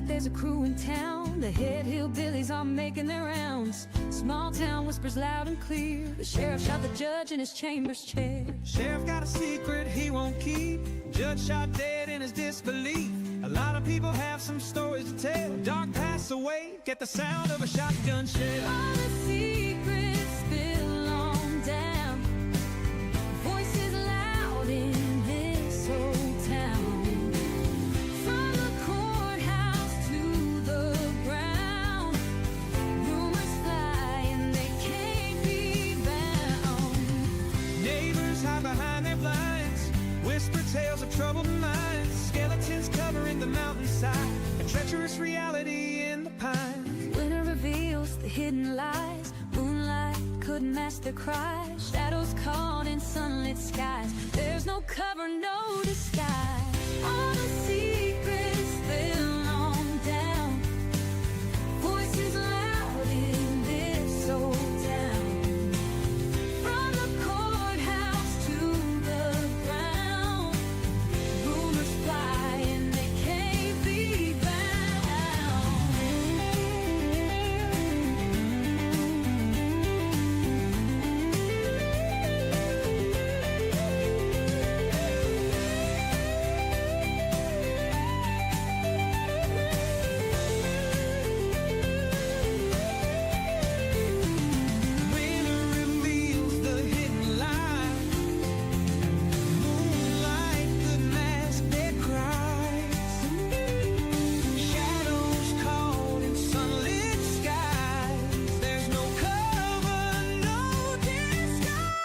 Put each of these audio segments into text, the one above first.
that there's a crew in town. The head hillbillies are making their rounds. Small town whispers loud and clear. The sheriff shot the judge in his chambers chair. Sheriff got a secret he won't keep. Judge shot dead in his disbelief. A lot of people have some stories to tell. Dark pass away, get the sound of a shotgun shell. All the secrets spill on down. Voices loud in this old town. From the courthouse to the ground. Rumors fly and they can't be bound. Neighbors hide behind their blinds. Whisper tales of troubled minds. Skeletons covering the mountainside. A treacherous reality in the pines. Winter reveals the hidden lies. Moonlight couldn't mask their cries. Shadows caught in sunlit skies. There's no cover, no disguise. All the secrets spill on down. Voices loud in this old town. From the courthouse to the ground. Rumors fly and they can't be bound. Winter reveals the hidden lies. Moonlight could mask their cries. Shadows caught in sunlit skies. There's no cover, no disguise.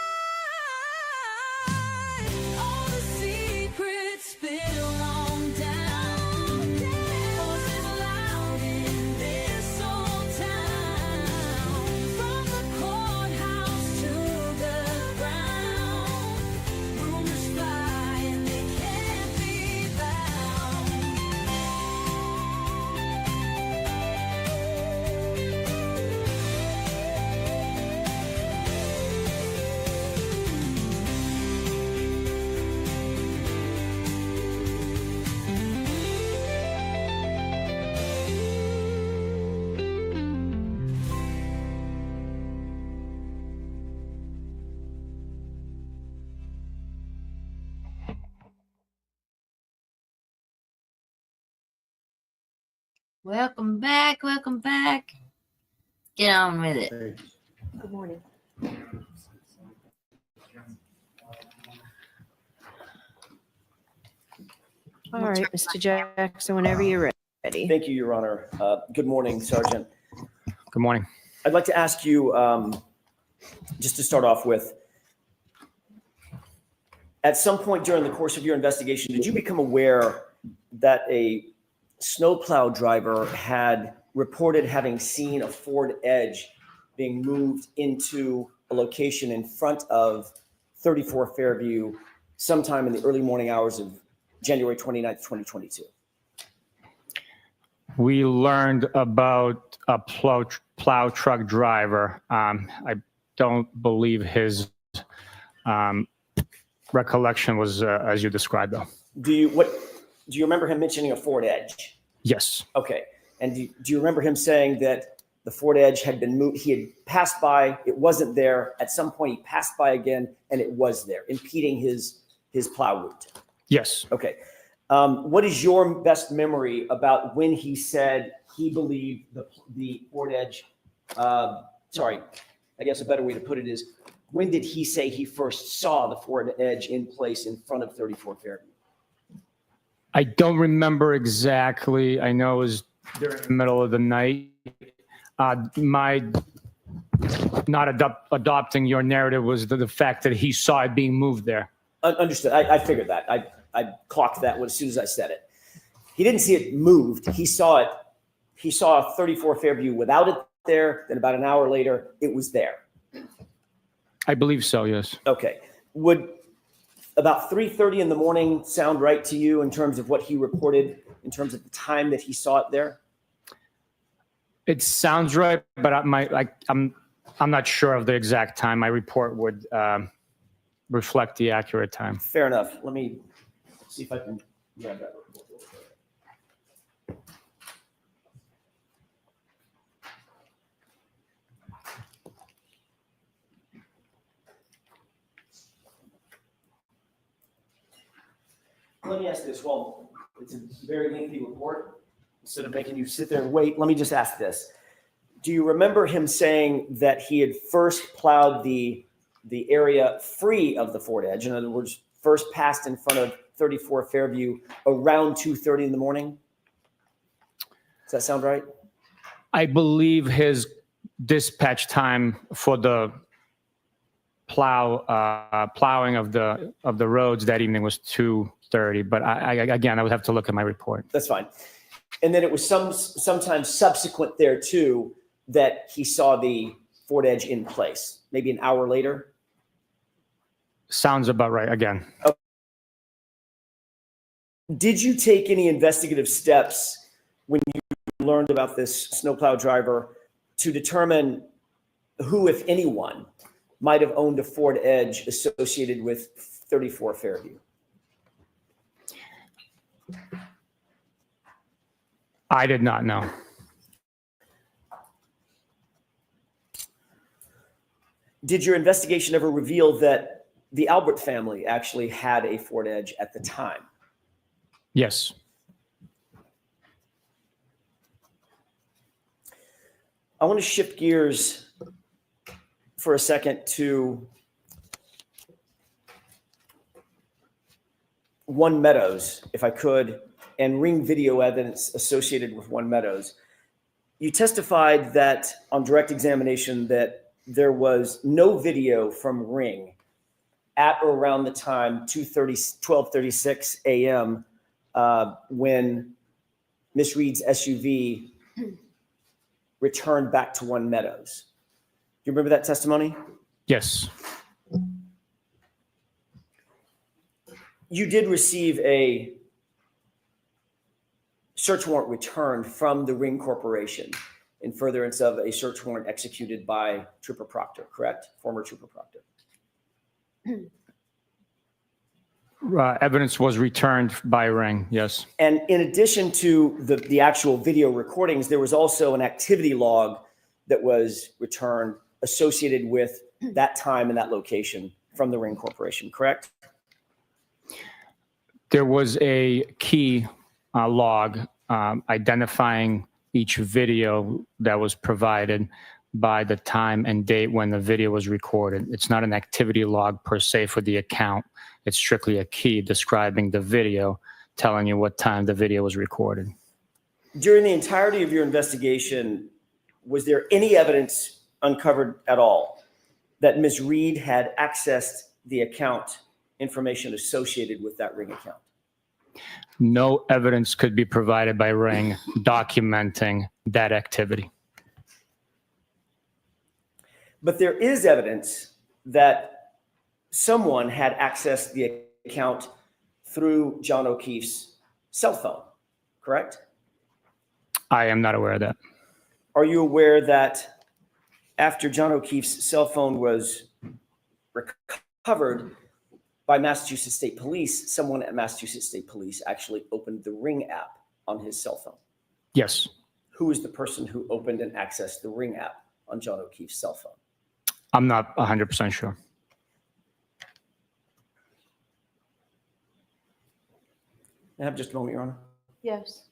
All the secrets spill on down. Voices loud in this old town. From the courthouse to the ground. Rumors fly and they can't be bound. Welcome back. Welcome back. Get on with it. Good morning. All right, Mr. Jackson, whenever you're ready. Thank you, Your Honor. Good morning, Sergeant. Good morning. I'd like to ask you, just to start off with, at some point during the course of your investigation, did you become aware that a snowplow driver had reported having seen a Ford Edge being moved into a location in front of 34 Fairview sometime in the early morning hours of January 29th, 2022? We learned about a plow truck driver. I don't believe his recollection was as you described, though. Do you remember him mentioning a Ford Edge? Yes. Okay. And do you remember him saying that the Ford Edge had been moved? He had passed by, it wasn't there. At some point, he passed by again, and it was there, impeding his plow route. Yes. Okay. What is your best memory about when he said he believed the Ford Edge? Sorry, I guess a better way to put it is, when did he say he first saw the Ford Edge in place in front of 34 Fairview? I don't remember exactly. I know it was during the middle of the night. My not adopting your narrative was the fact that he saw it being moved there. Understood. I figured that. I clocked that as soon as I said it. He didn't see it moved. He saw it. He saw 34 Fairview without it there. Then about an hour later, it was there. I believe so, yes. Okay. Would about 3:30 in the morning sound right to you in terms of what he reported, in terms of the time that he saw it there? It sounds right, but I'm not sure of the exact time. My report would reflect the accurate time. Fair enough. Let me see if I can grab that report. Let me ask this. Well, it's a very lengthy report. Instead of making you sit there and wait, let me just ask this. Do you remember him saying that he had first plowed the area free of the Ford Edge? In other words, first passed in front of 34 Fairview around 2:30 in the morning? Does that sound right? I believe his dispatch time for the plowing of the roads that evening was 2:30. But I would have to look at my report. That's fine. And then it was sometime subsequent there too that he saw the Ford Edge in place, maybe an hour later. Sounds about right. Again, Did you take any investigative steps when you learned about this snowplow driver to determine who, if anyone, might have owned a Ford Edge associated with 34 Fairview? I did not know. Did your investigation ever reveal that the Albert family actually had a Ford Edge at the time? Yes. I want to shift gears for a second to One Meadows, if I could, and ring video evidence associated with One Meadows. You testified that on direct examination that there was no video from Ring at or around the time 12:36 a.m. When Miss Reed's SUV returned back to One Meadows. Do you remember that testimony? Yes. You did receive a search warrant returned from the Ring Corporation in furtherance of a search warrant executed by Trooper Proctor, correct? Former Trooper Proctor. Evidence was returned by Ring. Yes. And in addition to the actual video recordings, there was also an activity log that was returned associated with that time and that location from the Ring Corporation, correct? There was a key log identifying each video that was provided by the time and date when the video was recorded. It's not an activity log per se for the account. It's strictly a key describing the video, telling you what time the video was recorded. During the entirety of your investigation, was there any evidence uncovered at all that Ms. Reed had accessed the account information associated with that Ring account? No evidence could be provided by Ring documenting that activity. But there is evidence that someone had accessed the account through John O'Keefe's cell phone, correct? I am not aware of that. Are you aware that after John O'Keefe's cell phone was recovered by Massachusetts State Police, someone at Massachusetts State Police actually opened the Ring app on his cell phone? Yes. Who is the person who opened and accessed the Ring app on John O'Keefe's cell phone? I'm not 100% sure. May I have just a moment, Your Honor? Yes.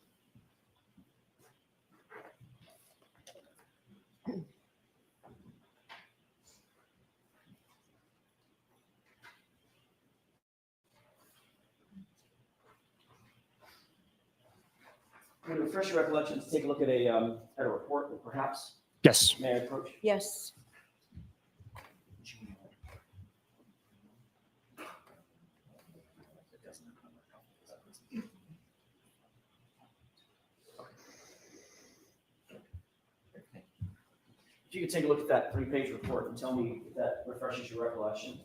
I'm going to refresh your recollection to take a look at a report, perhaps. Yes. May I approach? Yes. If you could take a look at that 3-page report and tell me if that refreshes your recollection.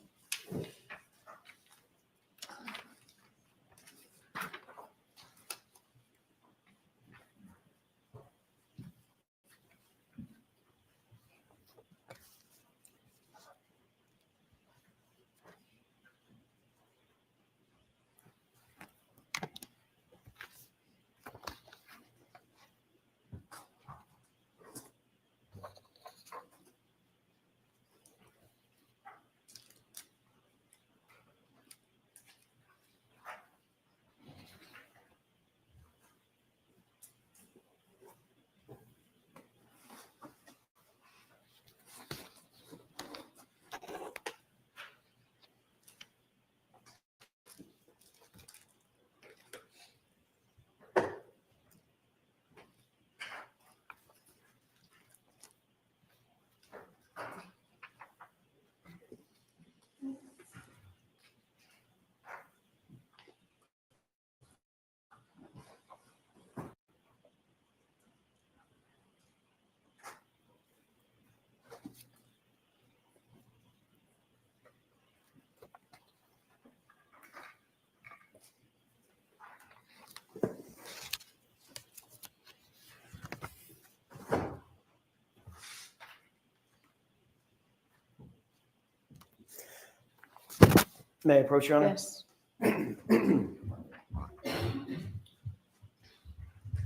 May I approach, Your Honor? Yes.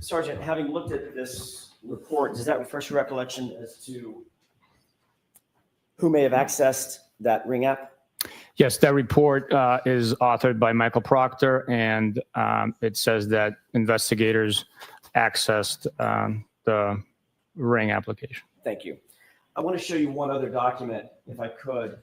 Sergeant, having looked at this report, does that refresh your recollection as to who may have accessed that Ring app? Yes, that report is authored by Michael Proctor, and it says that investigators accessed the Ring application. Thank you. I want to show you one other document, if I could.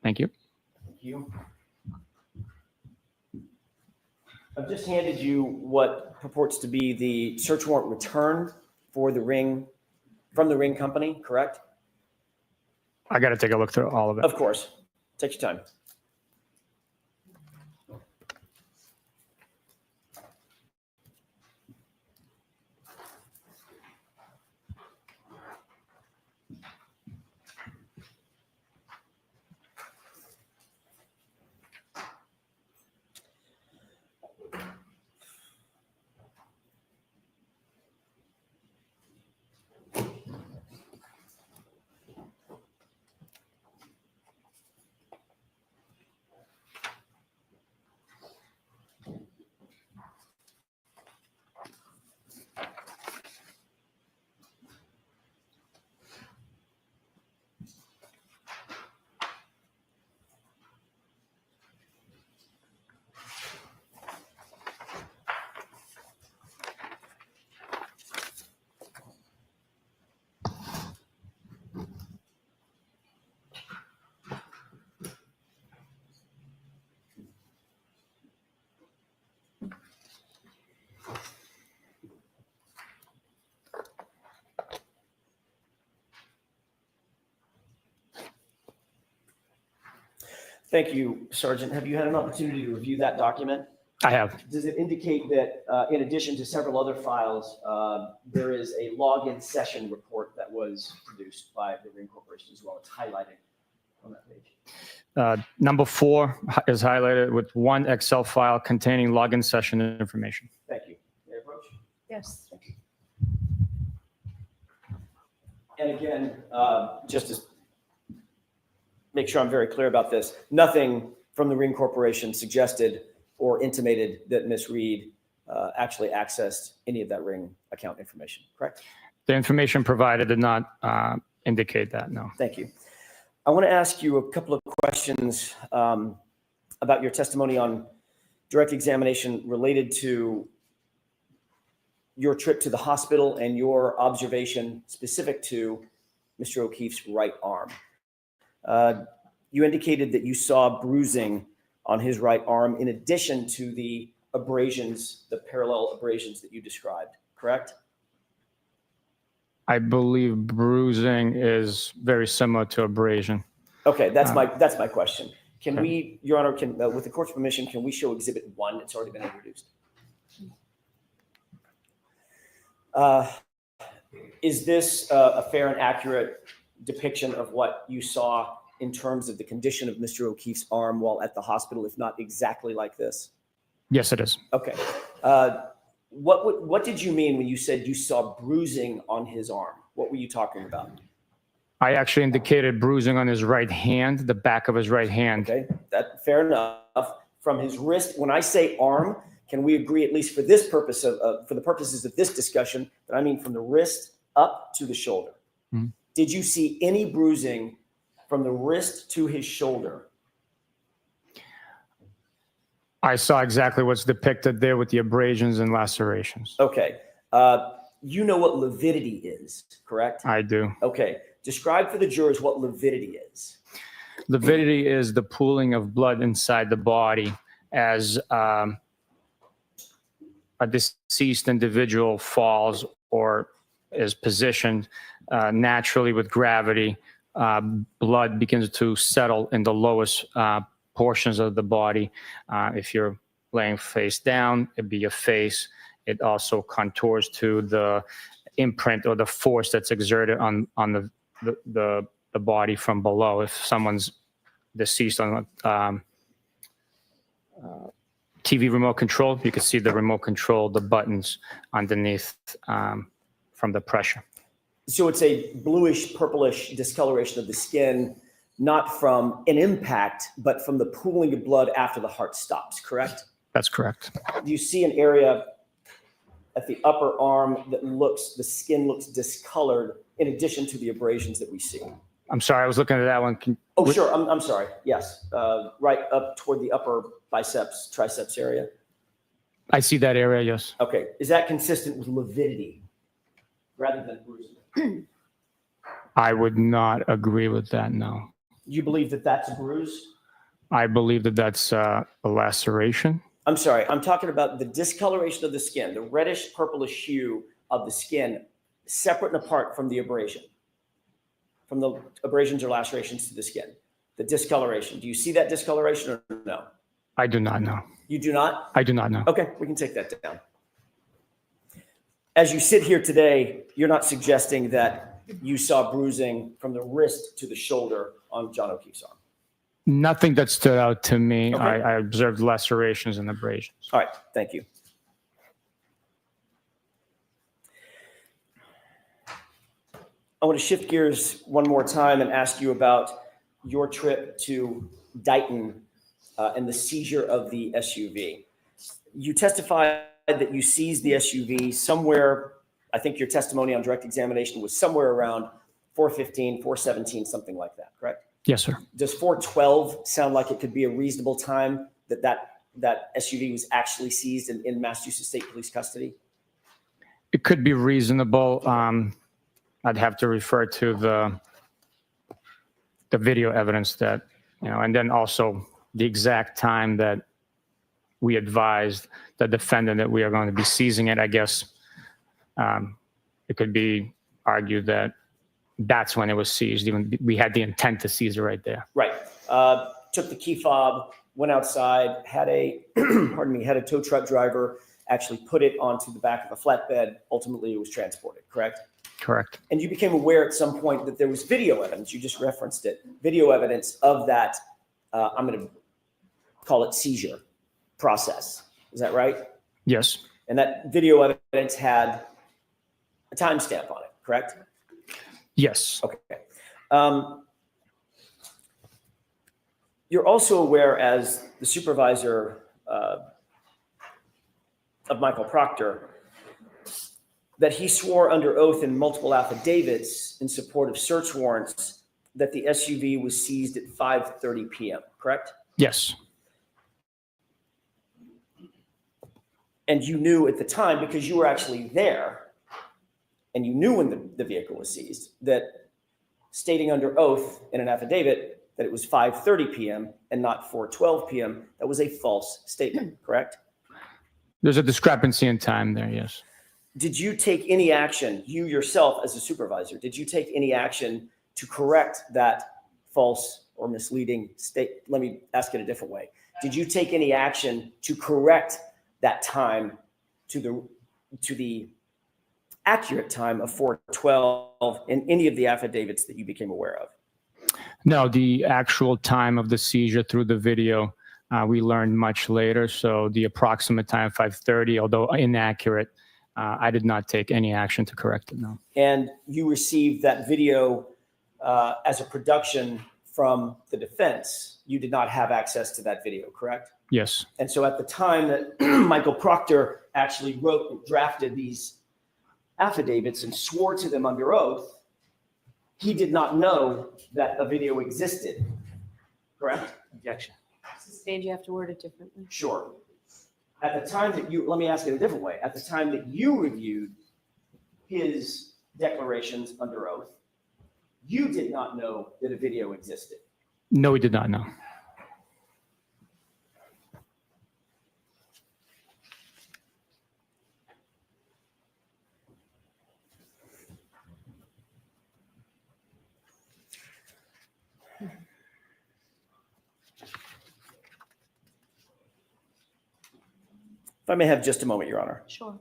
Thank you. Thank you. I've just handed you what purports to be the search warrant return for the Ring, from the Ring company, correct? I got to take a look through all of it. Of course. Take your time. Thank you, Sergeant. Have you had an opportunity to review that document? I have. Does it indicate that in addition to several other files, there is a login session report that was produced by the Ring Corporation as well? It's highlighted on that page. Number 4 is highlighted with one Excel file containing login session information. Thank you. May I approach? Yes. And again, just to make sure I'm very clear about this, nothing from the Ring Corporation suggested or intimated that Ms. Reed actually accessed any of that Ring account information, correct? The information provided did not indicate that, no. Thank you. I want to ask you a couple of questions about your testimony on direct examination related to your trip to the hospital and your observation specific to Mr. O'Keefe's right arm. You indicated that you saw bruising on his right arm in addition to the abrasions, the parallel abrasions that you described, correct? I believe bruising is very similar to abrasion. Okay, that's my question. Can we, Your Honor, with the court's permission, can we show Exhibit 1? It's already been introduced. Is this a fair and accurate depiction of what you saw in terms of the condition of Mr. O'Keefe's arm while at the hospital, if not exactly like this? Yes, it is. Okay. What did you mean when you said you saw bruising on his arm? What were you talking about? I actually indicated bruising on his right hand, the back of his right hand. Okay, that fair enough. From his wrist, when I say arm, can we agree, at least for this purpose for the purposes of this discussion, that I mean from the wrist up to the shoulder? Mm-hmm. Did you see any bruising from the wrist to his shoulder? I saw exactly what's depicted there with the abrasions and lacerations. Okay. You know what lividity is, correct? I do. Okay. Describe for the jurors what lividity is. Lividity is the pooling of blood inside the body as a deceased individual falls or is positioned naturally with gravity. Blood begins to settle in the lowest portions of the body. If you're laying face down, it'd be your face. It also contours to the imprint or the force that's exerted on the body from below. If someone's deceased on TV remote control. You can see the remote control, the buttons underneath from the pressure. So it's a bluish, purplish discoloration of the skin, not from an impact, but from the pooling of blood after the heart stops, correct? That's correct. Do you see an area at the upper arm that the skin looks discolored in addition to the abrasions that we see? I'm sorry, I was looking at that one. Oh, sure. I'm sorry. Yes. Right up toward the upper biceps, triceps area. I see that area, yes. Okay. Is that consistent with lividity rather than bruising? I would not agree with that, no. You believe that that's a bruise? I believe that that's a laceration. I'm sorry. I'm talking about the discoloration of the skin, the reddish purplish hue of the skin, separate and apart from the abrasion, from the abrasions or lacerations to the skin. The discoloration. Do you see that discoloration or no? I do not know. You do not? I do not know. Okay, we can take that down. As you sit here today, you're not suggesting that you saw bruising from the wrist to the shoulder on John O'Keefe's arm. Nothing that stood out to me. Okay. I observed lacerations and abrasions. All right, thank you. I want to shift gears one more time and ask you about your trip to Dighton and the seizure of the SUV. You testified that you seized the SUV somewhere. I think your testimony on direct examination was somewhere around 4:15, 4:17, something like that, correct? Yes, sir. Does 4:12 sound like it could be a reasonable time that SUV was actually seized in Massachusetts State Police custody? It could be reasonable. I'd have to refer to the video evidence that, and then also the exact time that we advised the defendant that we are going to be seizing it. I guess it could be argued that that's when it was seized. Even we had the intent to seize it right there. Right. Took the key fob, went outside, had a, had a tow truck driver actually put it onto the back of a flatbed. Ultimately, it was transported, correct? Correct. And you became aware at some point that there was video evidence. You just referenced it. Video evidence of that, I'm going to call it seizure process. Is that right? Yes. And that video evidence had a timestamp on it, correct? Yes. Okay. You're also aware, as the supervisor of Michael Proctor, that he swore under oath in multiple affidavits in support of search warrants that the SUV was seized at 5:30 p.m., correct? Yes. And you knew at the time, because you were actually there, and you knew when the vehicle was seized, that stating under oath in an affidavit that it was 5:30 p.m. and not 4:12 p.m., that was a false statement, correct? There's a discrepancy in time there, yes. Did you take any action, you yourself as a supervisor, did you take any action to correct that false or misleading state? Let me ask it a different way. Did you take any action to correct that time to the accurate time of 4:12 in any of the affidavits that you became aware of? No, the actual time of the seizure through the video, we learned much later. So the approximate time, 5:30, although inaccurate, I did not take any action to correct it, no. And you received that video as a production from the defense. You did not have access to that video, correct? Yes. And so at the time that Michael Proctor actually wrote and drafted these affidavits and swore to them under oath, he did not know that a video existed, correct? Objection. Sustained, you have to word it differently. Sure. At the time that let me ask it a different way. At the time that you reviewed his declarations under oath, you did not know that a video existed. No, we did not know. If I may have just a moment, Your Honor. Sure.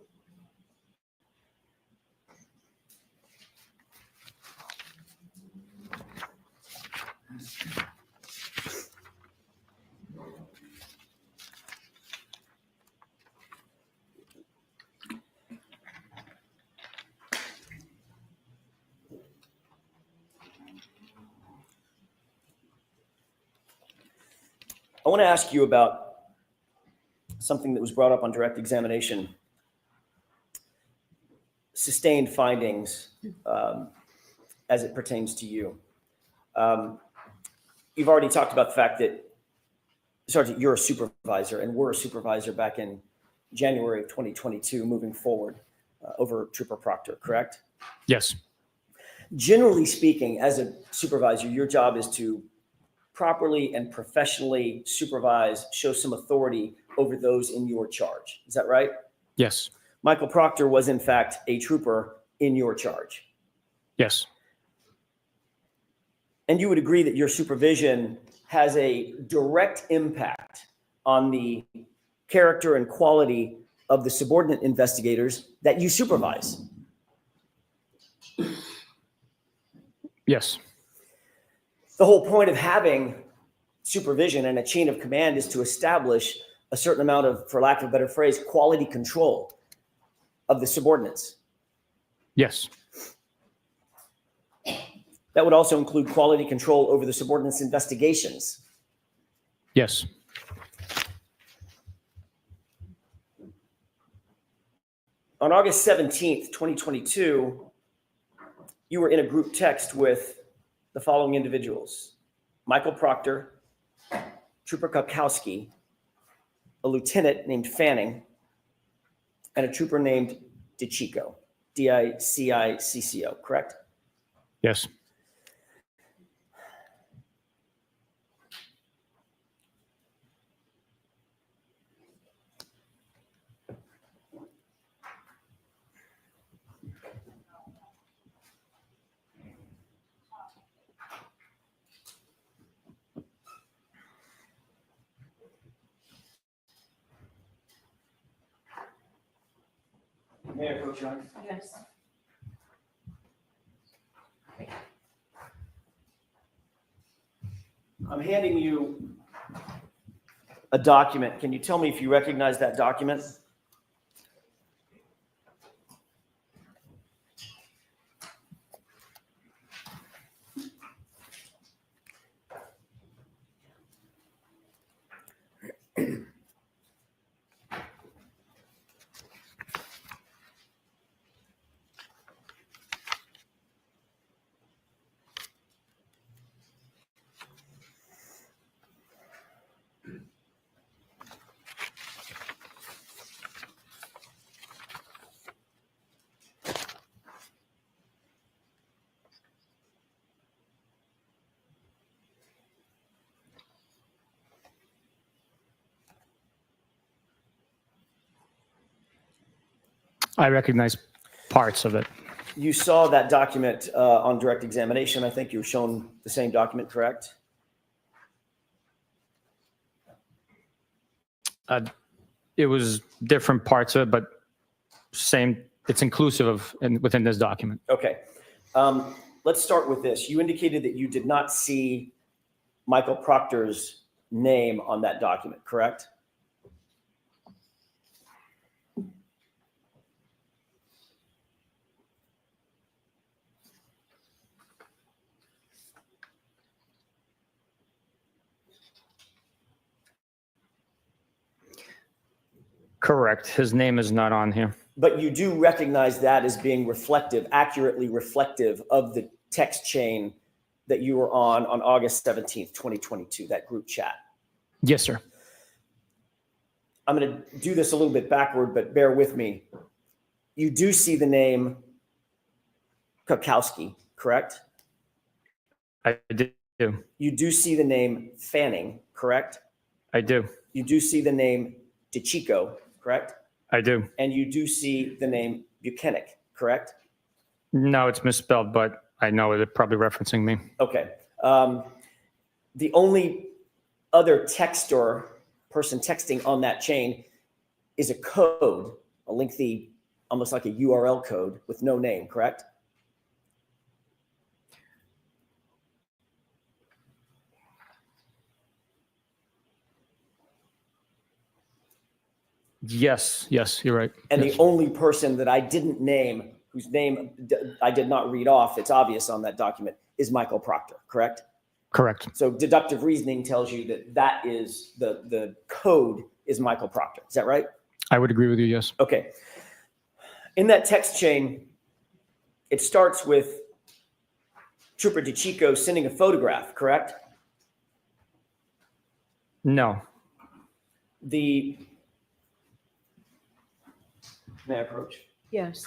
I want to ask you about something that was brought up on direct examination. Sustained findings as it pertains to you. You've already talked about the fact that, Sergeant, you're a supervisor and we're a supervisor back in January of 2022 moving forward over Trooper Proctor, correct? Yes. Generally speaking, as a supervisor, your job is to properly and professionally supervise, show some authority over those in your charge. Is that right? Yes. Michael Proctor was, in fact, a trooper in your charge. Yes. And you would agree that your supervision has a direct impact on the character and quality of the subordinate investigators that you supervise. Yes. The whole point of having supervision and a chain of command is to establish a certain amount of, for lack of a better phrase, quality control of the subordinates. Yes. That would also include quality control over the subordinates' investigations. Yes. On August 17th, 2022, you were in a group text with the following individuals: Michael Proctor, Trooper Kukowski, a lieutenant named Fanning, and a trooper named DiCicco, D-I-C-I-C-C-O, correct? Yes. Mayor, Coach Young. Yes. I'm handing you a document. Can you tell me if you recognize that document? I recognize parts of it. You saw that document on direct examination. I think you were shown the same document, correct? It was different parts of it, but same. It's inclusive of within this document. Okay. Let's start with this. You indicated that you did not see Michael Proctor's name on that document, correct? Correct. His name is not on here. But you do recognize that as being reflective, accurately reflective of the text chain that you were on August 17th, 2022, that group chat. Yes, sir. I'm going to do this a little bit backward, but bear with me. You do see the name Kukowski, correct? I do. You do see the name Fanning, correct? I do. You do see the name DiCicco, correct? I do. And you do see the name Buchanan, correct? No, it's misspelled, but I know they're probably referencing me. Okay. The only other text or person texting on that chain is a code, a lengthy, almost like a URL code with no name, correct? Yes, you're right. And Yes. the only person that I didn't name, whose name I did not read off, it's obvious on that document, is Michael Proctor, correct? Correct. So deductive reasoning tells you that that is the code is Michael Proctor. Is that right? I would agree with you, yes. Okay. In that text chain, it starts with Trooper DeChico sending a photograph, correct? No. May I approach? Yes.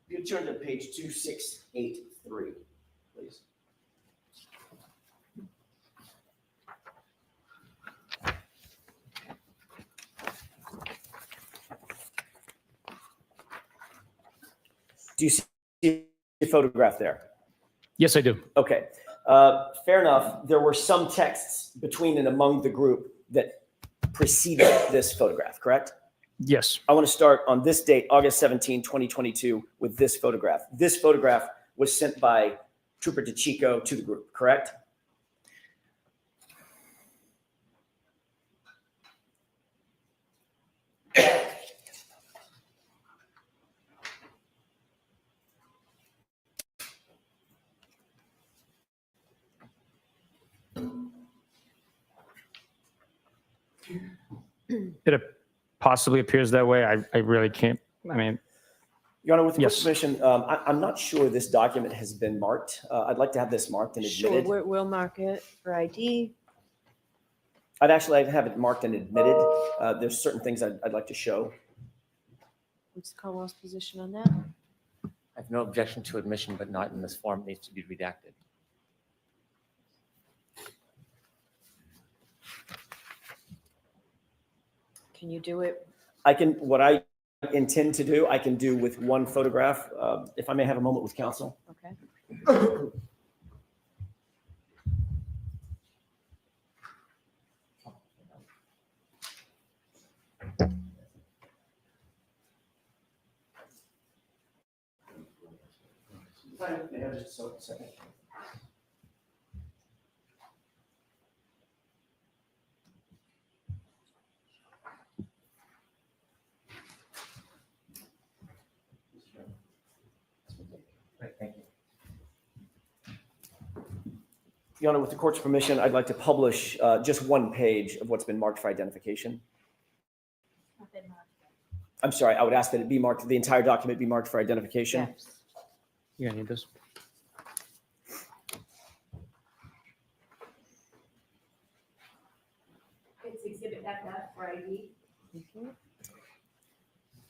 You turn to page 2683, please. Do you see the photograph there? Yes, I do. Okay. Fair enough. There were some texts between and among the group that preceded this photograph, correct? Yes. I want to start on this date, August 17, 2022, with this photograph. This photograph was sent by Trooper DeChico to the group, correct? It possibly appears that way. I really can't. I mean, Your Honor, with the Yes. permission, I'm not sure this document has been marked. I'd like to have this marked and Sure, admitted. we'll mark it for ID. I'd actually like to have it marked and admitted. There's certain things I'd like to show. What's the Commonwealth's position on that? I have no objection to admission, but not in this form. It needs to be redacted. Can you do it? What I intend to do, I can do with one photograph. If I may have a moment with counsel. Okay. May I have just a second? Right, thank you. Your Honor, with the court's permission, I'd like to publish just one page of what's been marked for identification. I'm sorry, I would ask that it be marked, the entire document be marked for identification. Yes. you're gonna need this. It's exhibit FF for ID. Mhm.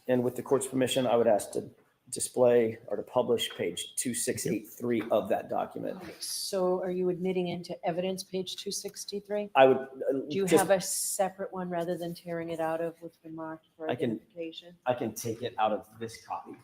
And with the court's permission, I would ask to display or to publish page 2683 of that document. So are you admitting into evidence, page 263? I would. Do you just- have a separate one rather than tearing it out of what's been marked for I can- identification? I can take it out of this copy.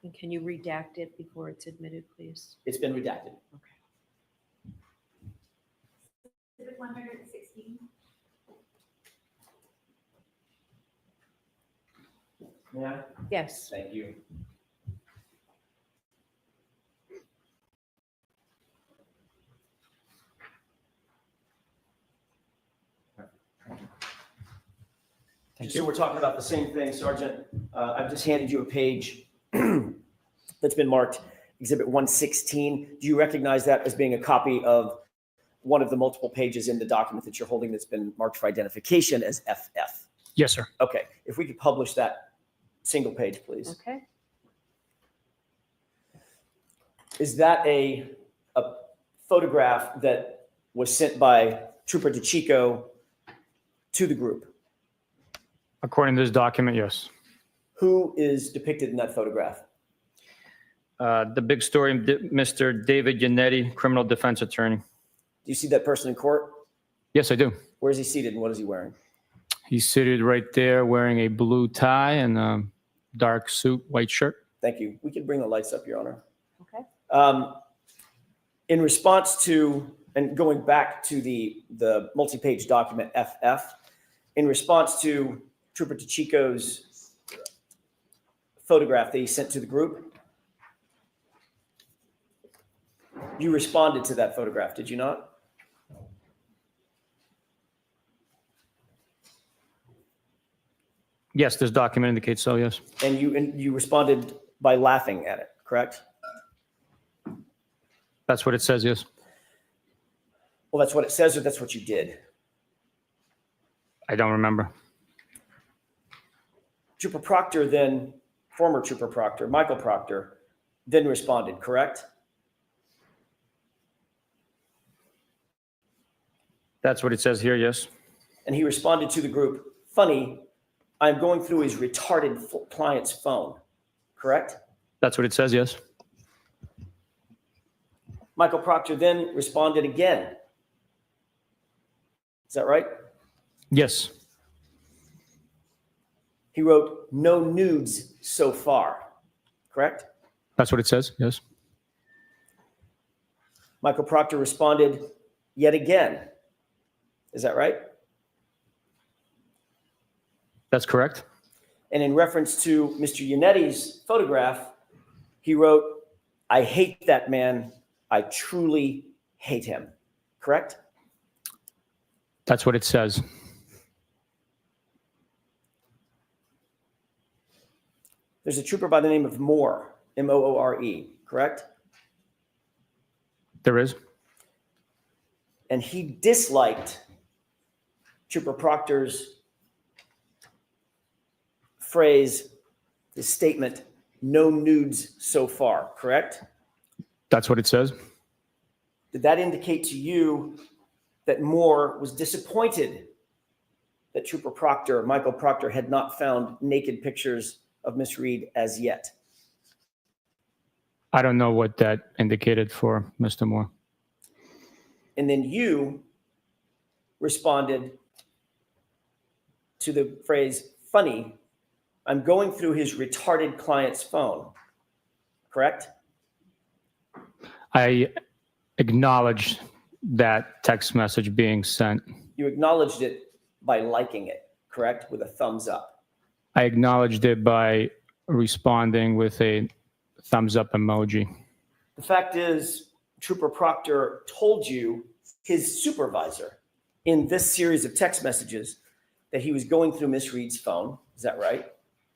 And can you redact it before it's admitted, please? It's been redacted. Exhibit 116. Yeah. Yes. Thank you. Thank So we're talking about the same thing, Sergeant. I've just handed you a page that's been marked Exhibit 116. Do you recognize that as being a copy of one of the multiple pages in the document that you're holding that's been marked for identification as FF? Yes, sir. Okay, if we could publish that single page, please. Okay. Is that a photograph that was sent by Trooper DeChico to the group? According to this document, yes. Who is depicted in that photograph? The big story, Mr. David Yannetti, criminal defense attorney. Do you see that person in court? Yes, I do. Where is he seated and what is he wearing? He's seated right there wearing a blue tie and a dark suit, white shirt. Thank you. We can bring the lights up, Your Honor. Okay. In response to, and going back to the multi-page document FF, in response to Trooper DeChico's photograph that he sent to the group? You responded to that photograph, did you not? Yes, this document indicates so, yes. And you responded by laughing at it, correct? That's what it says, yes. Well, that's what it says, or that's what you did? I don't remember. Trooper Proctor then, former Trooper Proctor, Michael Proctor, then responded, correct? That's what it says here, yes. And he responded to the group, funny, I'm going through his retarded client's phone, correct? That's what it says, yes. Michael Proctor then responded again. Is that right? Yes. He wrote, no nudes so far, correct? That's what it says, yes. Michael Proctor responded yet again. Is that right? That's correct. And in reference to Mr. Yanetti's photograph, he wrote, I hate that man. I truly hate him. Correct? That's what it says. There's a trooper by the name of Moore, M-O-O-R-E, correct? There is. And he disliked Trooper Proctor's phrase, the statement, no nudes so far, correct? That's what it says. Did that indicate to you that Moore was disappointed that Trooper Proctor, Michael Proctor, had not found naked pictures of Miss Reed as yet? I don't know what that indicated for Mr. Moore. And then you responded to the phrase, funny, I'm going through his retarded client's phone, correct? I acknowledged that text message being sent. You acknowledged it by liking it, correct? With a thumbs up. I acknowledged it by responding with a thumbs up emoji. The fact is, Trooper Proctor told you, his supervisor, in this series of text messages, that he was going through Miss Reed's phone. Is that right?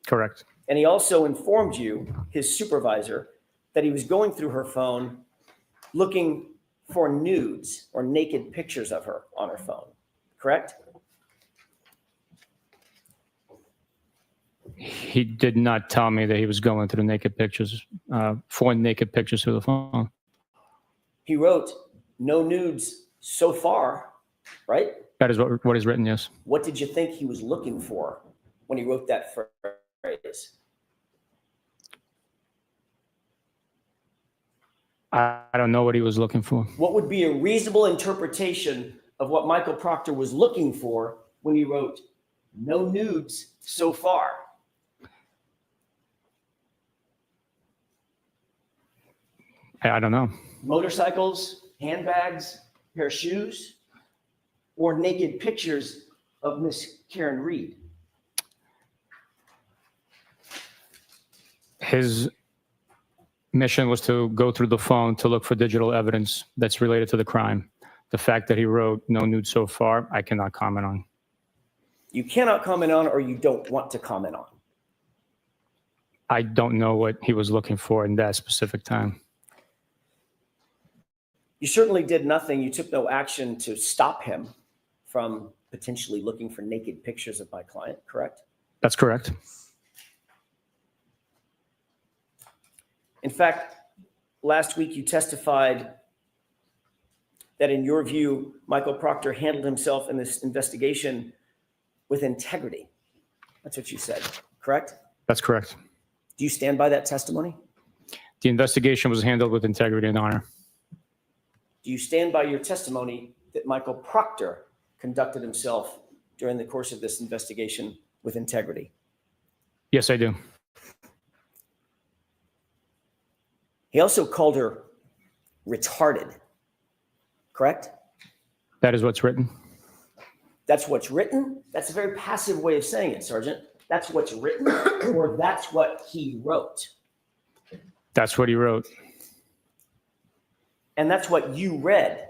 Correct. And he also informed you, his supervisor, that he was going through her phone looking for nudes or naked pictures of her on her phone, correct? He did not tell me that he was going through naked pictures, for naked pictures through the phone. He wrote, no nudes so far, right? That is what is written, yes. What did you think he was looking for when he wrote that phrase? I don't know what he was looking for. What would be a reasonable interpretation of what Michael Proctor was looking for when he wrote, no nudes so far? I don't know. Motorcycles, handbags, pair of shoes, or naked pictures of Miss Karen Reed? His mission was to go through the phone to look for digital evidence that's related to the crime. The fact that he wrote no nude so far, I cannot comment on. You cannot comment on, or you don't want to comment on? I don't know what he was looking for in that specific time. You certainly did nothing. You took no action to stop him from potentially looking for naked pictures of my client, correct? That's correct. In fact, last week you testified that in your view, Michael Proctor handled himself in this investigation with integrity. That's what you said, correct? That's correct. Do you stand by that testimony? The investigation was handled with integrity and honor. Do you stand by your testimony that Michael Proctor conducted himself during the course of this investigation with integrity? Yes, I do. He also called her retarded, correct? That is what's written. That's what's written? That's a very passive way of saying it, Sergeant. that's what's written, or that's what he wrote? That's what he wrote. And that's what you read.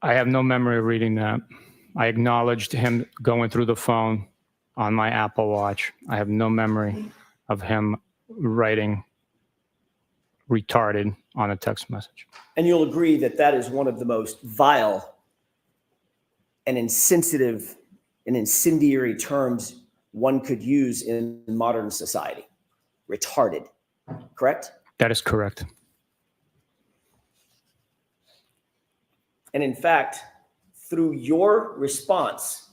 I have no memory of reading that. I acknowledged him going through the phone on my Apple Watch. I have no memory of him writing retarded on a text message. And you'll agree that that is one of the most vile and insensitive and incendiary terms one could use in modern society. Retarded, correct? That is correct. And in fact, through your response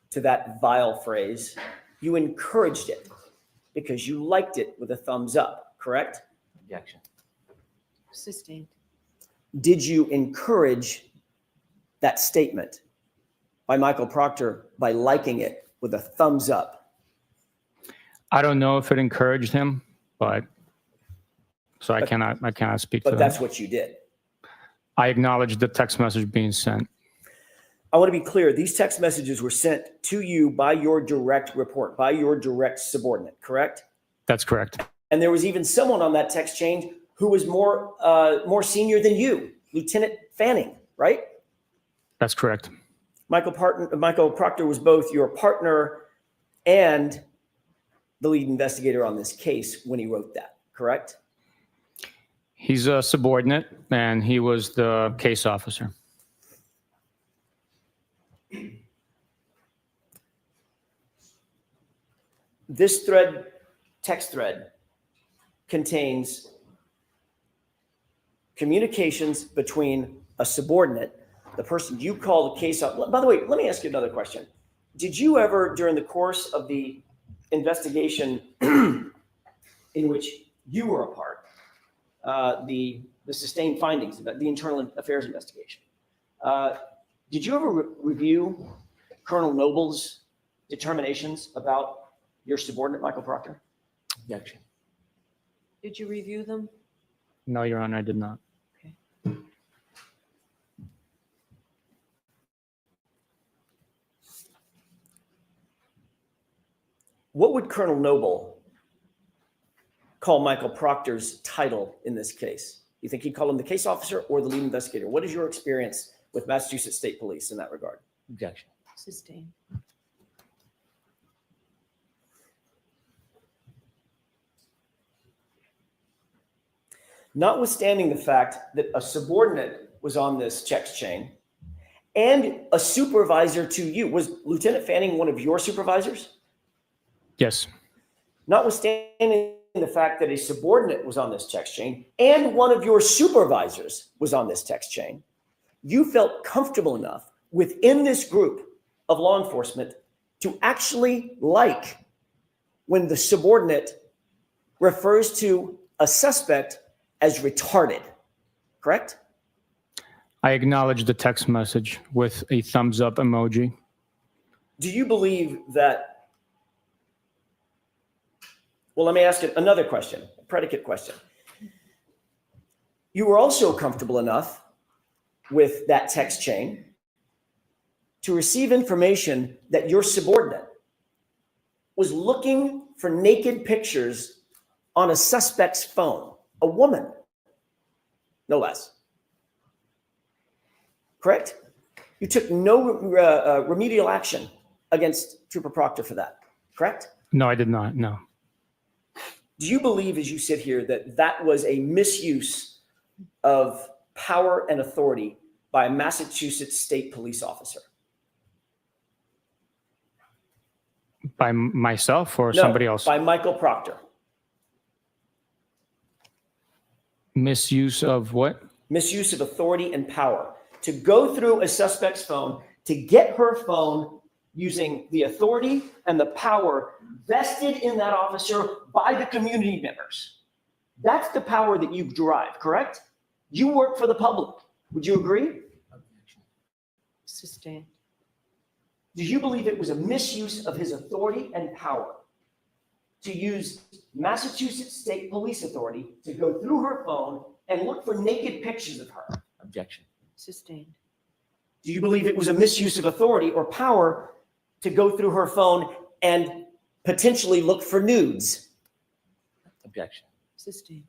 to that vile phrase, you encouraged it because you liked it with a thumbs up, correct? Objection. Sustained. Did you encourage that statement by Michael Proctor by liking it with a thumbs up? I don't know if it encouraged him, but so I cannot speak to But that. that's what you did. I acknowledged the text message being sent. I want to be clear. These text messages were sent to you by your direct report, by your direct subordinate, correct? That's correct. And there was even someone on that text chain who was more senior than you, Lieutenant Fanning, right? That's correct. Michael Proctor was both your partner and the lead investigator on this case when he wrote that, correct? He's a subordinate, and he was the case officer. This thread, text thread, contains communications between a subordinate, the person you call the case officer. By the way, let me ask you another question. Did you ever, during the course of the investigation in which you were a part, the sustained findings, the internal affairs investigation, did you ever review Colonel Noble's determinations about your subordinate, Michael Proctor? Objection. Did you review them? No, Your Honor, I did not. Okay. What would Colonel Noble call Michael Proctor's title in this case? You think he'd call him the case officer or the lead investigator? What is your experience with Massachusetts State Police in that regard? Objection. Sustained. Notwithstanding the fact that a subordinate was on this text chain and a supervisor to you, was Lieutenant Fanning one of your supervisors? Yes. Notwithstanding the fact that a subordinate was on this text chain and one of your supervisors was on this text chain, you felt comfortable enough within this group of law enforcement to actually like when the subordinate refers to a suspect as retarded, correct? I acknowledged the text message with a thumbs up emoji. Do you believe that? Well, let me ask it another question, a predicate question. You were also comfortable enough with that text chain to receive information that your subordinate was looking for naked pictures on a suspect's phone, a woman, no less. Correct? You took no remedial action against Trooper Proctor for that, correct? No, I did not. No. Do you believe, as you sit here, that that was a misuse of power and authority by a Massachusetts State Police officer? By myself or No, somebody else? by Michael Proctor. Misuse of what? Misuse of authority and power to go through a suspect's phone, to get her phone using the authority and the power vested in that officer by the community members. That's the power that you derive, correct? You work for the public. Would you agree? Sustained. Do you believe it was a misuse of his authority and power to use Massachusetts State Police Authority to go through her phone and look for naked pictures of her? Objection. Sustained. Do you believe it was a misuse of authority or power to go through her phone and potentially look for nudes. Objection. Sustained.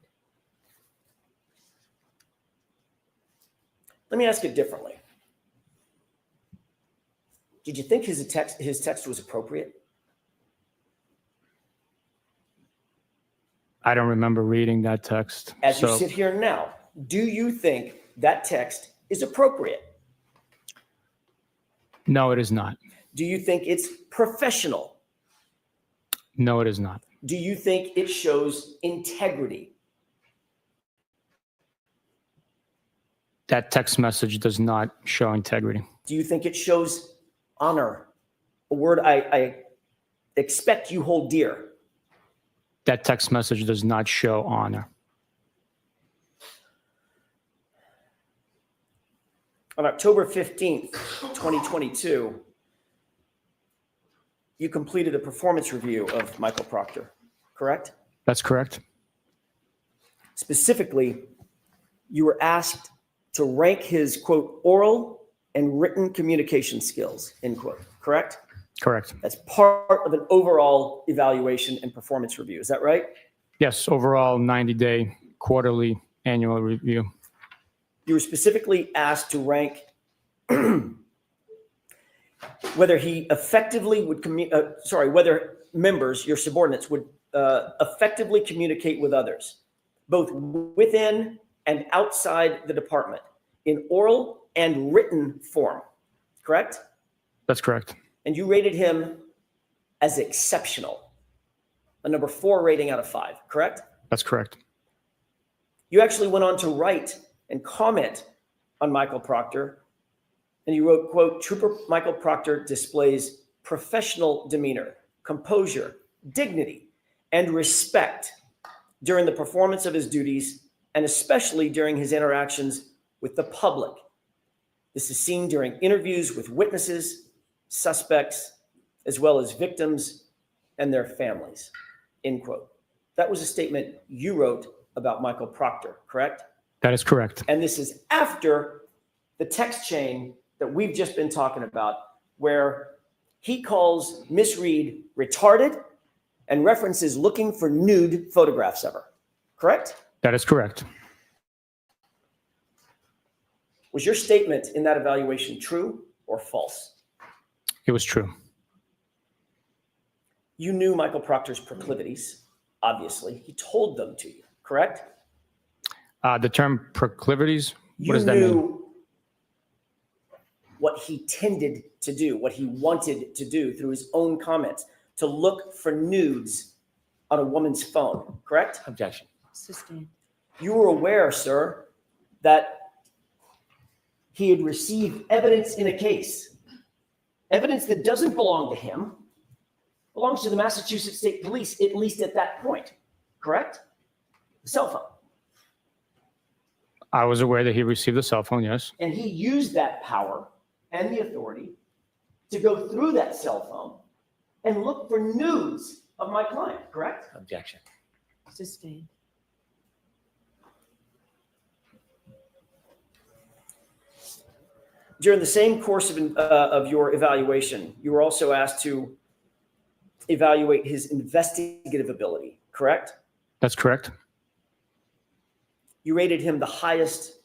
Let me ask it differently. Did you think his text was appropriate? I don't remember reading that text. As you so sit here now, do you think that text is appropriate? no, it is not. Do you think it's professional? No, it is not. Do you think it shows integrity? That text message does not show integrity. Do you think it shows honor? A word I expect you hold dear. That text message does not show honor. On October 15th, 2022, you completed a performance review of Michael Proctor, correct? That's correct. Specifically, you were asked to rank his, quote, oral and written communication skills, end quote, correct? Correct. That's part of an overall evaluation and performance review. Is that right? Yes, overall 90-day, quarterly, annual review. You were specifically asked to rank whether he effectively would whether members, your subordinates, would effectively communicate with others, both within and outside the department, in oral and written form, correct? That's correct. And you rated him as exceptional, a number 4 rating out of 5, correct? That's correct. You actually went on to write and comment on Michael Proctor, and you wrote, quote, Trooper Michael Proctor displays professional demeanor, composure, dignity, and respect during the performance of his duties, and especially during his interactions with the public. This is seen during interviews with witnesses, suspects, as well as victims and their families, end quote. That was a statement you wrote about Michael Proctor, correct? That is correct. And this is after the text chain that we've just been talking about, where he calls Miss Reed retarded and references looking for nude photographs of her, correct? That is correct. Was your statement in that evaluation true or false? It was true. You knew Michael Proctor's proclivities, obviously. He told them to you, correct? The term proclivities, what does You that mean? knew what he tended to do, what he wanted to do through his own comments, to look for nudes on a woman's phone, correct? Objection. Sustained. You were aware, sir, that he had received evidence in a case, evidence that doesn't belong to him, belongs to the Massachusetts State Police, at least at that point, correct? The cell phone. I was aware that he received a cell phone, yes. And he used that power and the authority to go through that cell phone and look for nudes of my client, correct? Objection. Sustained. During the same course of your evaluation, you were also asked to evaluate his investigative ability, correct? That's correct. You rated him the highest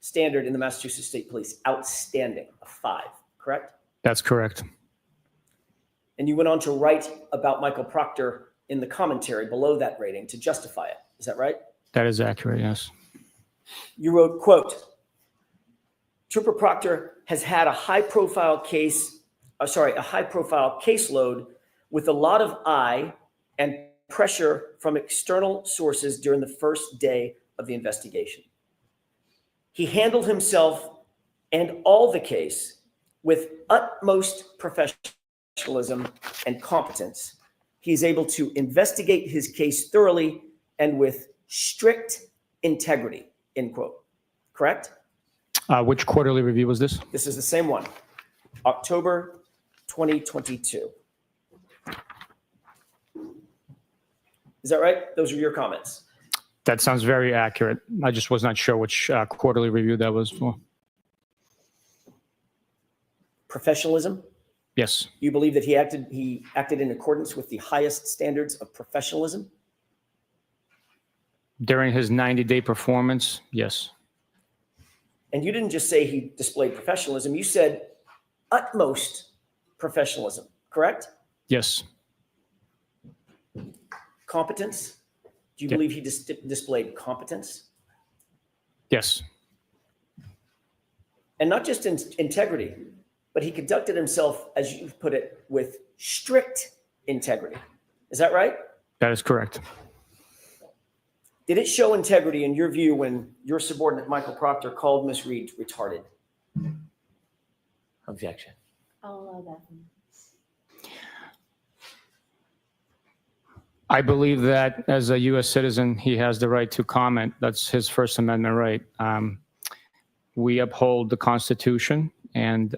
standard in the Massachusetts State Police, outstanding, a 5, correct? That's correct. And you went on to write about Michael Proctor in the commentary below that rating to justify it. Is that right? That is accurate, yes. You wrote, quote, Trooper Proctor has had a high-profile caseload with a lot of eye and pressure from external sources during the first day of the investigation. He handled himself and all the case with utmost professionalism and competence. He is able to investigate his case thoroughly and with strict integrity, end quote. Correct? Which quarterly review was this? This is the same one, October 2022. Is that right? Those are your comments. That sounds very accurate. I just was not sure which quarterly review that was for. Professionalism, Yes. You believe that he acted in accordance with the highest standards of professionalism? During his 90-day performance, yes. And you didn't just say he displayed professionalism, you said utmost professionalism, correct? Yes. Competence? Do you Yeah. believe he displayed competence? Yes. And not just in integrity, but he conducted himself, as you put it, with strict integrity. Is that right? That is correct. Did it show integrity in your view when your subordinate, Michael Proctor, called Miss Reed retarded? Objection. I'll allow that one. I believe that as a U.S. citizen, he has the right to comment. That's his First Amendment right. We uphold the Constitution, and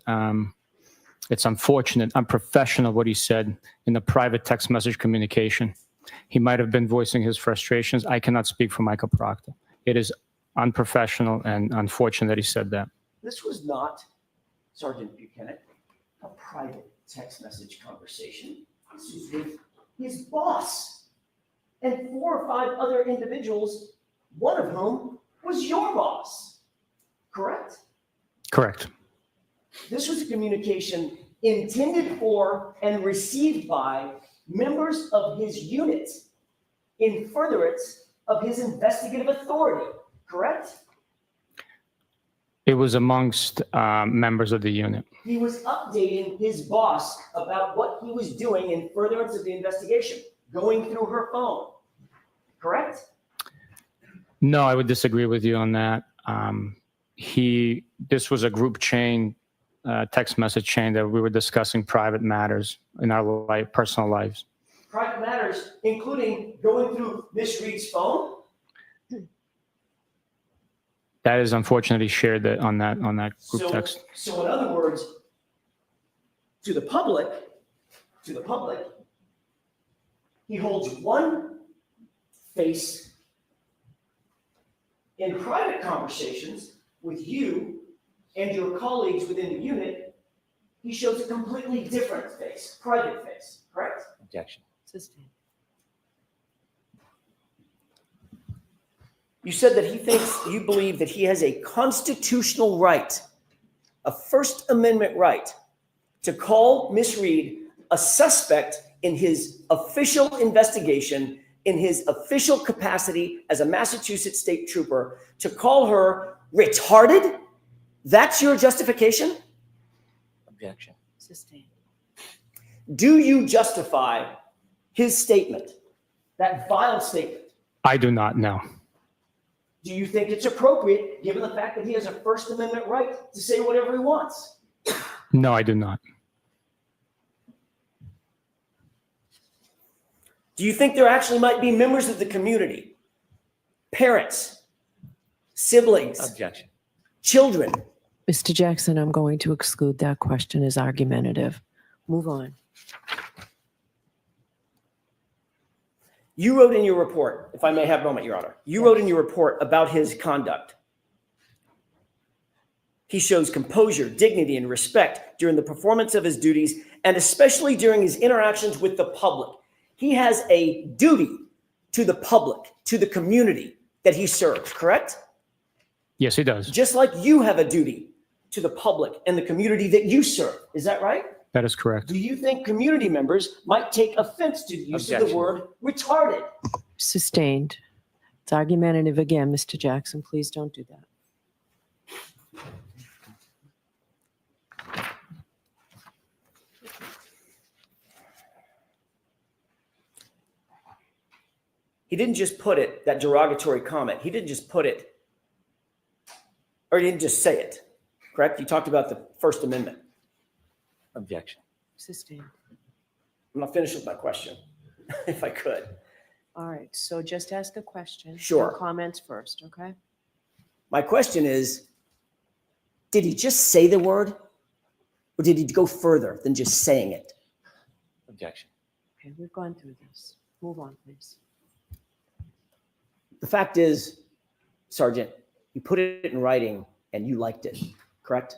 it's unfortunate, unprofessional what he said in a private text message communication. He might have been voicing his frustrations. I cannot speak for Michael Proctor. It is unprofessional and unfortunate that he said that. This was not, Sergeant Buchanan, a private text message conversation. This was with his boss and 4 or 5 other individuals, one of whom was your boss, correct? Correct. This was a communication intended for and received by members of his unit in furtherance of his investigative authority, correct? It was amongst members of the unit. He was updating his boss about what he was doing in furtherance of the investigation, going through her phone, correct? No, I would disagree with you on that. This was a group chain, text message chain that we were discussing private matters in our personal lives. Private matters, including going through Miss Reed's phone? That is unfortunately shared on that group text. So in other words, to the public, he holds one face in private conversations with you and your colleagues within the unit. He shows a completely different face, private face, correct? Objection. Sustained. You said that you believe that he has a constitutional right, a First Amendment right, to call Miss Reed a suspect in his official investigation, in his official capacity as a Massachusetts state trooper, to call her retarded? That's your justification? Objection. Sustained. Do you justify his statement, that vile statement? I do not know. Do you think it's appropriate, given the fact that he has a First Amendment right to say whatever he wants? No, I do not. Do you think there actually might be members of the community, parents, siblings, Objection. children? Mr. Jackson, I'm going to exclude that question as argumentative. Move on. You wrote in your report, if I may have a moment, Your Honor, you wrote in your report about his conduct. He shows composure, dignity, and respect during the performance of his duties, and especially during his interactions with the public. He has a duty to the public, to the community that he serves, correct? Yes, he does. Just like you have a duty to the public and the community that you serve. Is that right? That is correct. Do you think community members might take offense to the use of the Objection. word retarded? Sustained. It's argumentative again, Mr. Jackson. Please don't do that. He didn't just put it, that derogatory comment. He didn't just put it, or he didn't just say it, correct? You talked about the First Amendment. Objection. Sustained. I'm not finished with my question, if I could. All right, so just ask a question. Sure. No comments first, okay? My question is, did he just say the word, or did he go further than just saying it? Objection. Okay, we've gone through this. Move on, please. The fact is, Sergeant, you put it in writing and you liked it, correct?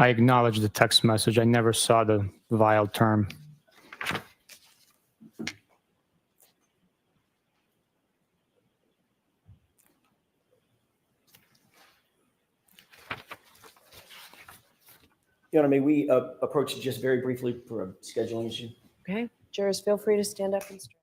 I acknowledge the text message. I never saw the vile term. Your Honor, may we approach it just very briefly for a scheduling issue? Okay, jurors, feel free to stand up and stretch.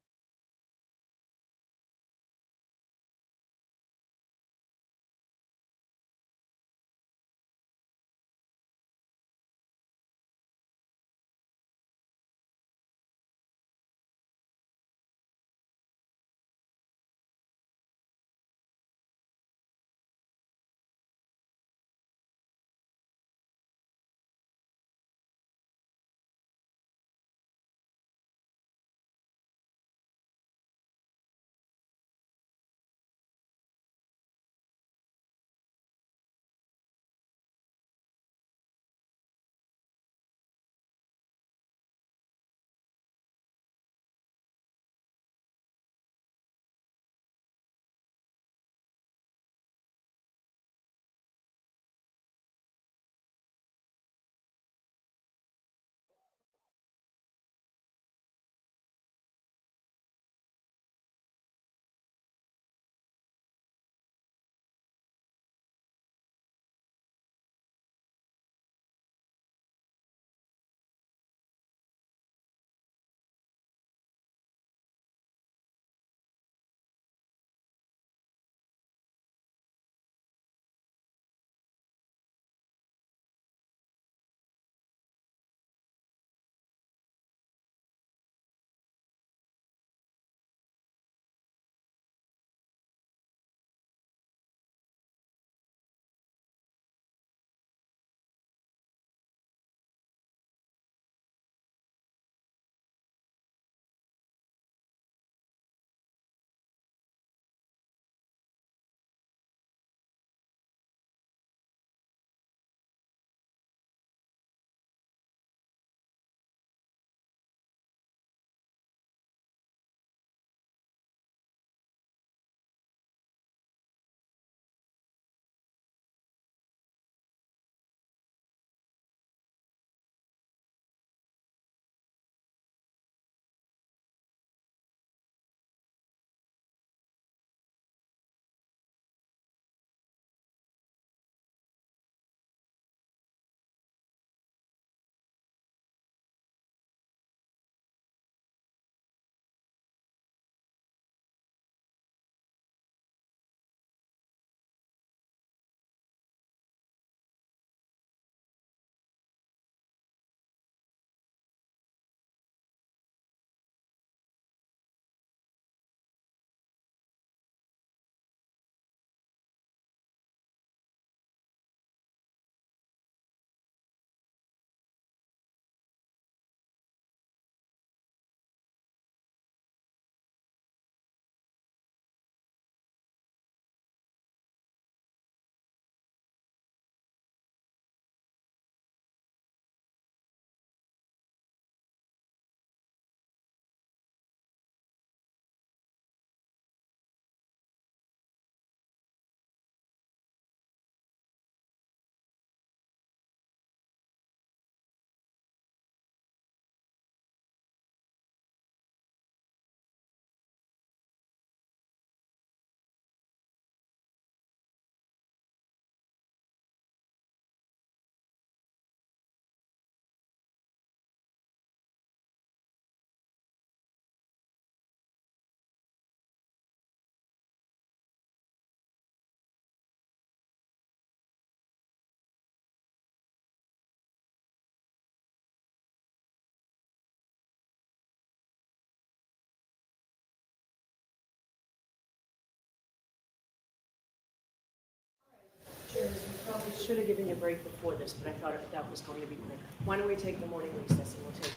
Probably should have given you a break before this, but I thought that was going to be quicker. Why don't we take the morning recess and we'll take.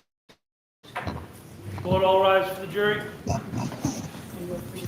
Will it all rise for the jury? And you're free to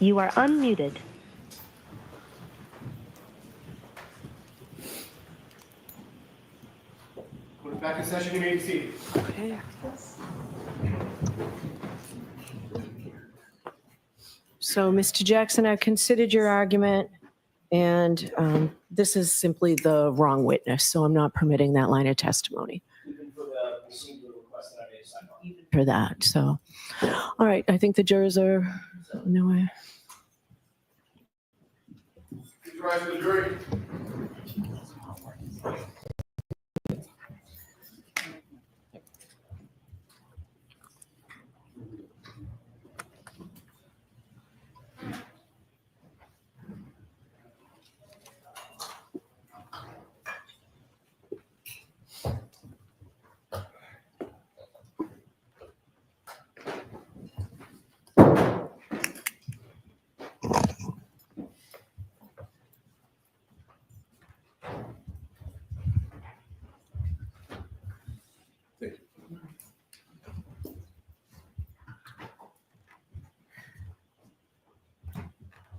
You are unmuted. Put it back in session, you may be seated. Okay. So, Mr. Jackson, I've considered your argument, and this is simply the wrong witness, so I'm not permitting that line of testimony Even for the receiver request that I made a sign on. for that. So, all right, I think the jurors are no way. Please rise to the jury.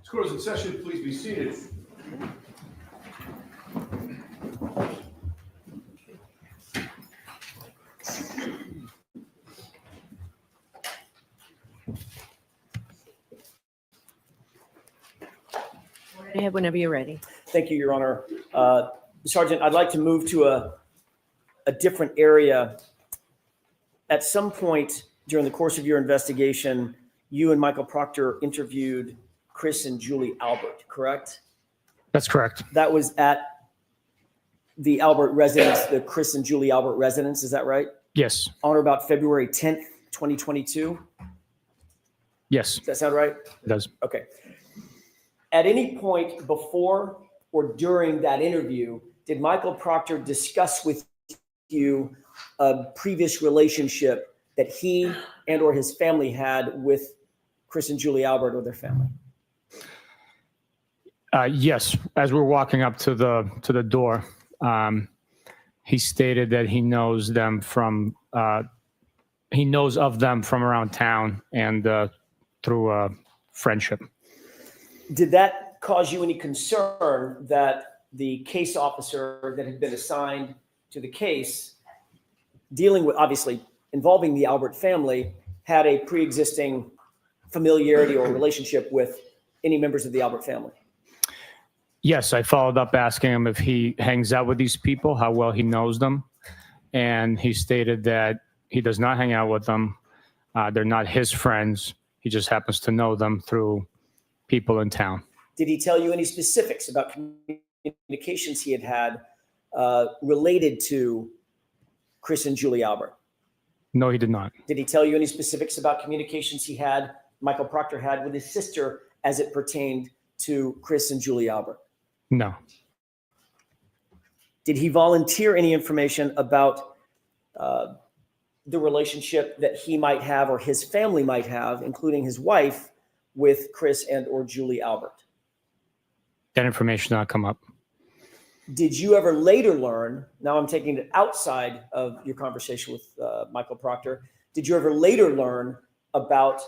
This court is in session. Please be seated. Go ahead whenever you're ready. Thank you, Your Honor. Sergeant, I'd like to move to a different area. At some point during the course of your investigation, you and Michael Proctor interviewed Chris and Julie Albert, correct? That's correct. That was at the Albert residence, the Chris and Julie Albert residence, is that right? Yes. On or about February 10th, 2022? Yes, Does that sound right? it does. Okay. At any point before or during that interview, did Michael Proctor discuss with you a previous relationship that he and or his family had with Chris and Julie Albert or their family? Yes, as we're walking up to the door, he stated that he knows them from he knows of them from around town and through friendship. Did that cause you any concern that the case officer that had been assigned to the case, dealing with, obviously involving the Albert family, had a pre-existing familiarity or relationship with any members of the Albert family? Yes, I followed up asking him if he hangs out with these people, how well he knows them. And he stated that he does not hang out with them. They're not his friends. He just happens to know them through people in town. Did he tell you any specifics about communications he had related to Chris and Julie Albert? No, he did not. Did he tell you any specifics about communications Michael Proctor had with his sister as it pertained to Chris and Julie Albert? No. Did he volunteer any information about the relationship that he might have or his family might have, including his wife, with Chris and or Julie Albert? That information did not come up. Did you ever later learn, now I'm taking it outside of your conversation with Michael Proctor, did you ever later learn about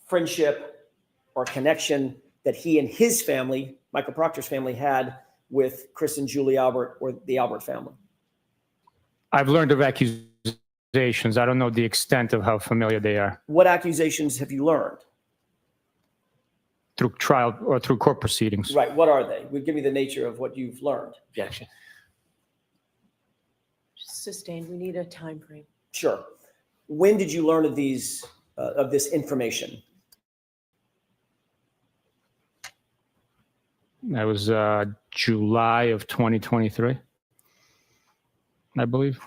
friendship or connection that he and his family, Michael Proctor's family, had with Chris and Julie Albert or the Albert family? I've learned of accusations. I don't know the extent of how familiar they are. What accusations have you learned? Through trial or through court proceedings. Right, what are they? Give me the nature of what you've learned. Objection. Sustained, we need a time frame. Sure. When did you learn of these, of this information? That was July of 2023, I believe.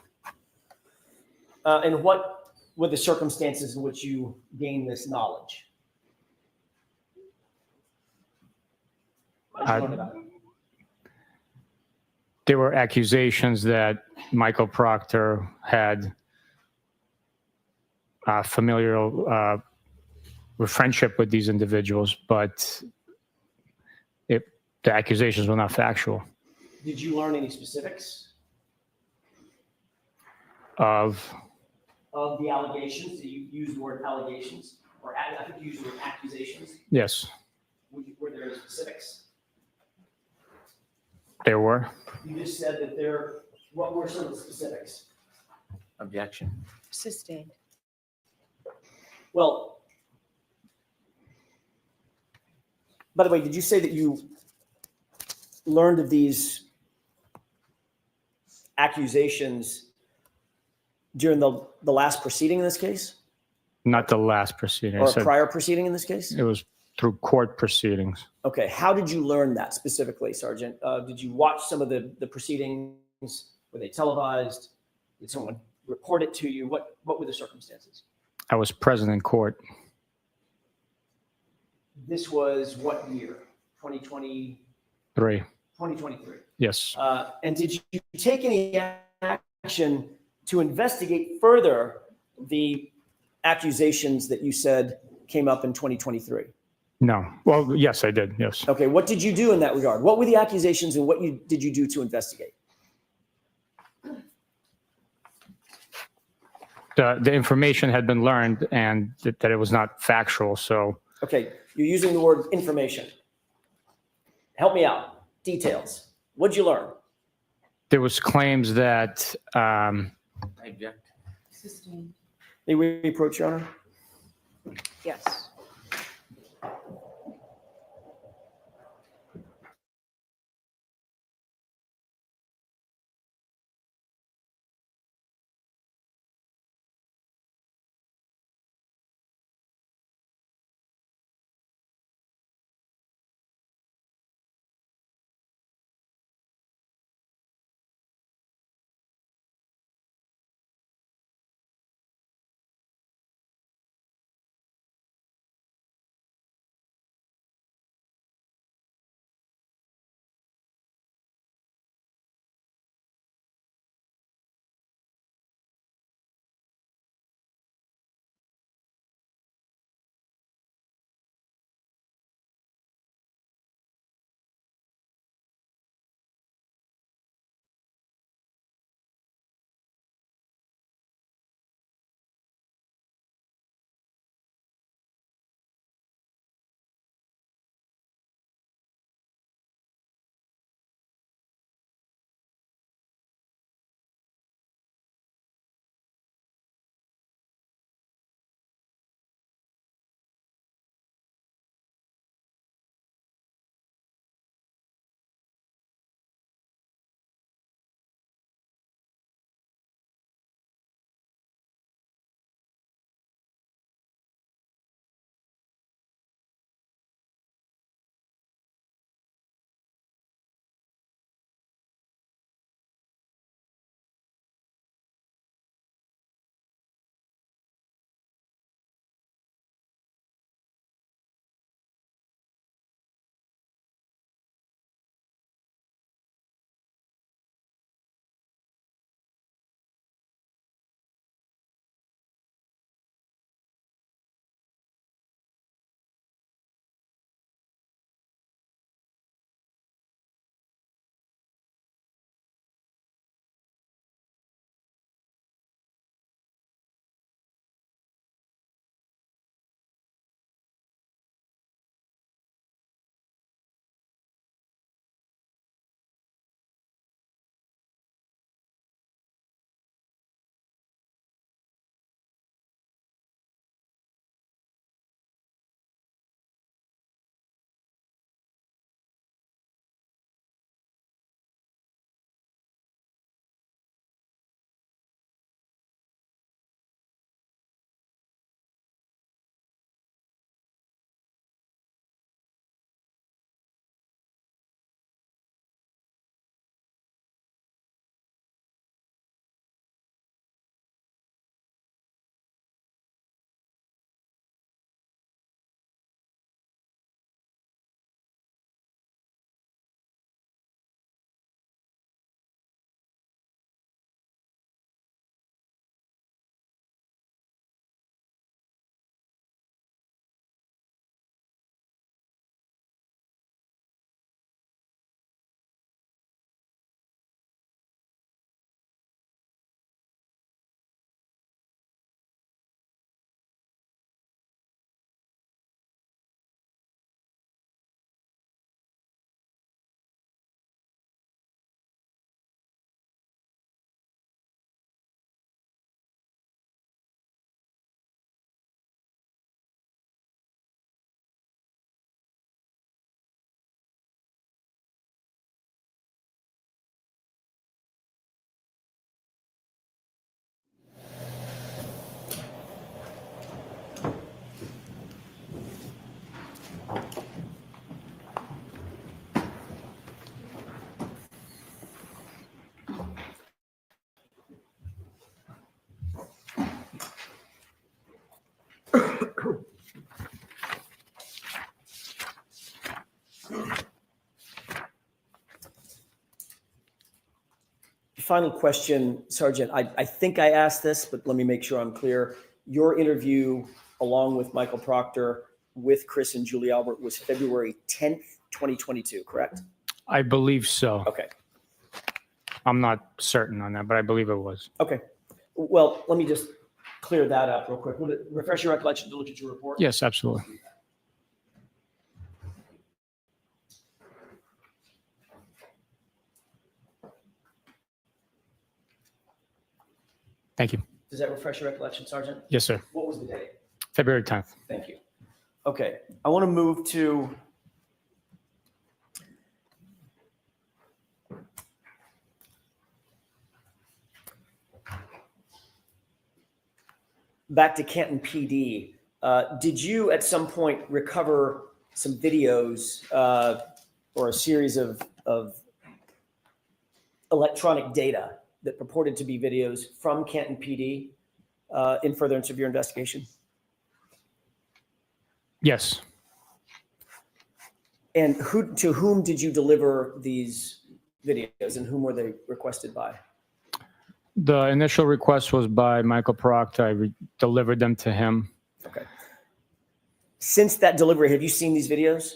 And what were the circumstances in which you gained this knowledge? What did you learn about it? There were accusations that Michael Proctor had familial friendship with these individuals, but the accusations were not factual. Did you learn any specifics Of of the allegations? You used the word allegations. or I think you used the word accusations. Yes, Were there any specifics? there were. You just said that what were some of the specifics? Objection. Sustained. Well, by the way, did you say that you learned of these accusations during the last proceeding in this case? Not the last proceeding. I Or a said prior proceeding in this case? it was through court proceedings. Okay, how did you learn that specifically, Sergeant? Did you watch some of the proceedings? Were they televised? Did someone report it to you? What were the circumstances? I was present in court. This was what year? 2020, 2023. Yes. And did you take any action to investigate further the accusations that you said came up in 2023? No. Well, yes, I did. Yes. Okay, what did you do in that regard? What were the accusations and what did you do to investigate? The information had been learned and that it was not factual. So Okay, you're using the word information. Help me out. Details. What'd you learn? there was claims that I object. Sustained. May we approach, Your Honor? Yes. Final question, Sergeant. I think I asked this, but let me make sure I'm clear. Your interview along with Michael Proctor with Chris and Julie Albert was February 10th, 2022, correct? I believe so. Okay. I'm not certain on that, but I believe it was. Okay. Well, let me just clear that up real quick. Will it refresh your recollection to look at your report? Yes, absolutely. Thank you. Does that refresh your recollection, Sergeant? Yes, sir. What was the date? February 10th. Thank you. Okay. I want to move to back to Canton PD. Did you at some point recover some videos or a series of electronic data that purported to be videos from Canton PD in furtherance of your investigation? Yes. And to whom did you deliver these videos, and whom were they requested by? The initial request was by Michael Proctor. I delivered them to him. Okay. Since that delivery, have you seen these videos?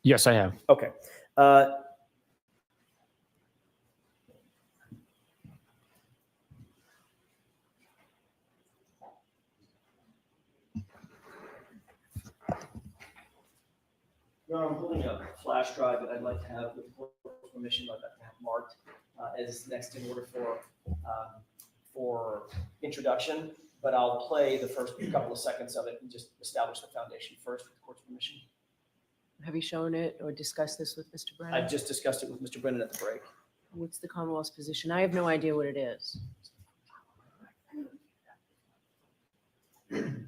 Yes, I have. Okay. I'm holding a flash drive that I'd like to have, with the court's permission, I'd like to have marked as next in order for introduction, but I'll play the first couple of seconds of it and just establish the foundation first with the court's permission. Have you shown it or discussed this with Mr. I Brennan? just discussed it with Mr. Brennan at the break. What's the Commonwealth's position? I have no idea what it is.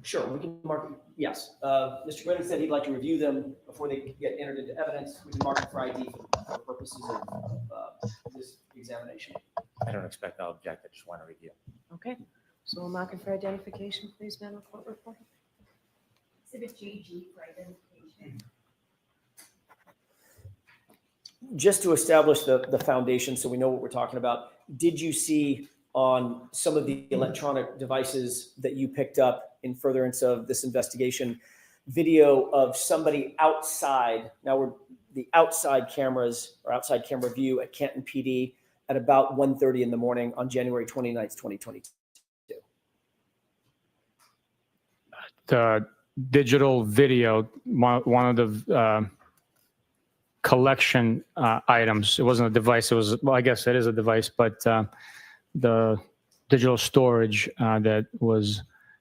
Sure, we can mark it. Yes. Mr. Brennan said he'd like to review them before they get entered into evidence. We can mark it for ID for purposes of this examination. I don't expect I'll object. I just want to review. Okay, so we'll mark it for identification, please, Madam Court Reporter. Exhibit GG for identification. Just to establish the foundation so we know what we're talking about, did you see on some of the electronic devices that you picked up in furtherance of this investigation video of somebody outside? Now the outside cameras or outside camera view at Canton PD at about 1:30 in the morning on January 29th, 2022. The digital video, one of the collection items. It wasn't a device. It was, well, I guess it is a device, but the digital storage that was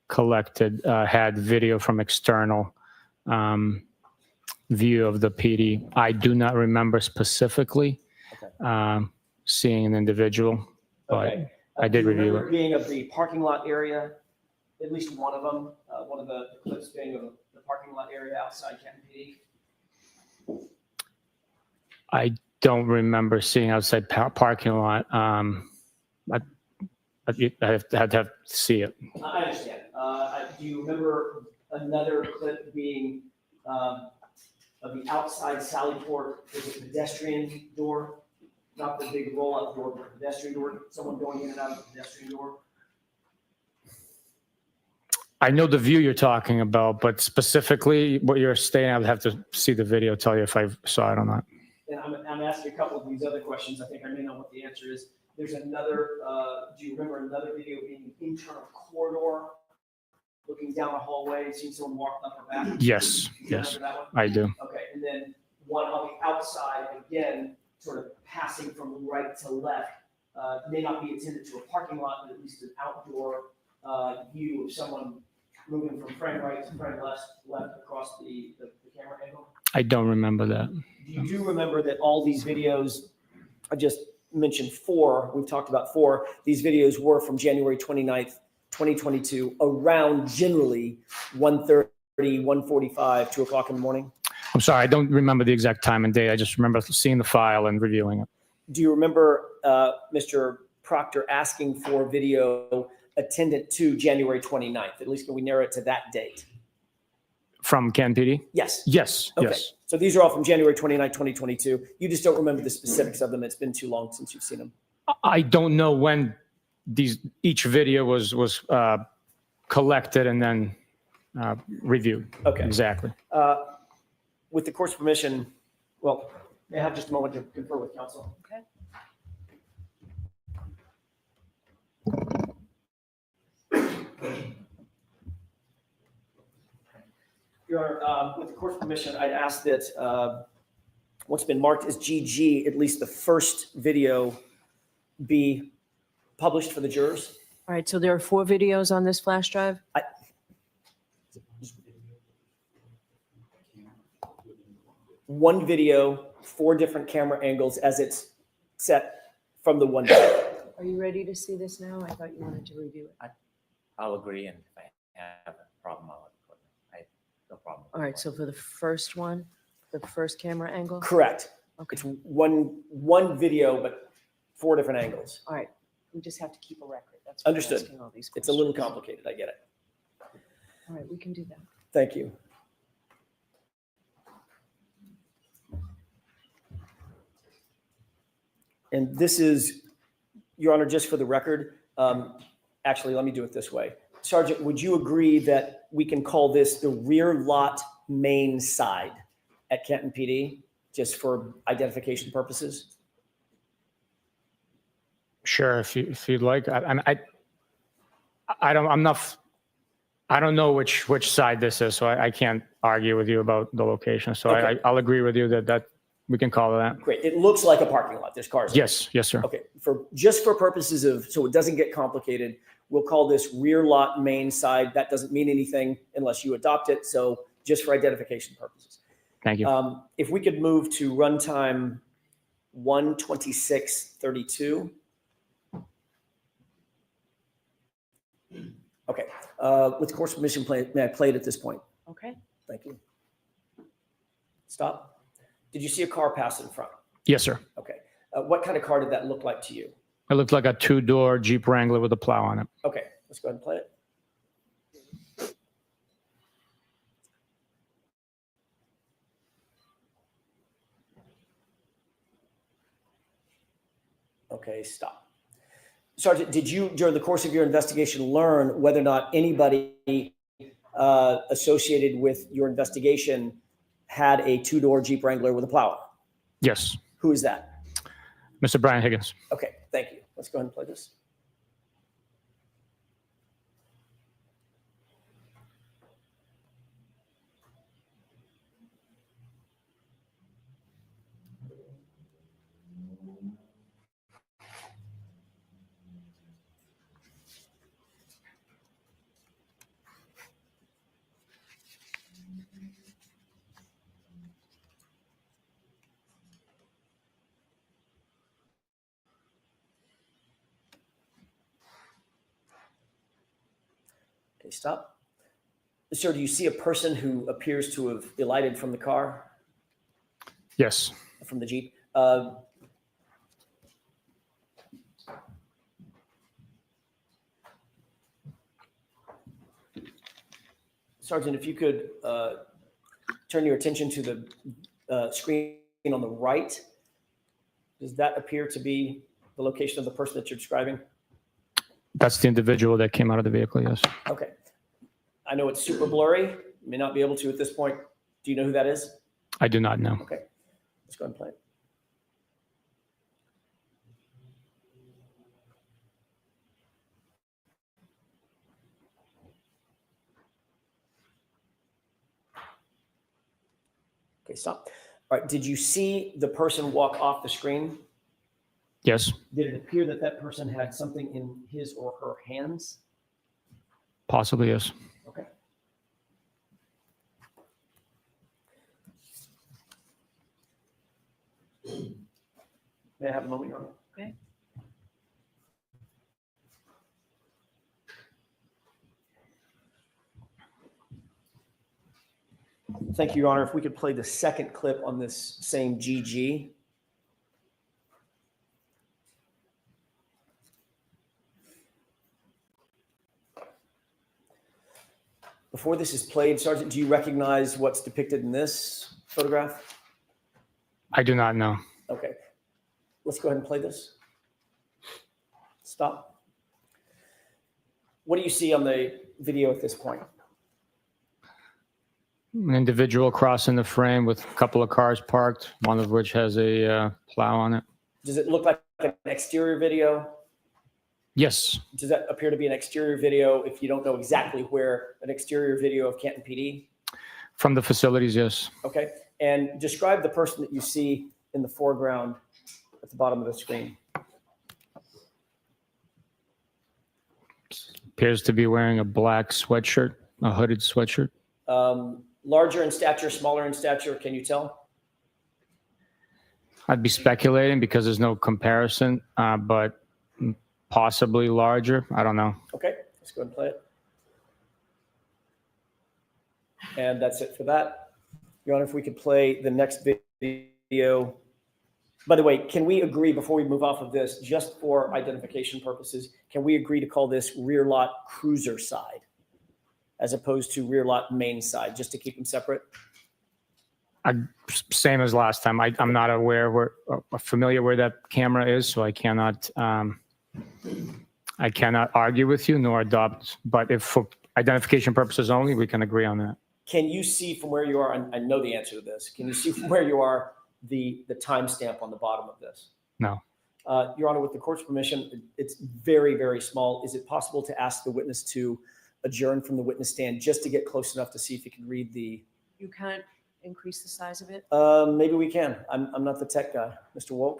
collected had video from external view of the PD. I do not remember specifically seeing an individual, but Okay. I did Do you review remember it. being of the parking lot area, at least one of them, one of the clips being of the parking lot area outside Canton PD? I don't remember seeing outside parking lot. I'd have to see it. I understand. Do you remember another clip being of the outside Sallyport? There's a pedestrian door, not the big roll-up door, but a pedestrian door, someone going in and out of the pedestrian door? I know the view you're talking about, but specifically what you're stating, I would have to see the video, tell you if I saw it or not. And I'm asking a couple of these other questions. I think I may know what the answer is. There's another, do you remember another video being an internal corridor, looking down a hallway and seeing someone walk up or back? Yes, Do you yes, remember that one? I do. Okay, and then one on the outside, again, sort of passing from right to left, may not be intended to a parking lot, but at least an outdoor view of someone moving from frame right to frame left across the camera angle. I don't remember that. You do remember that all these videos, I just mentioned 4, we've talked about 4, these videos were from January 29th, 2022, around generally 1:30, 1:45, 2 o'clock in the morning? I'm sorry, I don't remember the exact time and date. I just remember seeing the file and reviewing it. Do you remember Mr. Proctor asking for video attendant to January 29th? At least can we narrow it to that date? From Canton PD? Yes. Yes, Okay. yes. So these are all from January 29, 2022. You just don't remember the specifics of them. It's been too long since you've seen them. I don't know when each video was collected and then reviewed. Okay. Exactly. With the court's permission, well, may I have just a moment to confer with counsel? Okay. Your Honor, with the court's permission, I'd ask that what's been marked as GG, at least the first video, be published for the jurors. All right, so there are 4 videos on this flash drive? One video, 4 different camera angles as it's set from the one video. Are you ready to see this now? I thought you wanted to review it. I'll agree, and if I have a problem, I'll report it. I have no problem. All right, so for the first one, the first camera angle? Correct. Okay, It's one video, but 4 different angles. all right. We just have to keep a record. That's why I'm Understood. asking all these It's a little questions. complicated. I get it. All right, we can do that. Thank you. And this is, Your Honor, just for the record, actually, let me do it this way. Sergeant, would you agree that we can call this the rear lot main side at Canton PD, just for identification purposes? Sure, if you'd like. I don't know which side this is, so I can't argue with you about the location. So Okay. I'll agree with you that we can call it that. Great. It looks like a parking lot. There's cars. Yes, yes, sir. Okay, just for purposes of, so it doesn't get complicated, we'll call this rear lot main side. That doesn't mean anything unless you adopt it. So just for identification purposes. Thank you. If we could move to runtime 1:26:32. Okay, with the court's permission, may I play it at this point? Okay. Thank you. Stop. Did you see a car pass in front? Yes, sir. Okay. What kind of car did that look like to you? It looked like a 2-door Jeep Wrangler with a plow on it. Okay, let's go ahead and play it. Okay, stop. Sergeant, did you, during the course of your investigation, learn whether or not anybody associated with your investigation had a 2-door Jeep Wrangler with a plow? Yes. Who is that? Mr. Brian Higgins. Okay, thank you. Let's go ahead and play this. Okay, stop. Sir, do you see a person who appears to have alighted from the car, Yes. from the Jeep? Sergeant, if you could turn your attention to the screen on the right, does that appear to be the location of the person that you're describing? That's the individual that came out of the vehicle, yes. Okay. I know it's super blurry. May not be able to at this point. Do you know who that is? I do not know. Okay. Let's go ahead and play it. Okay, stop. All right. Did you see the person walk off the screen? Yes, Did it appear that that person had something in his or her hands? possibly, yes. Okay. May I have a moment, Your Honor? Okay. Thank you, Your Honor. If we could play the second clip on this same GG. Before this is played, Sergeant, do you recognize what's depicted in this photograph? I do not know. Okay. Let's go ahead and play this. Stop. What do you see on the video at this point? An individual crossing the frame with a couple of cars parked, one of which has a plow on it. Does it look like an exterior video? Yes. Does that appear to be an exterior video if you don't know exactly where an exterior video of Canton PD? From the facilities, yes. Okay. And describe the person that you see in the foreground at the bottom of the screen. Appears to be wearing a black sweatshirt, a hooded sweatshirt. Larger in stature, smaller in stature, can you tell? I'd be speculating because there's no comparison, but possibly larger. I don't know. Okay, let's go ahead and play it. And that's it for that. Your Honor, if we could play the next video. By the way, can we agree before we move off of this, just for identification purposes, can we agree to call this rear lot cruiser side as opposed to rear lot main side, just to keep them separate? Same as last time. I'm not aware familiar where that camera is, so I cannot argue with you nor adopt. But if for identification purposes only, we can agree on that. Can you see from where you are? I know the answer to this. Can you see from where you are the timestamp on the bottom of this? No. Your Honor, with the court's permission, it's very, very small. Is it possible to ask the witness to adjourn from the witness stand just to get close enough to see if you can read the? You can't increase the size of it? Maybe we can. I'm not the tech guy. Mr. Wolk?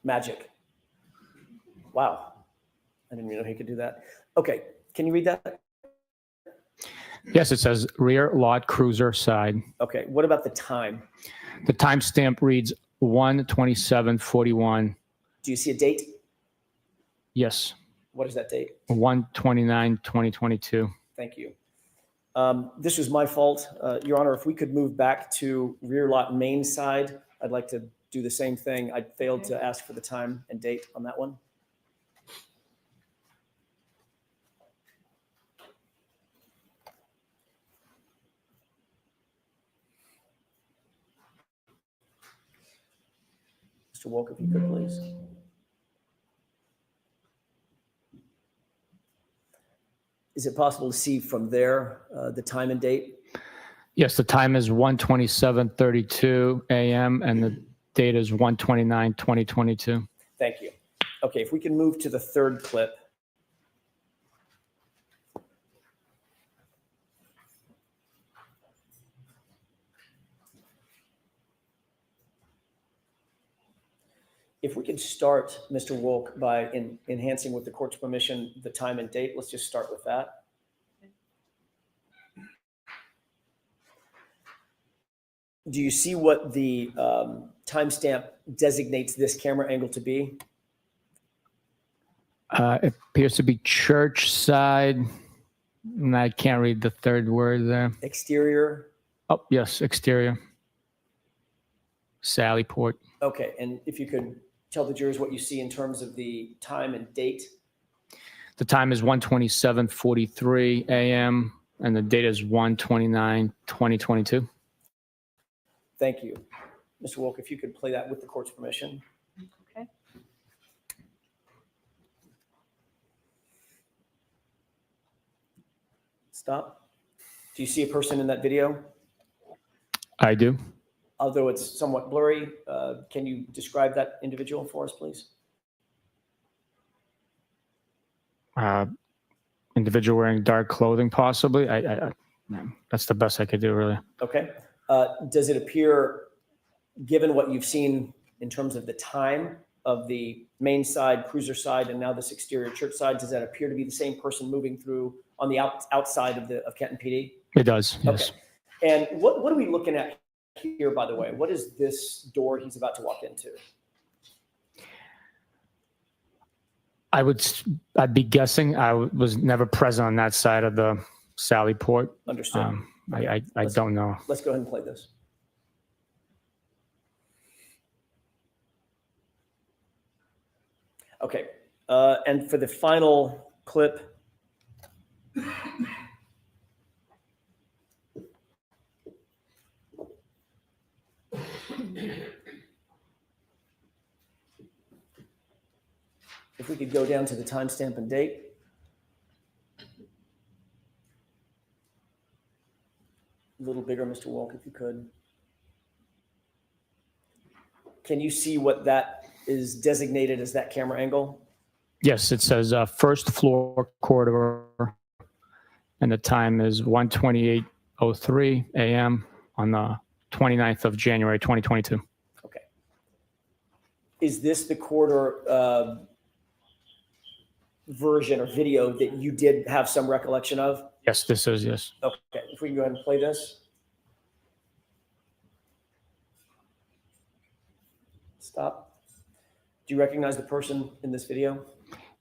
Magic. Wow. I didn't even know he could do that. Okay. Can you read that? Yes, it says rear lot cruiser side. Okay. What about the time? The timestamp reads 1:27:41. Do you see a date? Yes. What is that date? 1/29/2022. Thank you. This was my fault. Your Honor, if we could move back to rear lot main side, I'd like to do the same thing. I failed to ask for the time and date on that one. Mr. Wolk, if you could, please. Is it possible to see from there the time and date? Yes, the time is 1:27:32 a.m. and the date is 1/29/2022. Thank you. Okay, if we can move to the third clip. If we could start, Mr. Wolk, by enhancing with the court's permission the time and date, let's just start with that. Do you see what the timestamp designates this camera angle to be? It appears to be church side. And I can't read the third word there. Exterior? Oh, yes, exterior. Sallyport. Okay, and if you could tell the jurors what you see in terms of the time and date. The time is 1:27:43 a.m. and the date is 1/29/2022. Thank you. Mr. Wolk, if you could play that with the court's permission. Okay. Stop. Do you see a person in that video? I do. Although it's somewhat blurry, can you describe that individual for us, please? Individual wearing dark clothing, possibly. That's the best I could do, really. Okay. Does it appear, given what you've seen in terms of the time of the main side, cruiser side, and now this exterior church side, does that appear to be the same person moving through on the outside of Canton PD? It does, yes. Okay. And what are we looking at here, by the way? What is this door he's about to walk into? I'd be guessing. I was never present on that side of the Sallyport. Understood. I don't know. Let's go ahead and play this. Okay. And for the final clip, if we could go down to the timestamp and date. A little bigger, Mr. Walk, if you could. Can you see what that is designated as, that camera angle? Yes, it says first floor corridor, and the time is 1:28:03 a.m. on the 29th of January, 2022. Okay. Is this the corridor version or video that you did have some recollection of? Yes, this is, yes. Okay, if we can go ahead and play this. Stop. Do you recognize the person in this video?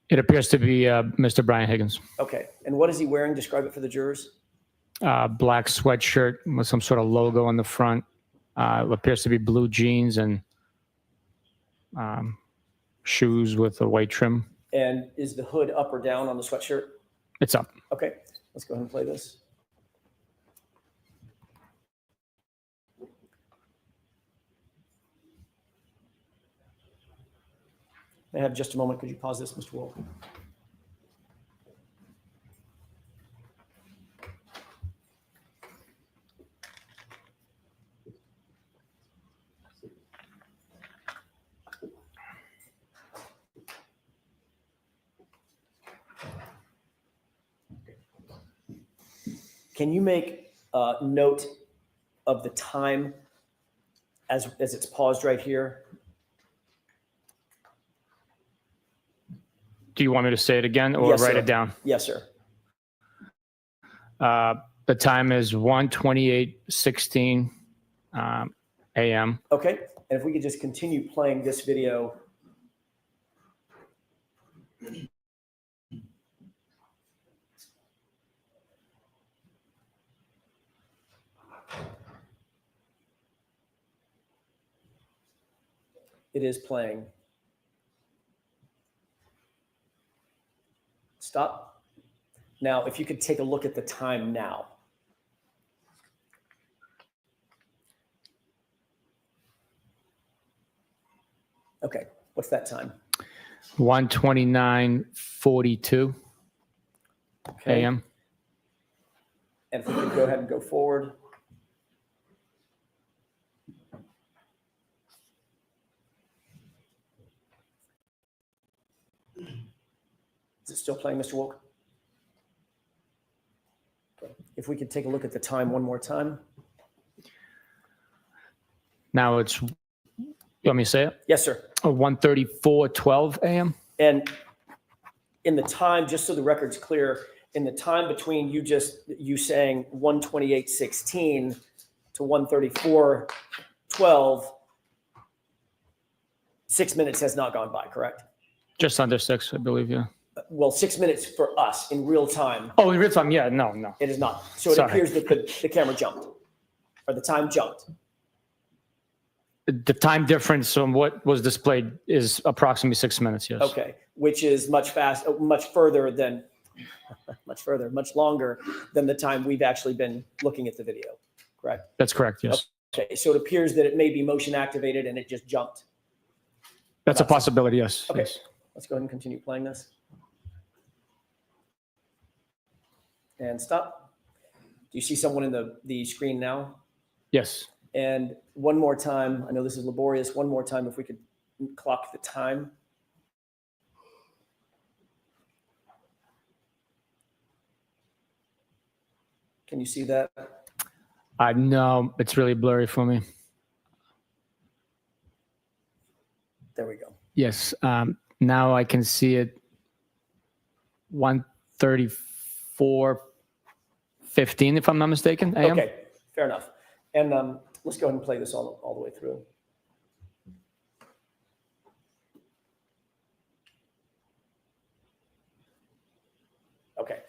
It appears to be Mr. Brian Higgins. Okay, and what is he wearing? Describe it for the jurors. Black sweatshirt with some sort of logo on the front. It appears to be blue jeans and shoes with a white trim. And is the hood up or down on the sweatshirt? It's up. Okay, let's go ahead and play this. May I have just a moment? Could you pause this, Mr. Wolf? Can you make note of the time as it's paused right here? Do you want me to say it again or Yes, write sir. it down? Yes, sir. The time is 1:28:16 a.m. Okay, and if we could just continue playing this video. It is playing. Stop. Now, if you could take a look at the time now. Okay, what's that time? 1:29:42 Okay. a.m. And if we could go ahead and go forward. Is it still playing, Mr. Wolk? Okay. If we could take a look at the time one more time. Now it's, you want me to say it? Yes, sir. 1:34:12 a.m. And in the time, just so the record's clear, in the time between you saying 1:28:16 to 1:34:12, 6 minutes has not gone by, correct? Just under 6, I believe, yeah. Well, 6 minutes for us in real time, Oh, in real time, yeah, no. it is not. So it Sorry. appears that the camera jumped, or the time jumped. The time difference on what was displayed is approximately 6 minutes, yes. Okay, which is much longer than the time we've actually been looking at the video, correct? That's correct, yes. Okay, so it appears that it may be motion activated and it just jumped. That's a possibility, yes. Okay, yes. let's go ahead and continue playing this. And stop. Do you see someone in the screen now? Yes. And one more time, I know this is laborious, one more time if we could clock the time. Can you see that? No, it's really blurry for me. There we go. Yes. Now I can see it 1:34:15, if I'm not mistaken, a.m. Okay, fair enough. And let's go ahead and play this all the way through. Okay.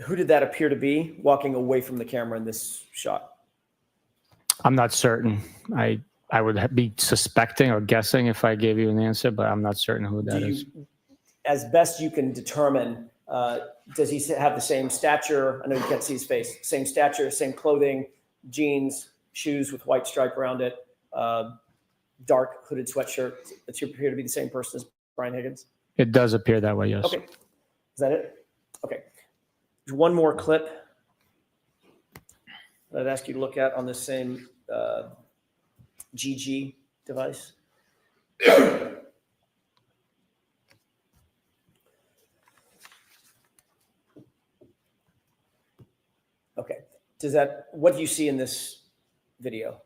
Who did that appear to be walking away from the camera in this shot? I'm not certain. I would be suspecting or guessing if I gave you an answer, but I'm not certain who that is. as best you can determine, does he have the same stature? I know you can't see his face. Same stature, same clothing, jeans, shoes with white stripe around it, dark hooded sweatshirt. Does he appear to be the same person as Brian Higgins? It does appear that way, yes. Okay. Is that it? Okay. There's one more clip that I'd ask you to look at on this same GG device. Okay. What do you see in this video?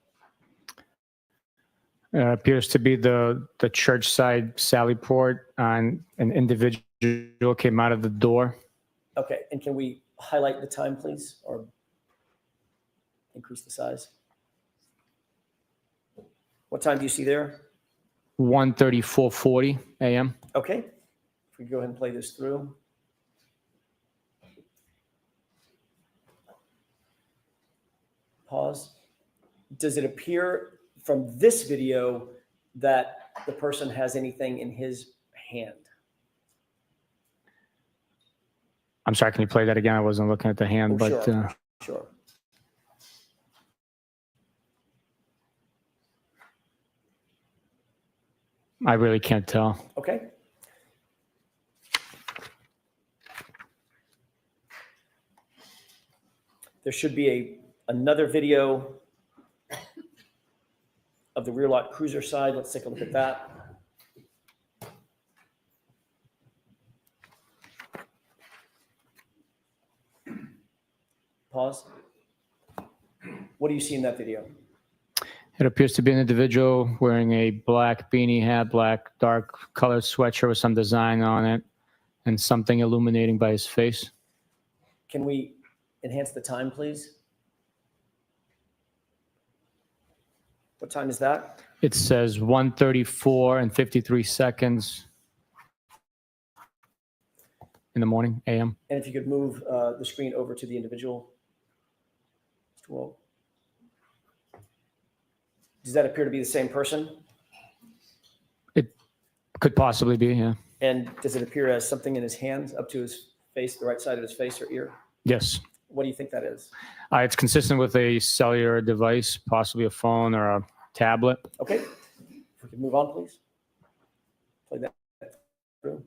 Appears to be the church side Sallyport, and an individual came out of the door. Okay. And can we highlight the time, please, or increase the size? What time do you see there? 1:34:40 a.m. Okay. If we go ahead and play this through. Pause. Does it appear from this video that the person has anything in his hand? I'm sorry, can you play that again? I wasn't looking at the hand, Oh, but sure. Sure. I really can't tell. Okay. There should be another video of the rear lock cruiser side. Let's take a look at that. Pause. What do you see in that video? It appears to be an individual wearing a black beanie hat, black dark colored sweatshirt with some design on it, and something illuminating by his face. Can we enhance the time, please? What time is that? It says 1:34 and 53 seconds in the morning, a.m. And if you could move the screen over to the individual. Mr. Wolt. Does that appear to be the same person? It could possibly be, yeah. And does it appear as something in his hands up to his face, the right side of his face or ear? Yes. What do you think that is? It's consistent with a cellular device, possibly a phone or a tablet. Okay. If we could move on, please. Play that through.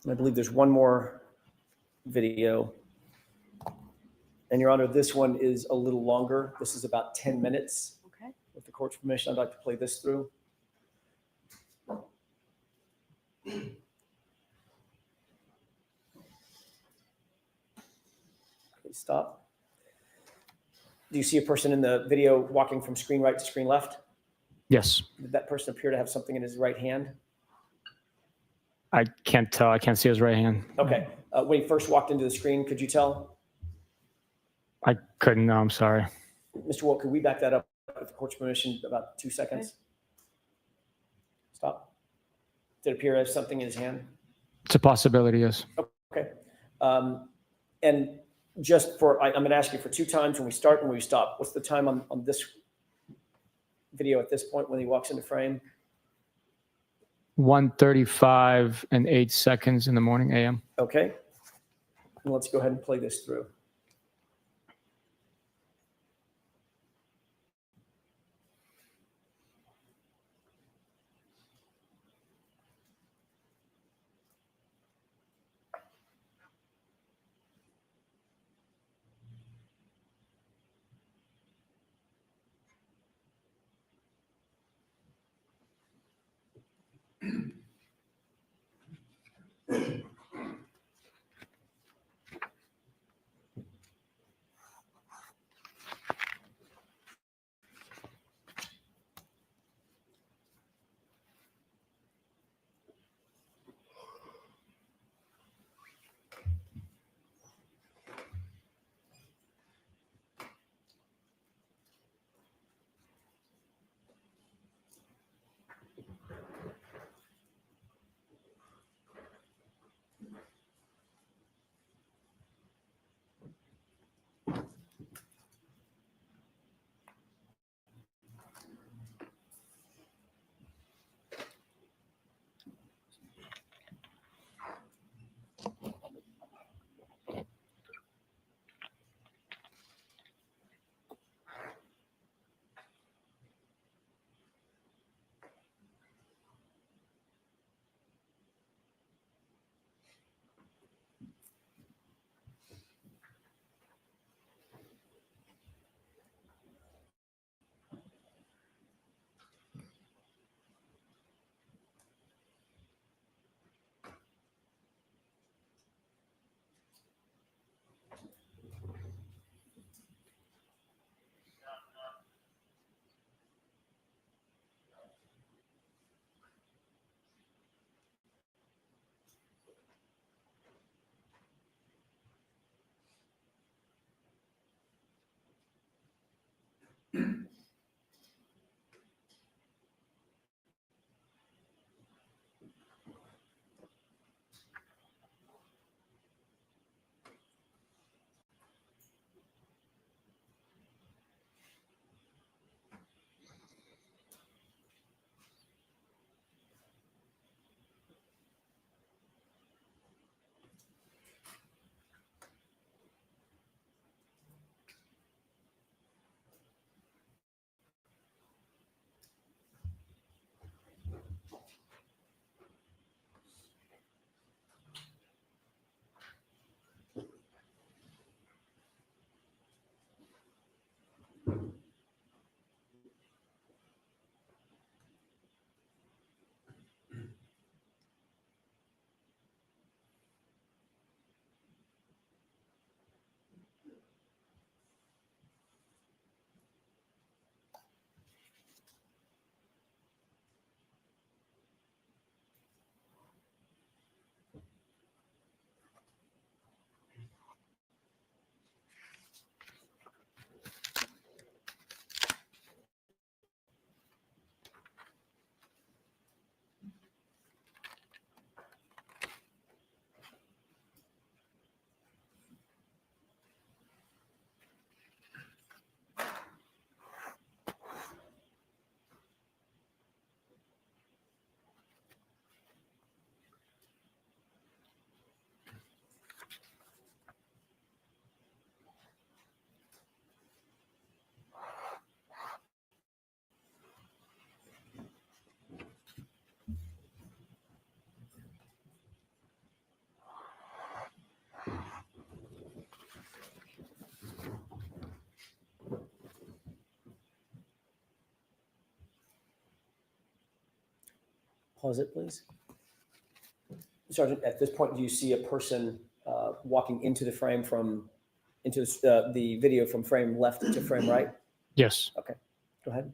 And I believe there's one more video. And Your Honor, this one is a little longer. This is about 10 minutes. Okay. With the court's permission, I'd like to play this through. Okay, stop. Do you see a person in the video walking from screen right to screen left? Yes. Did that person appear to have something in his right hand? I can't tell. I can't see his right hand. Okay. When he first walked into the screen, could you tell? I couldn't. No, I'm sorry. Mr. Wolt, could we back that up with the court's permission about 2 seconds? Okay. Stop. Did it appear as something in his hand? It's a possibility, yes. Okay. And just for, I'm going to ask you for 2 times when we start and when we stop. What's the time on this video at this point when he walks into frame? 1:35 and 8 seconds in the morning, a.m. Okay. And let's go ahead and play this through. Pause it, please. Sergeant, at this point, do you see a person walking into the frame into the video from frame left to frame right? Yes. Okay, go ahead.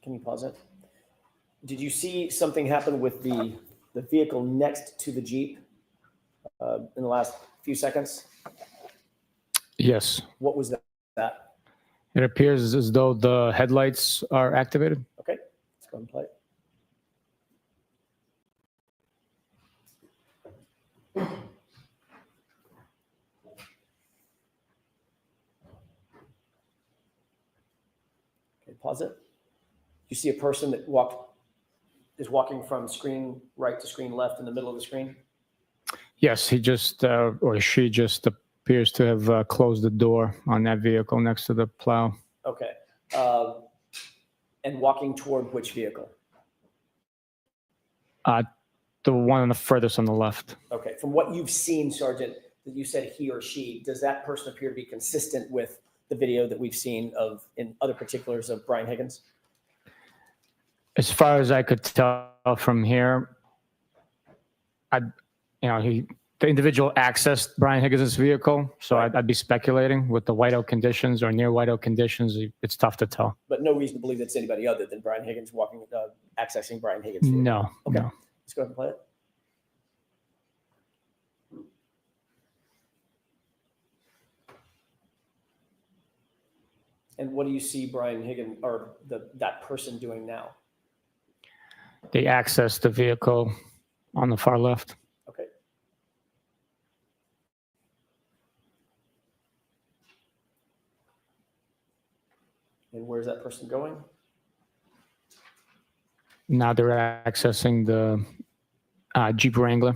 Can you pause it? Did you see something happen with the vehicle next to the Jeep in the last few seconds? Yes. What was that? It appears as though the headlights are activated. Okay, let's go and play it. Okay, pause it. You see a person that is walking from screen right to screen left in the middle of the screen? Yes, he just or she just appears to have closed the door on that vehicle next to the plow. Okay. And walking toward which vehicle? The one on the furthest on the left. Okay. From what you've seen, Sergeant, that you said he or she, does that person appear to be consistent with the video that we've seen in other particulars of Brian Higgins? As far as I could tell from here, the individual accessed Brian Higgins' vehicle, so Right. I'd be speculating with the whiteout conditions or near whiteout conditions. It's tough to tell. But no reason to believe that's anybody other than Brian Higgins walking, accessing Brian Higgins' vehicle? No, Okay. no. Let's go ahead and play it. And what do you see Brian Higgins or that person doing now? They access the vehicle on the far left. Okay. And where's that person going? Now they're accessing the Jeep Wrangler.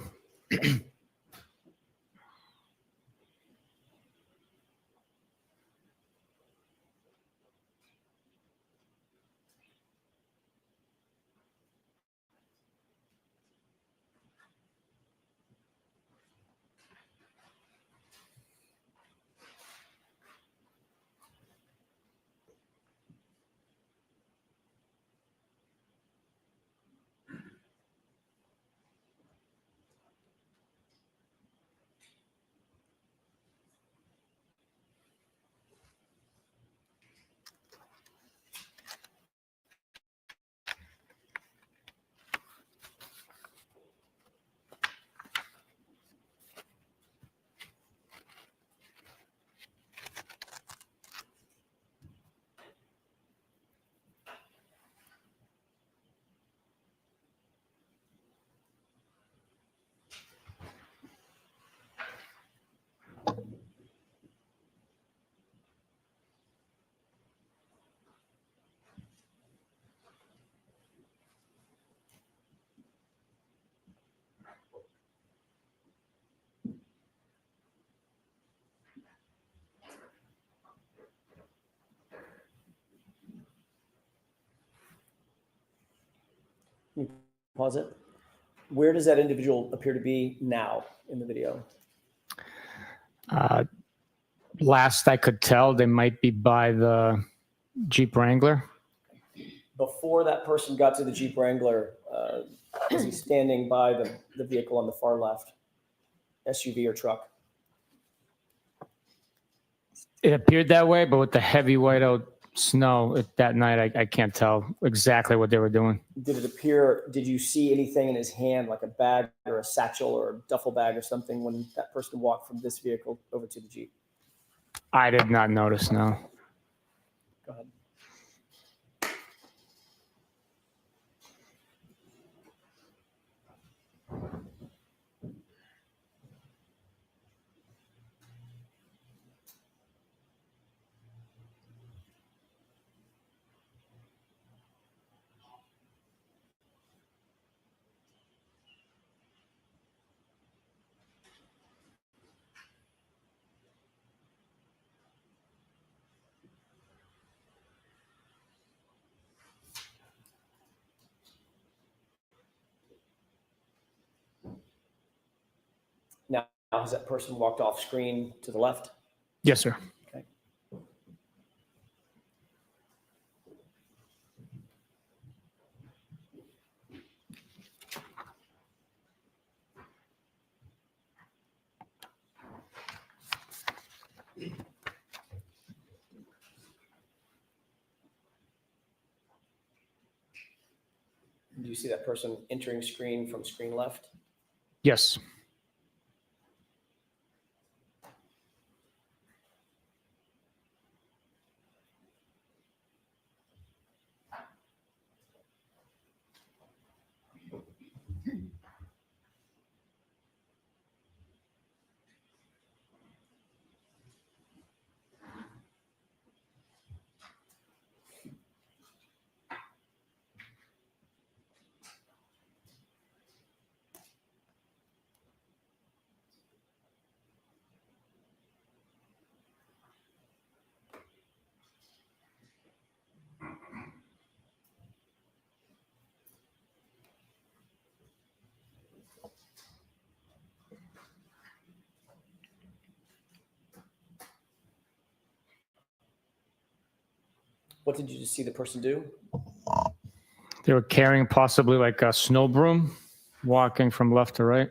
Can you pause it? Where does that individual appear to be now in the video? Last I could tell, they might be by the Jeep Wrangler. Before that person got to the Jeep Wrangler, is he standing by the vehicle on the far left, SUV or truck? It appeared that way, but with the heavy whiteout snow that night, I can't tell exactly what they were doing. Did you see anything in his hand, like a bag or a satchel or a duffel bag or something when that person walked from this vehicle over to the Jeep? I did not notice, no. Go ahead. Now, has that person walked off screen to the left? Yes, sir. Okay. Do you see that person entering screen from screen left? Yes. What did you just see the person do? They were carrying possibly like a snow broom, walking from left to right.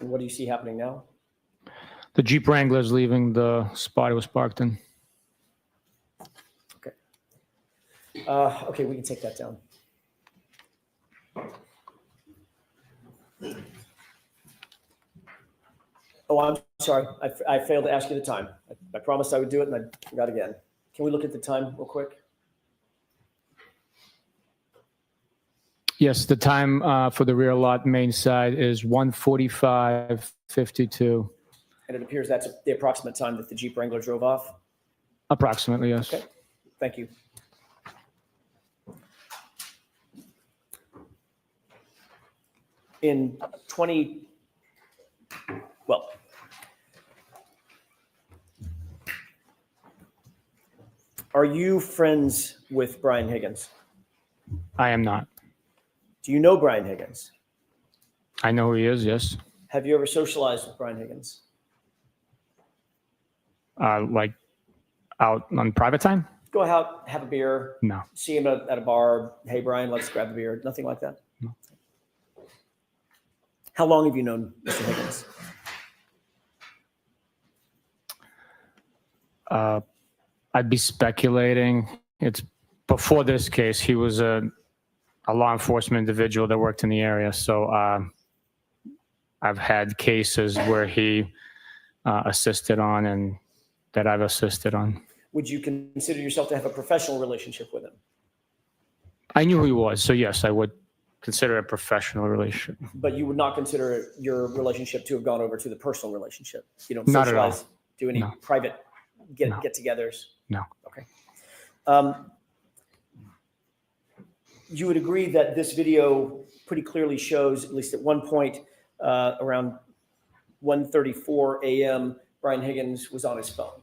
And what do you see happening now? The Jeep Wrangler's leaving the spot it was parked in. Okay, we can take that down. Oh, I'm sorry. I failed to ask you the time. I promised I would do it, and I forgot again. Can we look at the time real quick? Yes, the time for the rear lot main side is 1:45:52. And it appears that's the approximate time that the Jeep Wrangler drove off. Approximately, yes. Okay, thank you. In are you friends with Brian Higgins? I am not. Do you know Brian Higgins? I know who he is, yes. Have you ever socialized with Brian Higgins? Like out on private time? Go out, have a beer, No. see him at a bar. Hey, Brian, let's grab a beer. Nothing like that? No. How long have you known Mr. Higgins? I'd be speculating. It's before this case. He was a law enforcement individual that worked in the area. So I've had cases where he assisted on and that I've assisted on. Would you consider yourself to have a professional relationship with him? I knew who he was. So yes, I would consider it a professional relationship. But you would not consider your relationship to have gone over to the personal relationship? You don't Not at all. socialize, do any No. private No. get-togethers? No. Okay. You would agree that this video pretty clearly shows, at least at one point, around 1:34 a.m., Brian Higgins was on his phone.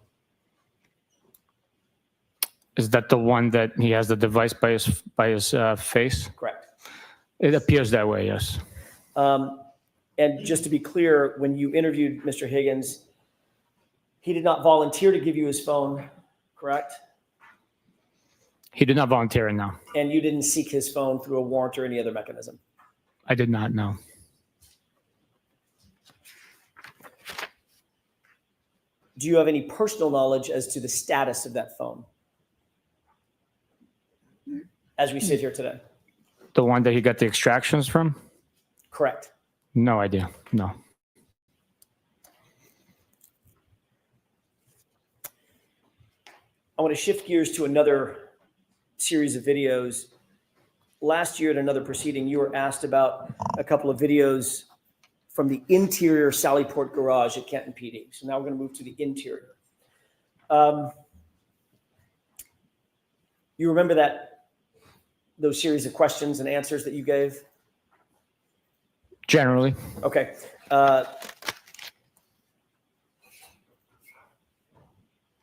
Is that the one that he has the device by his face? Correct. It appears that way, yes. And just to be clear, when you interviewed Mr. Higgins, he did not volunteer to give you his phone, correct? He did not volunteer it, no. And you didn't seek his phone through a warrant or any other mechanism? I did not know. Do you have any personal knowledge as to the status of that phone as we sit here today? The one that he got the extractions from? Correct. No idea, no. I want to shift gears to another series of videos. Last year at another proceeding, you were asked about a couple of videos from the interior Sallyport garage at Canton PD. So now we're going to move to the interior. You remember those series of questions and answers that you gave? Generally. Okay.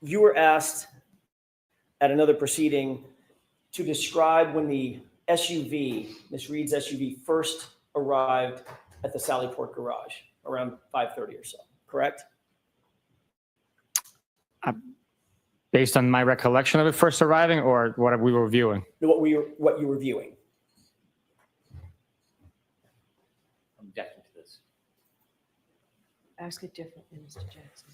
You were asked at another proceeding to describe when the SUV, Ms. Reed's SUV, first arrived at the Sallyport garage around 5:30 or so, correct? Based on my recollection of it first arriving or what we were viewing? What you were viewing. Objection to this. Ask it differently, Mr. Jackson.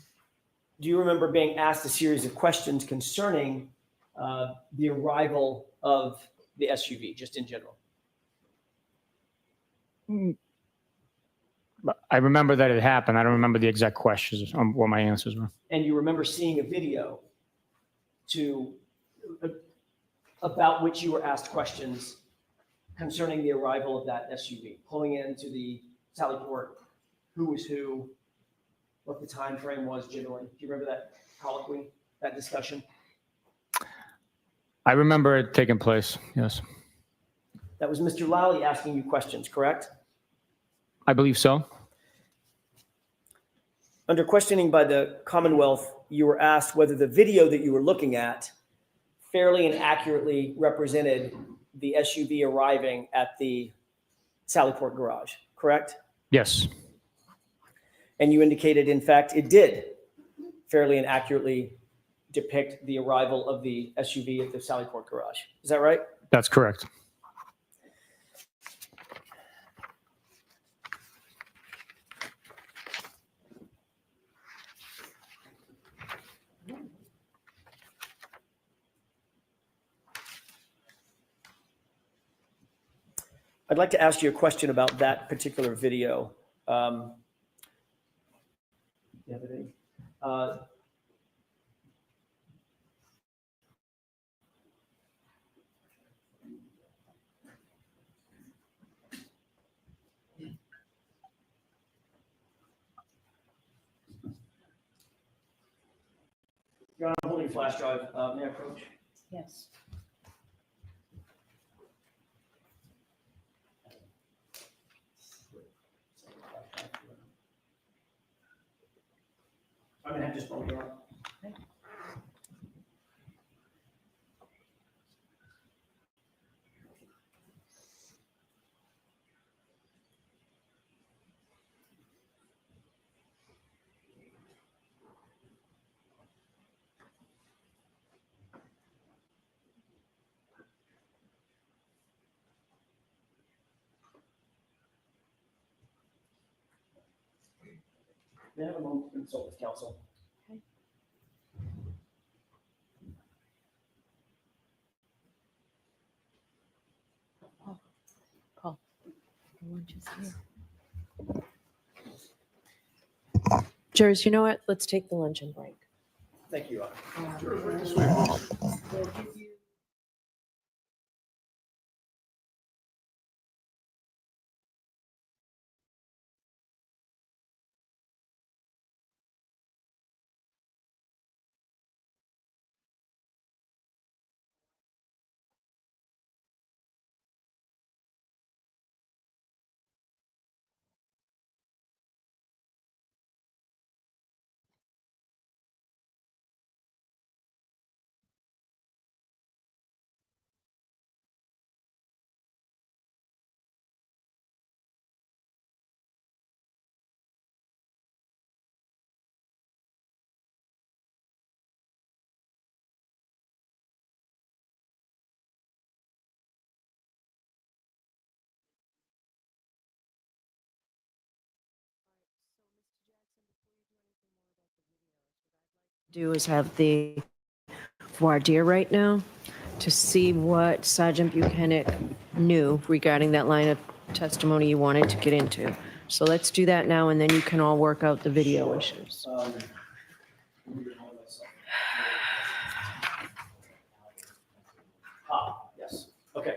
Do you remember being asked a series of questions concerning the arrival of the SUV, just in general? But I remember that it happened. I don't remember the exact questions on what my answers were. And you remember seeing a video about which you were asked questions concerning the arrival of that SUV, pulling into the Sallyport, who was who, what the time frame was generally. Do you remember that colloquy, that discussion? I remember it taking place, yes. That was Mr. Lally asking you questions, correct? I believe so. Under questioning by the Commonwealth, you were asked whether the video that you were looking at fairly and accurately represented the SUV arriving at the Sallyport garage, correct? Yes. And you indicated, in fact, it did fairly and accurately depict the arrival of the SUV at the Sallyport garage. Is that right? That's correct. I'd like to ask you a question about that particular video. The other day. Your Honor, I'm holding a flash drive. May I approach? Yes. I'm gonna have just one more. May I have a moment to consult with counsel? Paul, the lunch is here. Jurors, you know what? Let's take the luncheon break. Thank you, Your Honor. Sure, right this way, please. Do is have the voir dire right now to see what Sergeant Buchanan knew regarding that line of testimony you wanted to get into. So let's do that now, and then you can all work out the video issues. Yes, okay.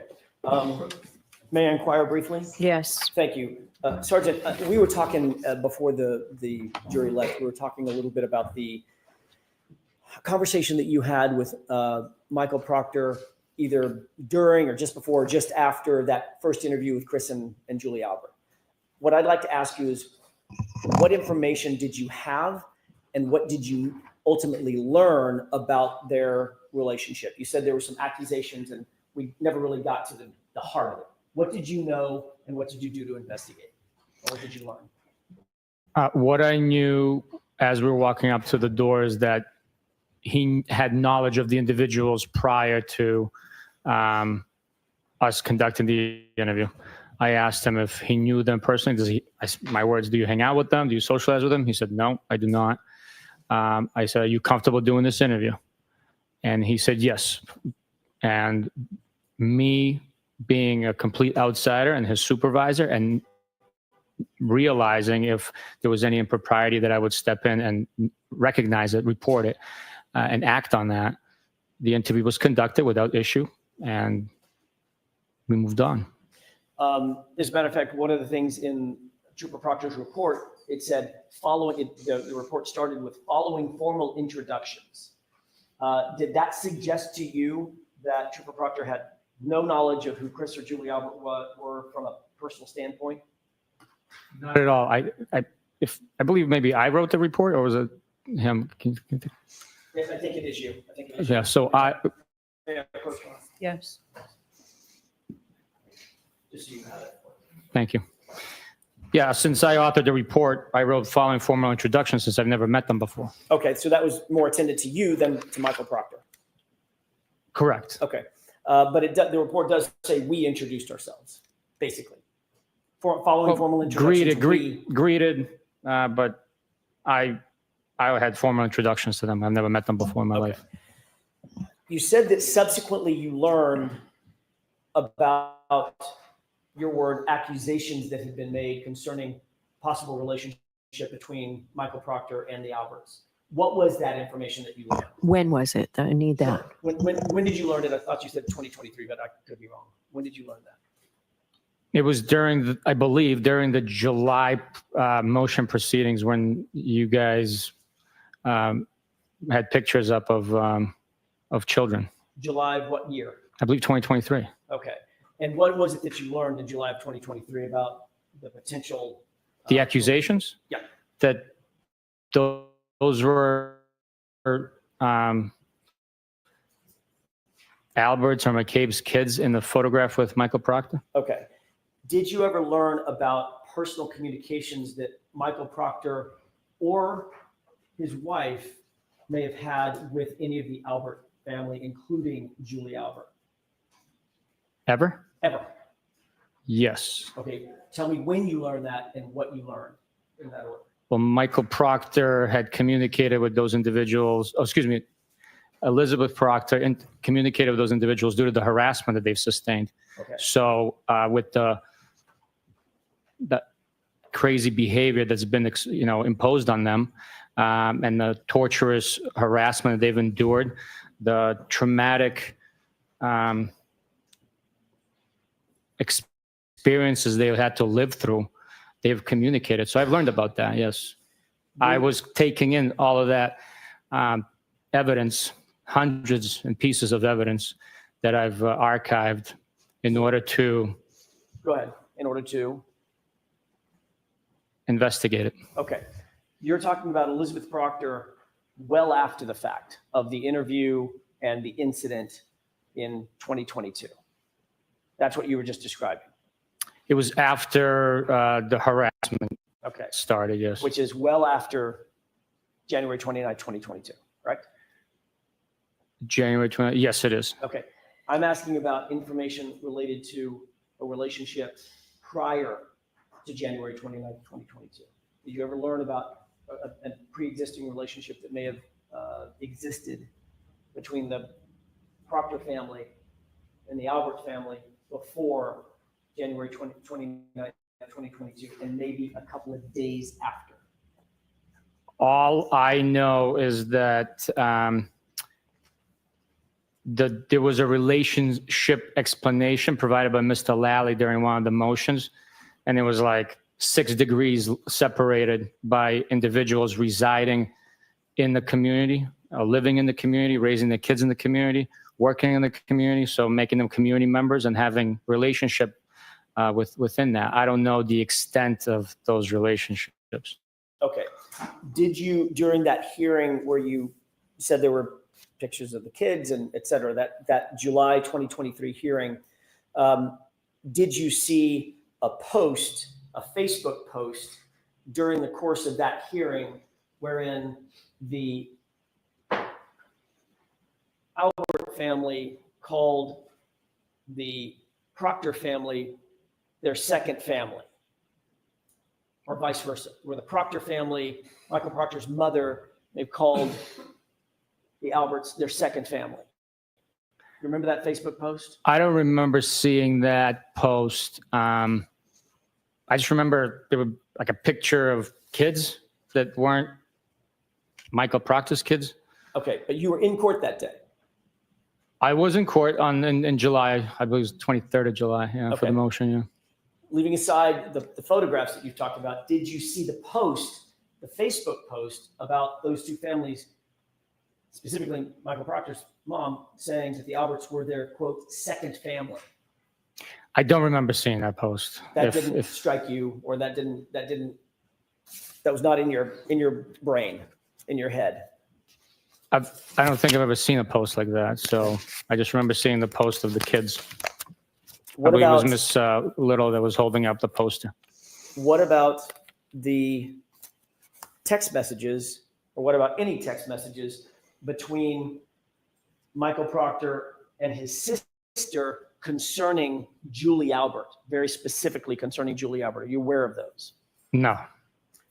May I inquire briefly? Yes. Thank you. Sergeant, we were talking before the jury left, we were talking a little bit about the conversation that you had with Michael Proctor, either during or just before or just after that first interview with Chris and Julie Albert. What I'd like to ask you is, what information did you have and what did you ultimately learn about their relationship? You said there were some accusations and we never really got to the heart of it. What did you know and what did you do to investigate? Or what did you learn? What I knew as we were walking up to the door is that he had knowledge of the individuals prior to us conducting the interview. I asked him if he knew them personally. My words, do you hang out with them? Do you socialize with them? He said, no, I do not. I said, are you comfortable doing this interview? And he said, yes. And me being a complete outsider and his supervisor and realizing if there was any impropriety that I would step in and recognize it, report it, and act on that. The interview was conducted without issue and we moved on. As a matter of fact, one of the things in Trooper Proctor's report, it said the report started with following formal introductions. Did that suggest to you that Trooper Proctor had no knowledge of who Chris or Julie Albert were from a personal standpoint? Not at all. I believe maybe I wrote the report, or was it him? Yes, I think it is you. Yeah. So Yes. Just so you have it. thank you. Yeah. Since I authored the report, I wrote following formal introduction since I've never met them before. Okay, so that was more attended to you than to Michael Proctor. Correct. Okay, but the report does say we introduced ourselves, basically. Following formal introductions. Greeted, but I had formal introductions to them. I've never met them before in my life. You said that subsequently you learned about your word, accusations that had been made concerning possible relationship between Michael Proctor and the Alberts. What was that information that you learned? When was it? I need that. When did you learn it? I thought you said 2023, but I could be wrong. When did you learn that? It was during, I believe, during the July motion proceedings when you guys had pictures up of children. July of what year? I believe 2023. Okay. And what was it that you learned in July of 2023 about the potential? The accusations? Yeah. That those were Albert's or McCabe's kids in the photograph with Michael Proctor? Okay. Did you ever learn about personal communications that Michael Proctor or his wife may have had with any of the Albert family, including Julie Albert? Ever? Ever? Yes. Okay. Tell me when you learned that and what you learned in that order. Well, Michael Proctor had communicated with those individuals, Elizabeth Proctor and communicated with those individuals due to the harassment that they've sustained. Okay. So with the crazy behavior that's been, imposed on them, and the torturous harassment that they've endured, the traumatic experiences they had to live through, they've communicated. So I've learned about that, yes. I was taking in all of that evidence, hundreds and pieces of evidence that I've archived in order to Go ahead. In order to? investigate it. Okay. You're talking about Elizabeth Proctor well after the fact of the interview and the incident in 2022. That's what you were just describing. It was after the harassment Okay. started, yes. Which is well after January 29, 2022, correct? January 20, yes, it is. Okay. I'm asking about information related to a relationship prior to January 29, 2022. Did you ever learn about a pre-existing relationship that may have existed between the Proctor family and the Albert family before January 29, 2022, and maybe a couple of days after? All I know is that there was a relationship explanation provided by Mr. Lally during one of the motions, and it was like 6 degrees separated by individuals residing in the community, living in the community, raising their kids in the community, working in the community, so making them community members and having relationship within that. I don't know the extent of those relationships. Okay. Did you, during that hearing where you said there were pictures of the kids and et cetera, that July 2023 hearing, did you see a post, a Facebook post during the course of that hearing wherein the Albert family called the Proctor family their second family, or vice versa, where the Proctor family, Michael Proctor's mother, they've called the Alberts their second family? You remember that Facebook post? I don't remember seeing that post. I just remember there were like a picture of kids that weren't Michael Proctor's kids. Okay, but you were in court that day. I was in court in July, I believe it was 23rd of July, for Okay. the motion, yeah. Leaving aside the photographs that you've talked about, did you see the post, the Facebook post about those two families, specifically Michael Proctor's mom, saying that the Alberts were their, quote, second family? I don't remember seeing that post. That didn't strike you, or that was not in your brain, in your head? I don't think I've ever seen a post like that, so I just remember seeing the post of the kids. What I believe about it was Miss Little that was holding up the poster. what about the text messages, or what about any text messages between Michael Proctor and his sister concerning Julie Albert, very specifically concerning Julie Albert? Are you aware of those? No.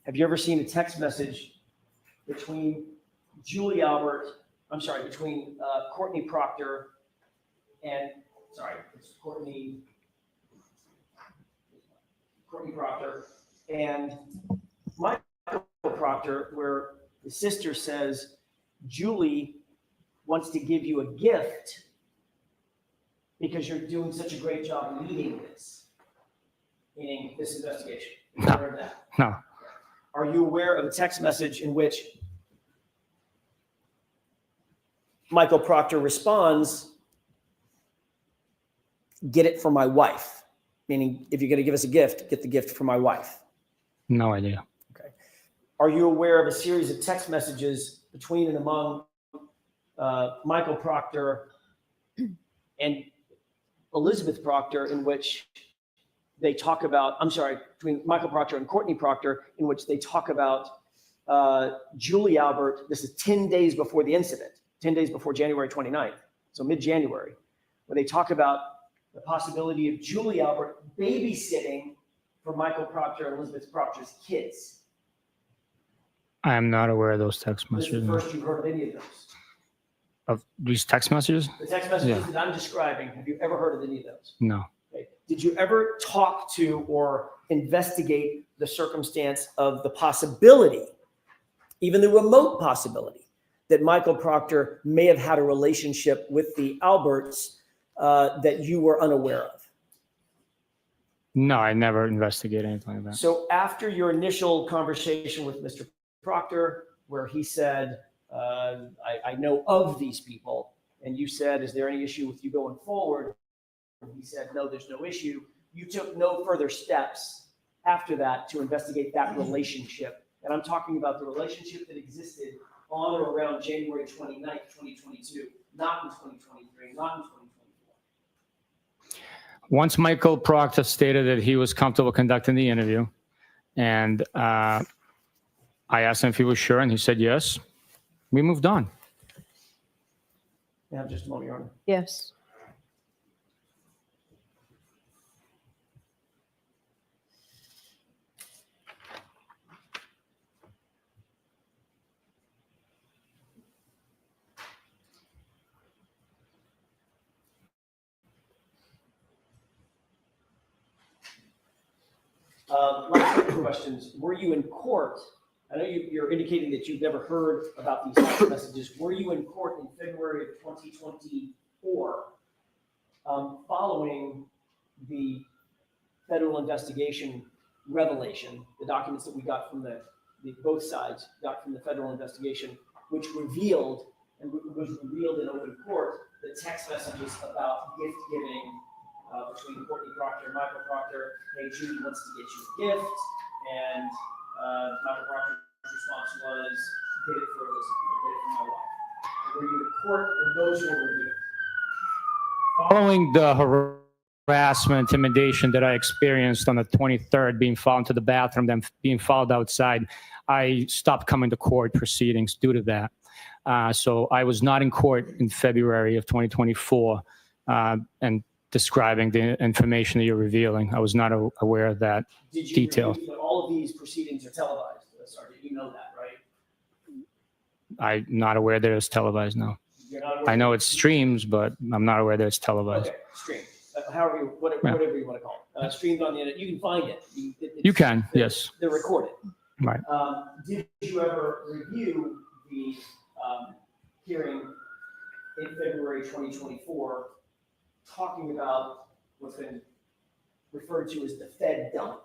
Have you ever seen a text message between between Courtney Proctor and, it's Courtney Courtney Proctor, and Michael Proctor, where the sister says, Julie wants to give you a gift because you're doing such a great job leading this, meaning this investigation. Are you aware of that? No. Are you aware of a text message in which Michael Proctor responds, get it for my wife? Meaning, if you're going to give us a gift, get the gift for my wife. No idea. Okay. Are you aware of a series of text messages between and among Michael Proctor and Elizabeth Proctor in which they talk about, between Michael Proctor and Courtney Proctor, in which they talk about Julie Albert? This is 10 days before the incident, 10 days before January 29th, so mid-January, where they talk about the possibility of Julie Albert babysitting for Michael Proctor and Elizabeth Proctor's kids. I am not aware of those text This is the messages. first you've heard of any of those. Of these text messages? The text messages Yeah. that I'm describing, have you ever heard of any of those? No. Okay. Did you ever talk to or investigate the circumstance of the possibility, even the remote possibility, that Michael Proctor may have had a relationship with the Alberts that you were unaware of? No, I never investigated anything like that. So after your initial conversation with Mr. Proctor, where he said, I know of these people, and you said, is there any issue with you going forward? And he said, no, there's no issue. You took no further steps after that to investigate that relationship. And I'm talking about the relationship that existed on or around January 29th, 2022, not in 2023, not in 2024. Once Michael Proctor stated that he was comfortable conducting the interview, and I asked him if he was sure, and he said yes, we moved on. Yeah, just a moment, Your Honor. Yes. Last couple of questions. Were you in court? I know you're indicating that you've never heard about these text messages. Were you in court in February of 2024 following the federal investigation revelation, the documents that we got from the both sides got from the federal investigation, which revealed and was revealed in open court the text messages about gift giving between Courtney Proctor and Michael Proctor? Hey, Judy wants to get you a gift, and Michael Proctor's response was, get it for Elizabeth, get it for my wife. Were you in court when those were revealed? Following the harassment, intimidation that I experienced on the 23rd, being followed into the bathroom, then being followed outside, I stopped coming to court proceedings due to that. So I was not in court in February of 2024 and describing the information that you're revealing. I was not aware of that Did you detail. review that all of these proceedings are televised, Sergeant? You know that, right? I'm not aware that it's televised, no. You're not aware? I know it's streams, but I'm not aware that it's televised. Okay, streamed. However, whatever you want to call it. Streamed on the internet. You can find it. You can, yes. They're recorded. Right. Did you ever review the hearing in February 2024 talking about what's been referred to as the Fed dump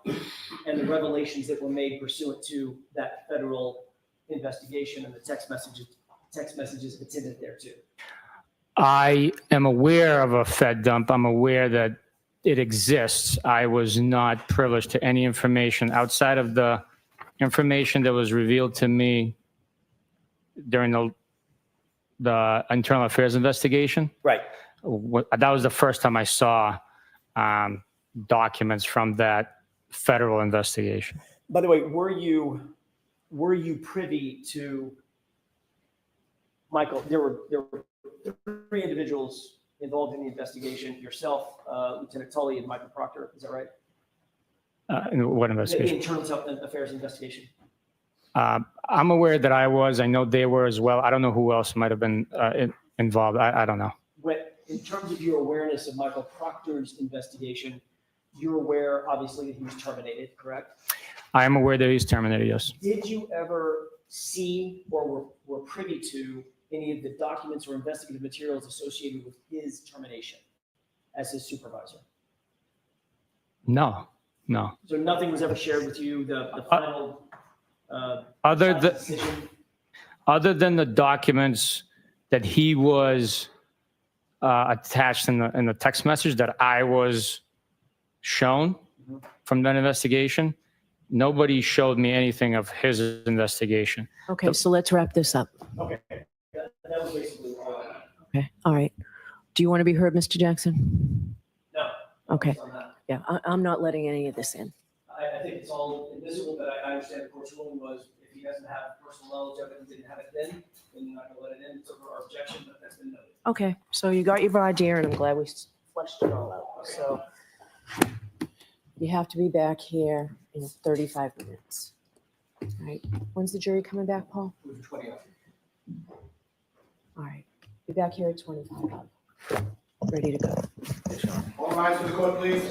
and the revelations that were made pursuant to that federal investigation and the text messages attended there too? I am aware of a Fed dump. I'm aware that it exists. I was not privileged to any information outside of the information that was revealed to me during the internal affairs investigation. Right. That was the first time I saw documents from that federal investigation. By the way, were you privy to, Michael? There were 3 individuals involved in the investigation. Yourself, Lieutenant Tully, and Michael Proctor. Is that right? What The investigation? internal affairs investigation. I'm aware that I was. I know they were as well. I don't know who else might have been involved. I don't know. But in terms of your awareness of Michael Proctor's investigation, You're aware, obviously, that he was terminated, correct? I am aware that he's terminated, yes. Did you ever see or were privy to any of the documents or investigative materials associated with his termination as his supervisor? No, no. So nothing was ever shared with you, the final Other than, decision? other than the documents that he was attached in the text message that I was shown from that investigation, nobody showed me anything of his investigation. Okay, so let's wrap this up. Okay, that was basically all I had. Okay, all right. Do you want to be heard, Mr. Jackson? No. Okay. I'm not. Yeah, I'm not letting any of this in. I think it's all admissible, but I understand the court's ruling was if he doesn't have personal knowledge of it and didn't have it then you're not gonna let it in. It's over our objection, but that's been noted. Okay, so you got your voir dire, and I'm glad we fleshed it all out. So you have to be back here in 35 minutes. All right. When's the jury coming back, Paul? It was 20 of them. All right. Be back here at 25 up. Ready to go. All rise to the court, please.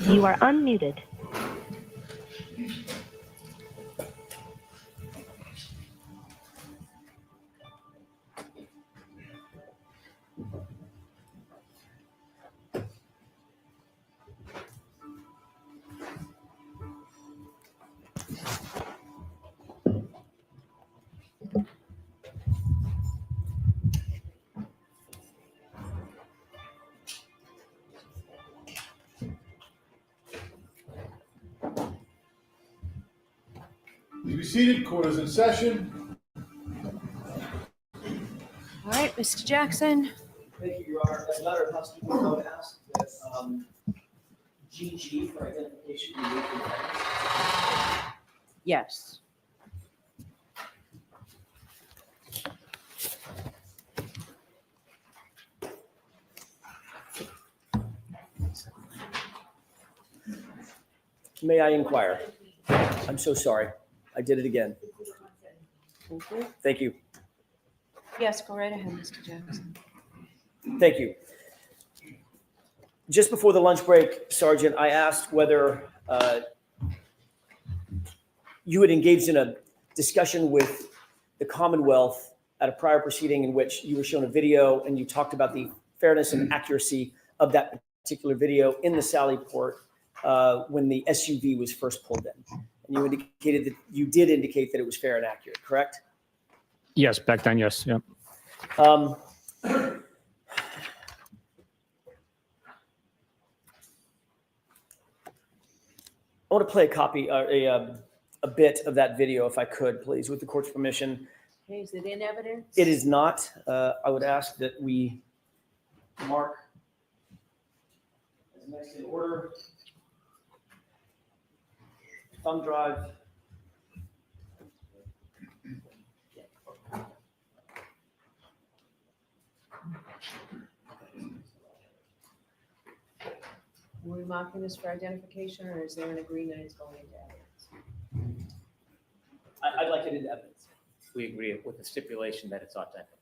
You are unmuted. Please be seated, court is in session. All right, Mr. Jackson. Thank you, Your Honor. As a matter of housekeeping, I would ask that GG for identification be moved to the record. Yes. May I inquire? I'm so sorry. I did it again. Thank you. Yes, go right ahead, Mr. Jackson. Thank you. Just before the lunch break, Sergeant, I asked whether you had engaged in a discussion with the Commonwealth at a prior proceeding in which you were shown a video and you talked about the fairness and accuracy of that particular video in the Sallyport when the SUV was first pulled in. And you indicated that you did indicate that it was fair and accurate, correct? Yes, back then, yes. Yeah. I want to play a copy, a bit of that video, if I could, please, with the court's permission. Okay, is it in evidence? It is not. I would ask that we mark as next in order. Thumb drive. Are we marking this for identification, or is there an agreement it's going into evidence? I'd like it into evidence. We agree with the stipulation that it's authentic.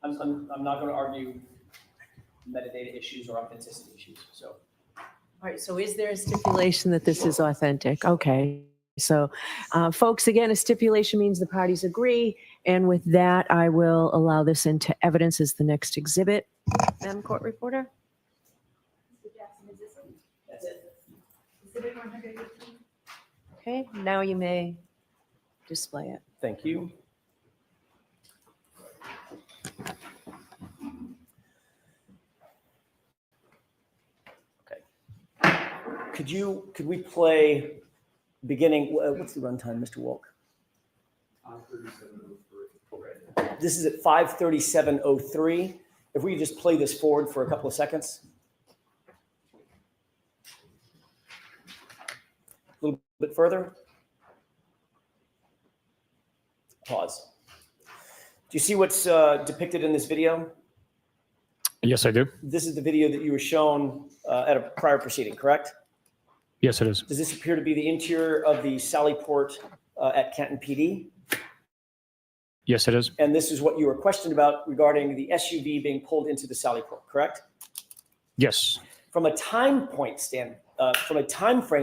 I'm not going to argue metadata issues or authenticity issues. So, All right, so is there a stipulation that this is authentic? Okay, so folks, again, a stipulation means the parties agree, and with that, I will allow this into evidence as the next exhibit. Madam Court Reporter? Mr. Jackson, is this it? that's it. Exhibit 118? Okay, now you may display it. Thank you. Okay. Could we play beginning, what's the runtime, Mr. Wolk? 5:37:03. This is at 5:37:03. If we could just play this forward for a couple of seconds. A little bit further. Pause. Do you see what's depicted in this video? Yes, I do. This is the video that you were shown at a prior proceeding, correct? Yes, it is. Does this appear to be the interior of the Sallyport at Canton PD? Yes, it is. And this is what you were questioned about regarding the SUV being pulled into the Sallyport, correct? Yes. From a time frame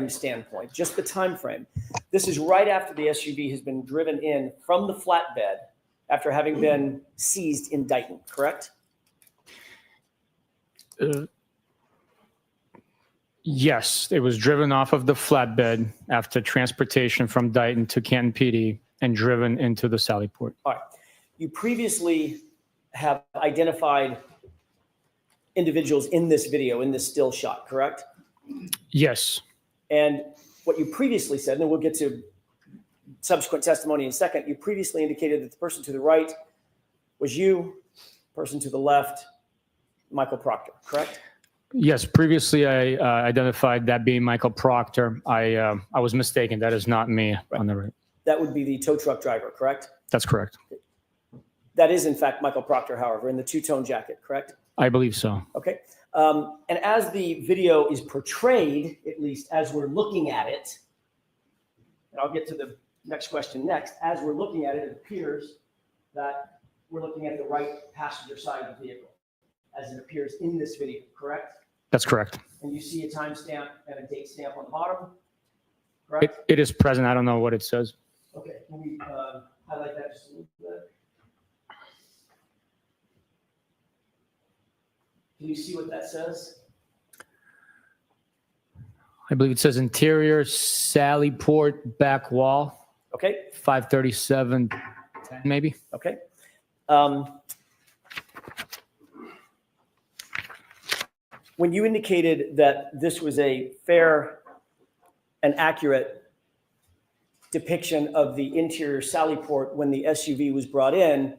standpoint, just the time frame, this is right after the SUV has been driven in from the flatbed after having been seized in Dighton, correct? Yes, it was driven off of the flatbed after transportation from Dighton to Canton PD and driven into the Sallyport. All right. You previously have identified individuals in this video, in this still shot, correct? Yes. And what you previously said, and we'll get to subsequent testimony in a second, you previously indicated that the person to the right was you, person to the left, Michael Proctor, correct? Yes, previously I identified that being Michael Proctor. I was mistaken. That is not me on the right. That would be the tow truck driver, correct? That's correct. That is, in fact, Michael Proctor, however, in the two-tone jacket, correct? I believe so. Okay. And as the video is portrayed, at least as we're looking at it, and I'll get to the next question next, as we're looking at it, it appears that we're looking at the right passenger side of the vehicle, as it appears in this video, correct? That's correct. And you see a timestamp and a date stamp on the bottom, correct? It is present. I don't know what it says. Okay, can we highlight that just a little bit? Can you see what that says? I believe it says interior Sallyport back wall, Okay, 537, maybe. okay. When you indicated that this was a fair and accurate depiction of the interior Sallyport when the SUV was brought in,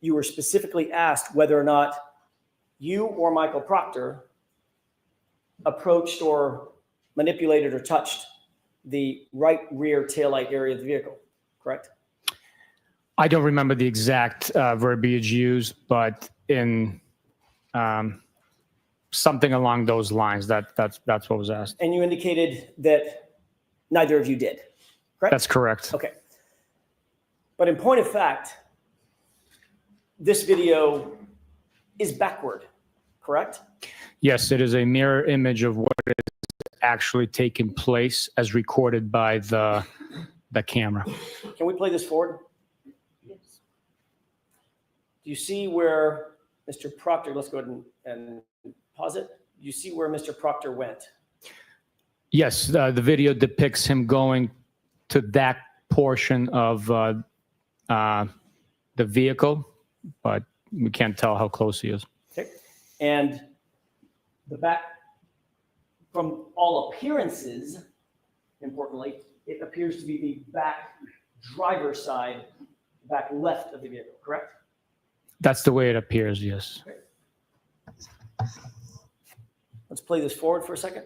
you were specifically asked whether or not you or Michael Proctor approached or manipulated or touched the right rear taillight area of the vehicle, correct? I don't remember the exact verbiage used, but in something along those lines, that's what was asked. And you indicated that neither of you did, correct? That's correct. Okay. But in point of fact, this video is backward, correct? Yes, it is a mirror image of what is actually taking place as recorded by the camera. Can we play this forward? Yes. Do you see where Mr. Proctor, let's go ahead and pause it. Do you see where Mr. Proctor went? Yes, the video depicts him going to that portion of the vehicle, but we can't tell how close he is. Okay. And the back, from all appearances, importantly, it appears to be the back driver's side, back left of the vehicle, correct? That's the way it appears, yes. Okay. Let's play this forward for a second.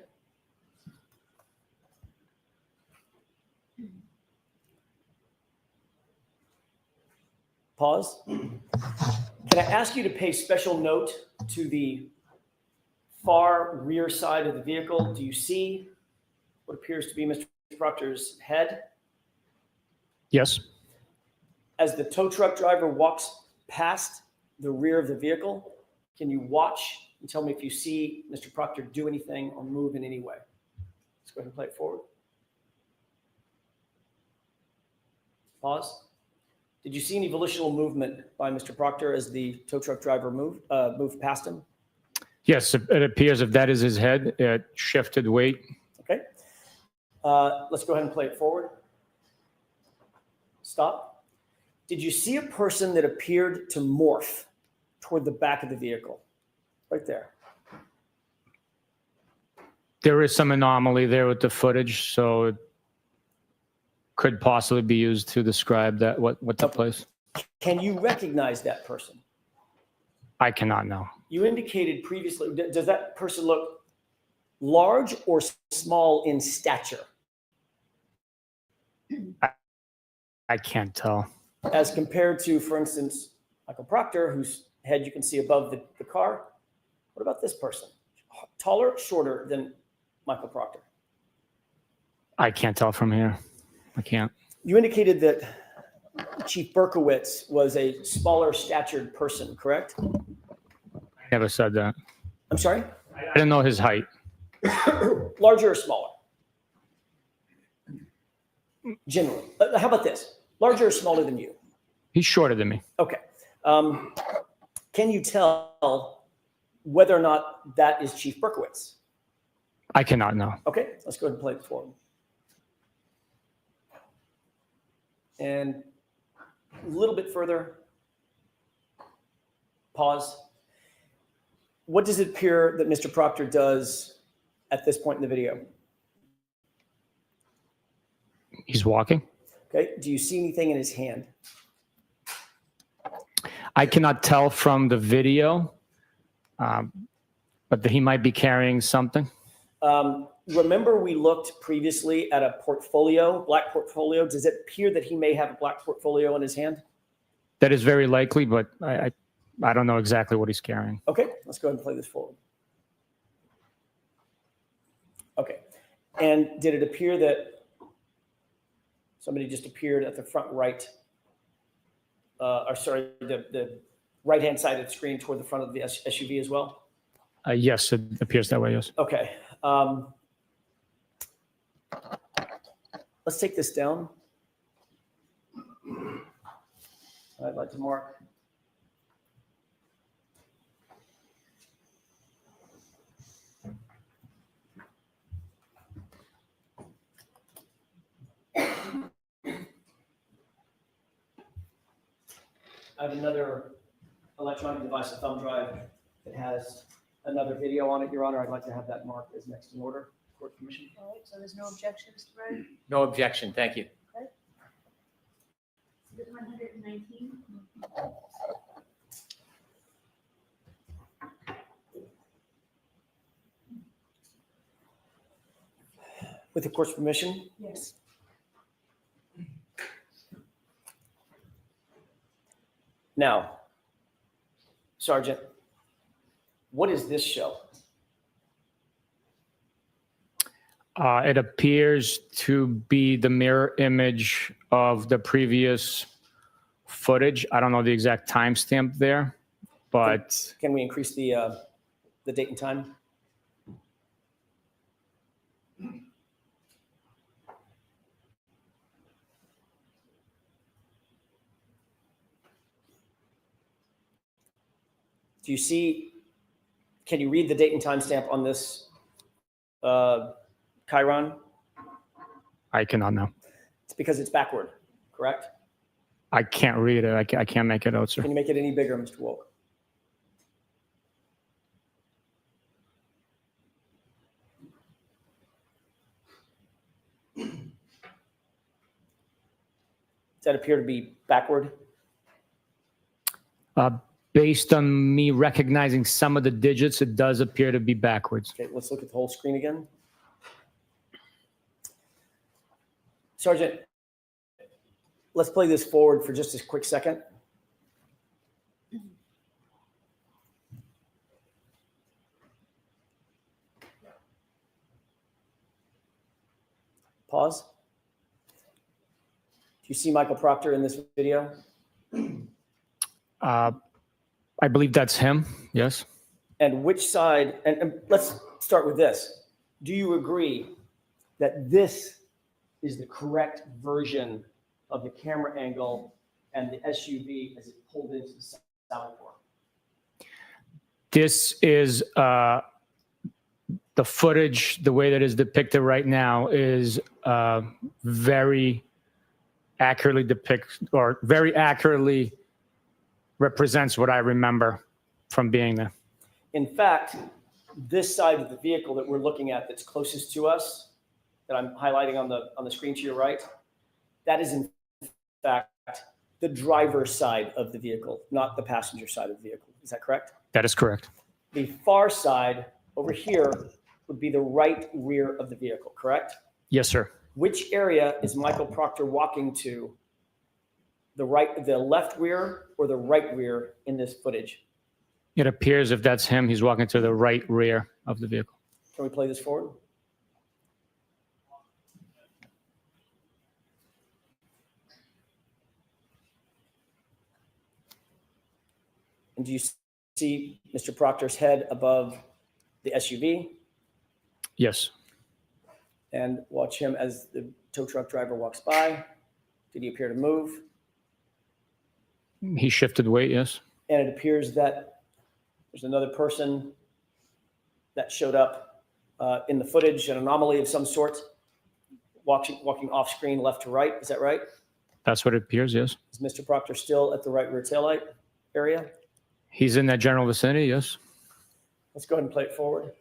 Pause. Can I ask you to pay special note to the far rear side of the vehicle? Do you see what appears to be Mr. Proctor's head? Yes. As the tow truck driver walks past the rear of the vehicle, can you watch and tell me if you see Mr. Proctor do anything or move in any way? Let's go ahead and play it forward. Pause. Did you see any volitional movement by Mr. Proctor as the tow truck driver moved past him? Yes, it appears if that is his head, it shifted weight. Okay. Let's go ahead and play it forward. Stop. Did you see a person that appeared to morph toward the back of the vehicle? Right there. There is some anomaly there with the footage, so it could possibly be used to describe that what took place. Can you recognize that person? I cannot know. You indicated previously, does that person look large or small in stature I can't tell. as compared to, for instance, Michael Proctor, whose head you can see above the car? What about this person? Taller, shorter than Michael Proctor? I can't tell from here. I can't. You indicated that Chief Berkowitz was a smaller statured person, correct? I never said that. I'm sorry? I didn't know his height. Larger or smaller? Generally. How about this? Larger or smaller than you? He's shorter than me. Okay. Can you tell whether or not that is Chief Berkowitz? I cannot know. Okay, let's go ahead and play it forward. And a little bit further. Pause. What does it appear that Mr. Proctor does at this point in the video? He's walking. Okay, do you see anything in his hand? I cannot tell from the video, but that he might be carrying something. Remember we looked previously at a portfolio, black portfolio. Does it appear that he may have a black portfolio in his hand? That is very likely, but I don't know exactly what he's carrying. Okay, let's go ahead and play this forward. Okay, and did it appear that somebody just appeared at the front right, or sorry, the right-hand side of the screen toward the front of the SUV as well? Yes, it appears that way, yes. Okay. Let's take this down. I'd like to mark. I have another electronic device, a thumb drive, that has another video on it, Your Honor. I'd like to have that marked as next in order. Court permission. All right, so there's no objections, right? No objection, thank you. Exhibit 119. With the court's permission, Yes. now, Sergeant, what does this show? It appears to be the mirror image of the previous footage. I don't know the exact timestamp there, but Can we increase the date and time? Do you see, can you read the date and timestamp on this Chiron? I cannot know. It's because it's backward, correct? I can't read it. I can't make it out, sir. Can you make it any bigger, Mr. Wolk? Does that appear to be backward? Based on me recognizing some of the digits, it does appear to be backwards. Okay, let's look at the whole screen again. Sergeant, let's play this forward for just a quick second. Pause. Do you see Michael Proctor in this video? I believe that's him. Yes. And which side, and let's start with this. Do you agree that this is the correct version of the camera angle and the SUV as it pulled into the Sallyport? This is the footage, the way that is depicted right now is very accurately very accurately represents what I remember from being there. In fact, this side of the vehicle that we're looking at that's closest to us, that I'm highlighting on the screen to your right, that is in fact the driver's side of the vehicle, not the passenger side of the vehicle. Is that correct? That is correct. The far side over here would be the right rear of the vehicle, correct? Yes, sir. Which area is Michael Proctor walking to? The left rear or the right rear in this footage? It appears if that's him, he's walking to the right rear of the vehicle. Can we play this forward? And do you see Mr. Proctor's head above the SUV? Yes. And watch him as the tow truck driver walks by. Did he appear to move? He shifted weight, yes. And it appears that there's another person that showed up in the footage, an anomaly of some sort, walking off screen left to right. Is that right? That's what it appears, yes. Is Mr. Proctor still at the right rear taillight area? He's in that general vicinity, yes. Let's go ahead and play it forward.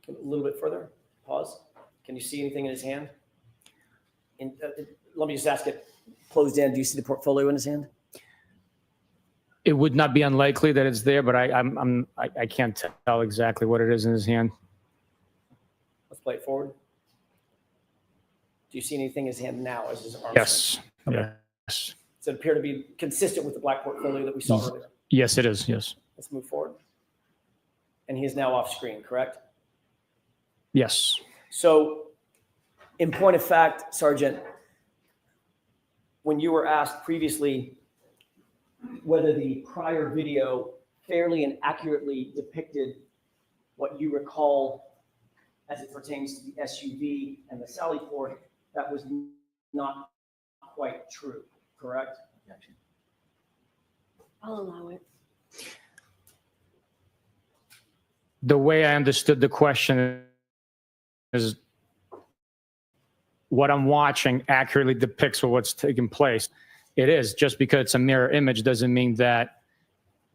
A little bit further. Pause. Can you see anything in his hand? Let me just ask it closed in. Do you see the portfolio in his hand? It would not be unlikely that it's there, but I can't tell exactly what it is in his hand. Let's play it forward. Do you see anything in his hand now as his arm? Yes. Okay. Yes. Does it appear to be consistent with the black portfolio that we saw earlier? Yes, it is. Yes. Let's move forward. And he is now off screen, correct? Yes. So, in point of fact, Sergeant, when you were asked previously whether the prior video fairly and accurately depicted what you recall as it pertains to the SUV and the Sallyport. That was not quite true, correct? Objection. I'll allow it. The way I understood the question is what I'm watching accurately depicts what's taking place. It is. Just because it's a mirror image doesn't mean that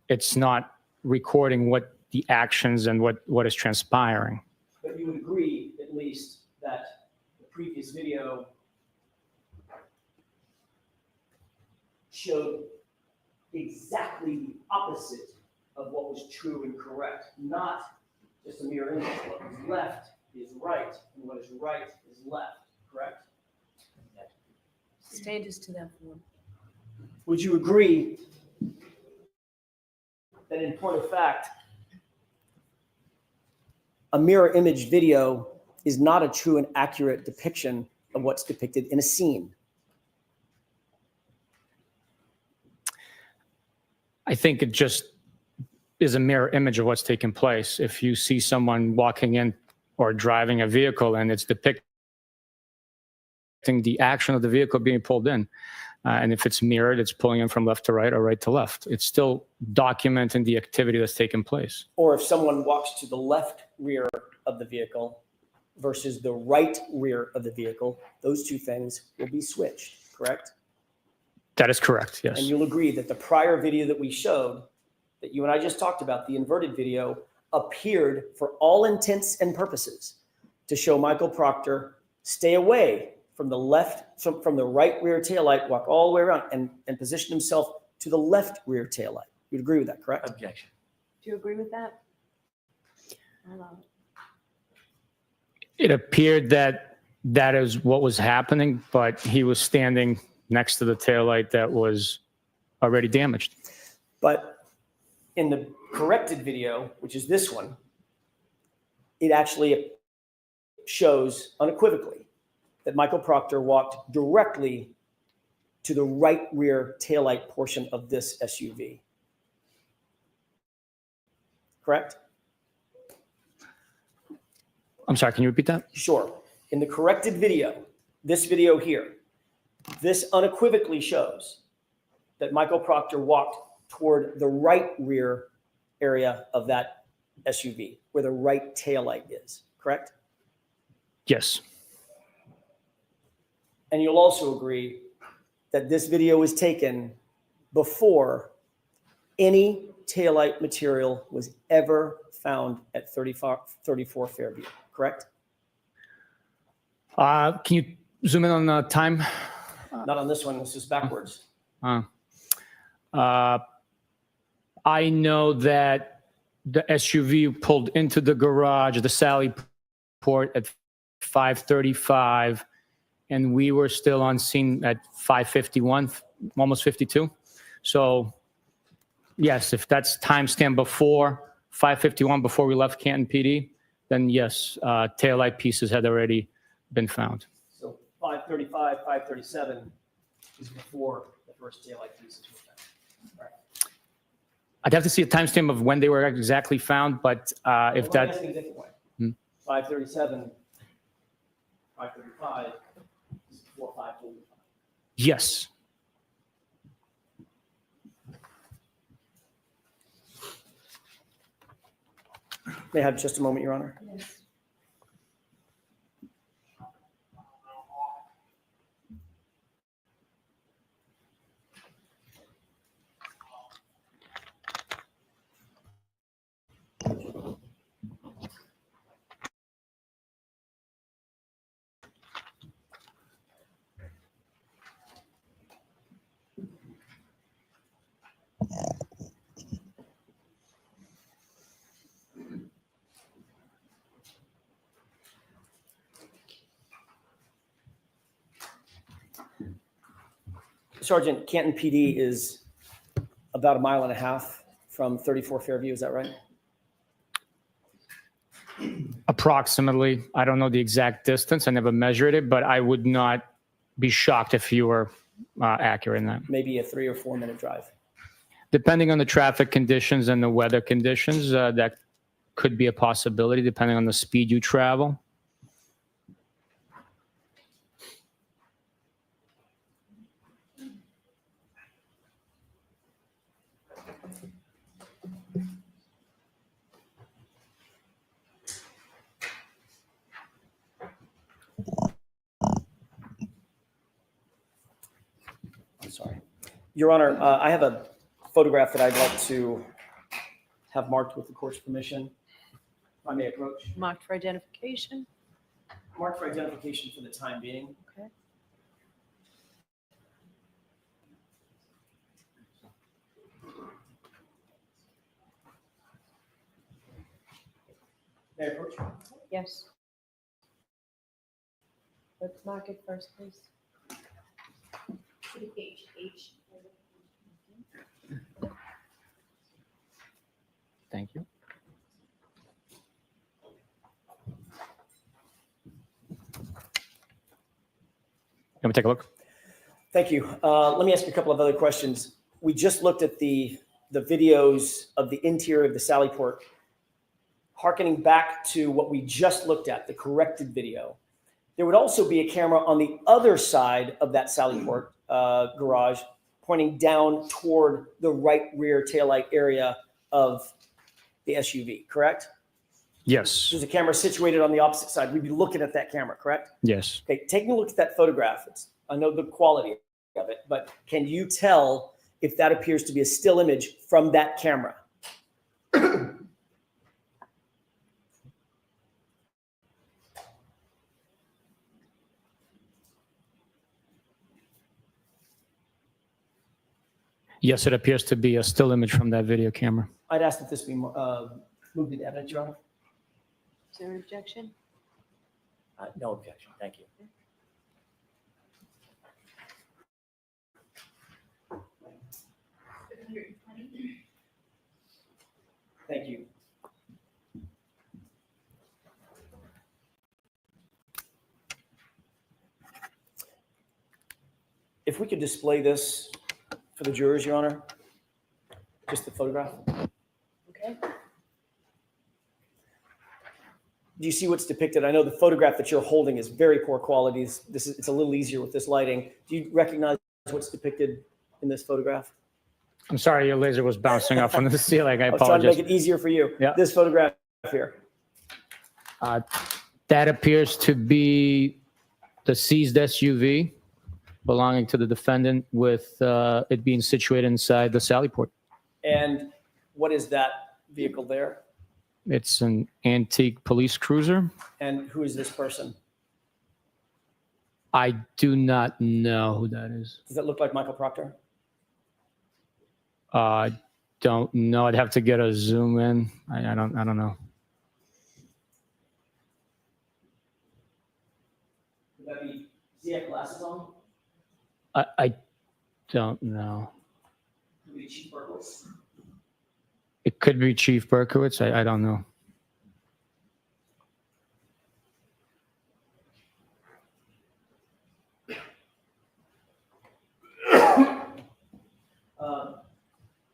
it's not recording what the actions and what is transpiring. But you would agree, at least, that the previous video showed exactly the opposite of what was true and correct, not just a mirror image. What was left is right, and what is right is left, correct? Stages to that form. Would you agree that in point of fact, a mirror image video is not a true and accurate depiction of what's depicted in a scene? I think it just is a mirror image of what's taking place. If you see someone walking in or driving a vehicle and it's depicting the action of the vehicle being pulled in, and if it's mirrored, it's pulling in from left to right or right to left. It's still documenting the activity that's taking place. Or if someone walks to the left rear of the vehicle versus the right rear of the vehicle, those two things will be switched, correct? That is correct, yes. And you'll agree that the prior video that we showed, that you and I just talked about, the inverted video, appeared for all intents and purposes to show Michael Proctor stay away from the from the right rear taillight, walk all the way around and position himself to the left rear taillight. You'd agree with that, correct? Objection. Do you agree with that? I'll allow it. It appeared that that is what was happening, but he was standing next to the taillight that was already damaged. But in the corrected video, which is this one, it actually shows unequivocally that Michael Proctor walked directly to the right rear taillight portion of this SUV. Correct? I'm sorry, can you repeat that? Sure. In the corrected video, this video here, this unequivocally shows that Michael Proctor walked toward the right rear area of that SUV, where the right taillight is, correct? Yes. And you'll also agree that this video was taken before any taillight material was ever found at 34 Fairview, correct? Can you zoom in on the time? Not on this one, this is backwards. I know that the SUV pulled into the garage, the Sallyport at 5:35, and we were still on scene at 5:51, almost 52. So yes, if that's timestamp before 5:51, before we left Canton PD, then yes, taillight pieces had already been found. So 5:35, 5:37 is before the first taillight pieces were found. All right. I'd have to see a timestamp of when they were exactly found, but if Well, let me that, ask it a different way. Hmm. 5:37, 5:35 is before 5:45. yes. May I have just a moment, Your Honor? Yes. Sergeant, Canton PD is about 1.5 miles from 34 Fairview, is that right? Approximately. I don't know the exact distance. I never measured it, but I would not be shocked if you were accurate in that. Maybe a 3 or 4 minute drive. Depending on the traffic conditions and the weather conditions, that could be a possibility depending on the speed you travel. I'm sorry. Your Honor, I have a photograph that I'd like to have marked with the court's permission. If I may approach. Marked for identification. Marked for identification for the time being. Okay. May I approach? Yes. Let's mark it first, please. H. Thank you. Let me take a look. Thank you. Let me ask you a couple of other questions. We just looked at the videos of the interior of the Sallyport. Harkening back to what we just looked at, the corrected video, there would also be a camera on the other side of that Sallyport garage pointing down toward the right rear taillight area of the SUV, correct? Yes. There's a camera situated on the opposite side. We'd be looking at that camera, correct? Yes. Okay, taking a look at that photograph. I know the quality of it, but can you tell if that appears to be a still image from that camera? Yes, it appears to be a still image from that video camera. I'd ask that this be moved into evidence, Your Honor. Is there an objection? No objection. Thank you. Thank you. If we could display this for the jurors, Your Honor, just the photograph. Okay. Do you see what's depicted? I know the photograph that you're holding is very poor quality. It's a little easier with this lighting. Do you recognize what's depicted in this photograph? I'm sorry, your laser was bouncing off on the ceiling. I I was trying to apologize. make it easier for you. Yeah. This photograph here. That appears to be the seized SUV belonging to the defendant, with it being situated inside the Sallyport. And what is that vehicle there? It's an antique police cruiser. And who is this person? I do not know who that is. Does that look like Michael Proctor? I don't know. I'd have to get a zoom in. I don't know. Would that be, does he have glasses on? I don't know. Could be Chief Burgos. It could be Chief Berkowitz. I don't know.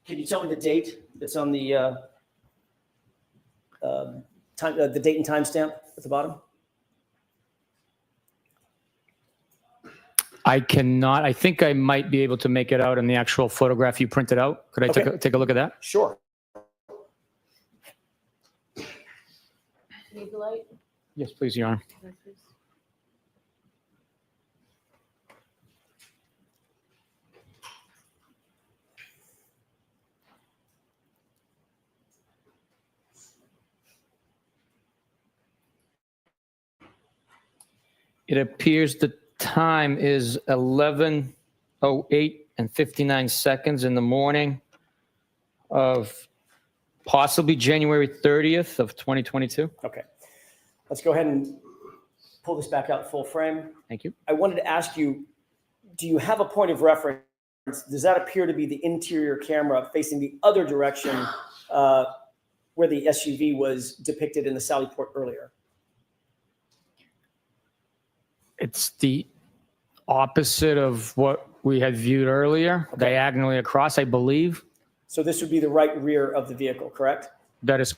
Can you tell me the date that's on the the date and timestamp at the bottom? I cannot. I think I might be able to make it out in the actual photograph you printed out. Could I Okay. take a look at that? Sure. Need the light? Yes, please, Your Honor. Yes, please. It appears the time is 11:08 and 59 seconds in the morning of possibly January 30th of 2022. Okay. Let's go ahead and pull this back out full frame. Thank you. I wanted to ask you, do you have a point of reference? Does that appear to be the interior camera facing the other direction where the SUV was depicted in the Sallyport earlier? It's the opposite of what we had viewed earlier, diagonally across, I believe. So this would be the right rear of the vehicle, correct? That is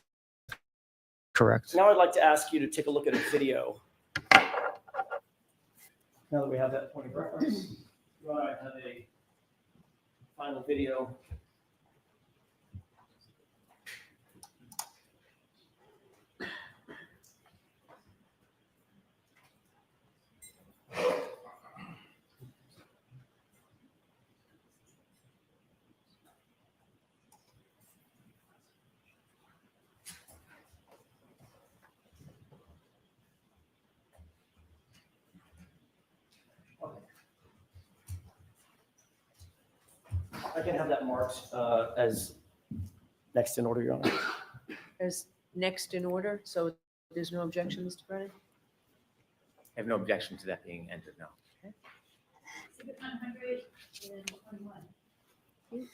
correct. Now I'd like to ask you to take a look at a video. Now that we have that point of reference, you and I have a final video. I can have that marked as next in order, Your Honor. As next in order, so there's no objection, Mr. Brennan? I have no objection to that being entered, no. Exhibit 121.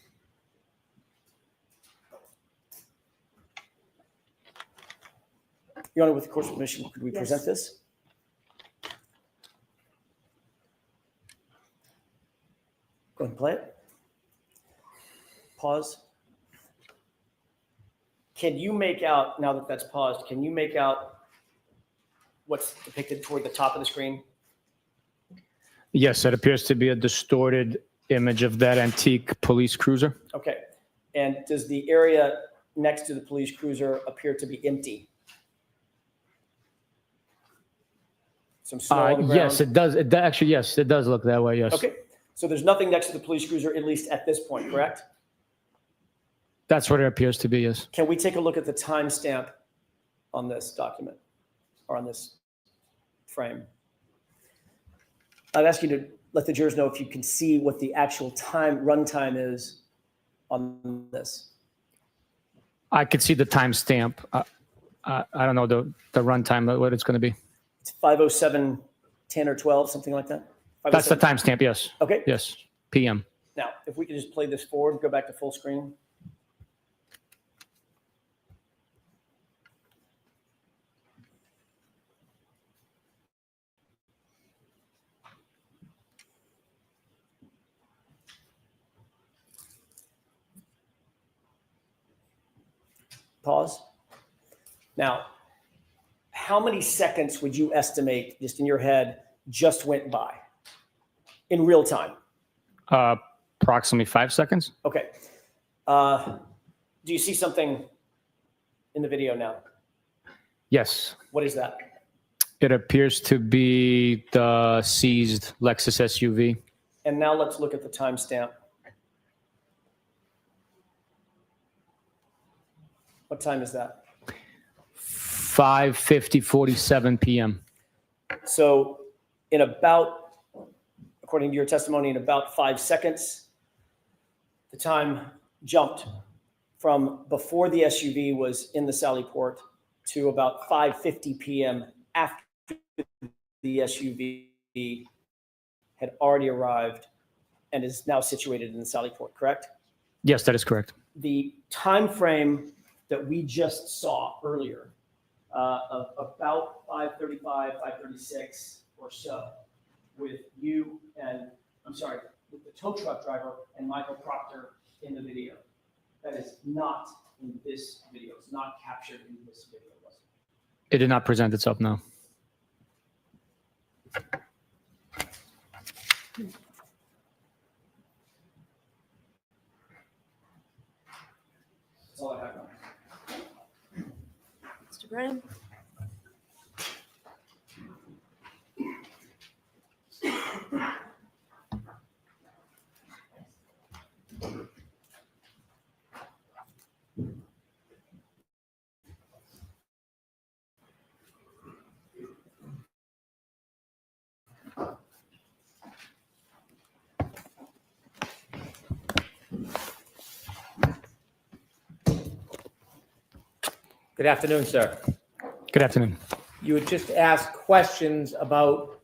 Your Honor, with the court's permission, could we Yes. present this? Go ahead and play it. Pause. Can you make out, now that that's paused, can you make out what's depicted toward the top of the screen? Yes, it appears to be a distorted image of that antique police cruiser. Okay. And does the area next to the police cruiser appear to be empty? Some snow on the ground? Yes, it does. Actually, yes, it does look that way. Yes. Okay. So there's nothing next to the police cruiser, at least at this point, correct? That's what it appears to be. Yes. Can we take a look at the timestamp on this document or on this frame? I'd ask you to let the jurors know if you can see what the actual runtime is on this. I could see the timestamp. I don't know the runtime, what it's going to be. It's 5:07, 10 or 12, something like that. That's the 5:07. timestamp. Yes. Okay. Yes. PM. Now, if we could just play this forward, go back to full screen. Pause. Now, how many seconds would you estimate, just in your head, just went by in real time? Approximately 5 seconds. Okay. Do you see something in the video now? Yes. What is that? It appears to be the seized Lexus SUV. And now let's look at the timestamp. What time is that? 5:47 PM. So in about, according to your testimony, in about 5 seconds, the time jumped from before the SUV was in the Sallyport to about 5:50 PM after the SUV had already arrived and is now situated in the Sallyport, correct? Yes, that is correct. The time frame that we just saw earlier of about 5:35, 5:36 or so with you and, I'm sorry, with the tow truck driver and Michael Proctor in the video. That is not in this video. It's not captured in this video, was it? It did not present itself, no. That's all I have now. Mr. Brennan? Good afternoon, sir. Good afternoon. You had just asked questions about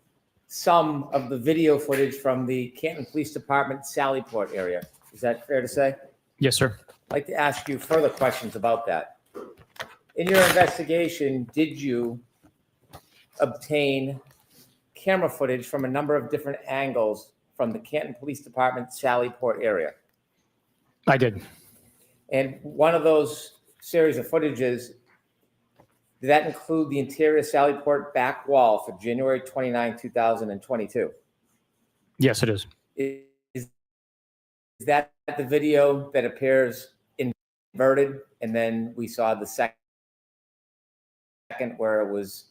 some of the video footage from the Canton Police Department Sallyport area. Is that fair to say? Yes, sir. I'd like to ask you further questions about that. In your investigation, did you obtain camera footage from a number of different angles from the Canton Police Department Sallyport area? I did. And one of those series of footages, did that include the interior Sallyport back wall for January 29, 2022? Yes, it is. Is that the video that appears inverted? And then we saw the second where it was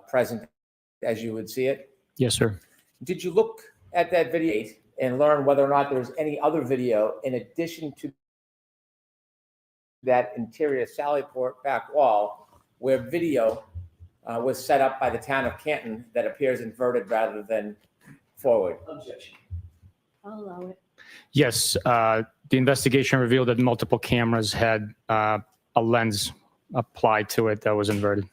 present as you would see it? Yes, sir. Did you look at that video and learn whether or not there was any other video in addition to that interior Sallyport back wall where video was set up by the town of Canton that appears inverted rather than forward? Objection. I'll allow it. Yes, the investigation revealed that multiple cameras had a lens applied to it that was inverted.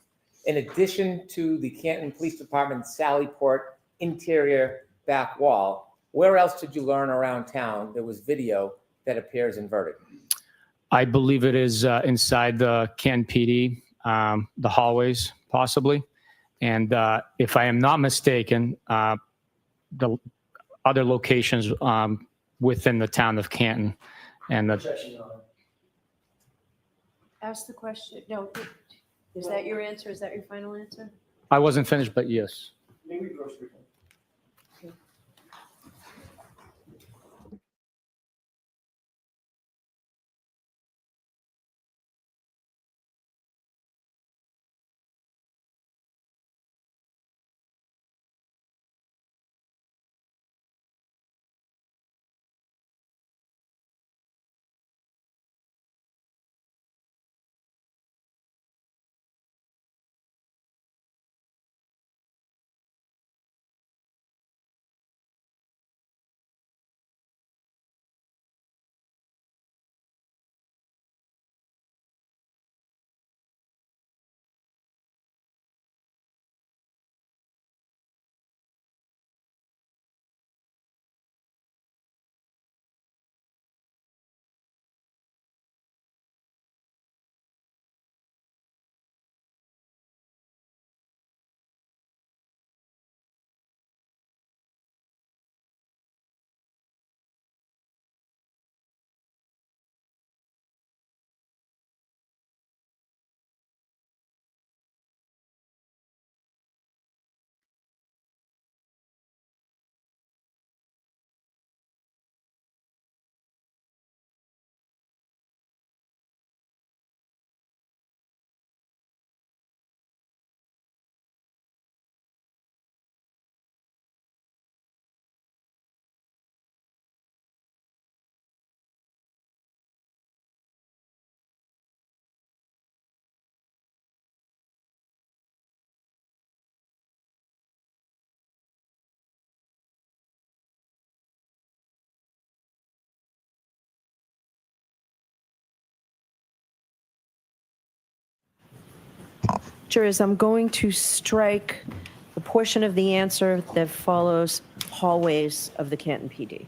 In addition to the Canton Police Department Sallyport interior back wall, where else did you learn around town there was video that appears inverted? I believe it is inside the Canton PD, the hallways possibly. And if I am not mistaken, the other locations within the town of Canton. And the, Objection, Your Honor. Ask the question. No, is that your answer? Is that your final answer? I wasn't finished, but yes. May we proceed? Jurors, I'm going to strike the portion of the answer that follows hallways of the Canton PD.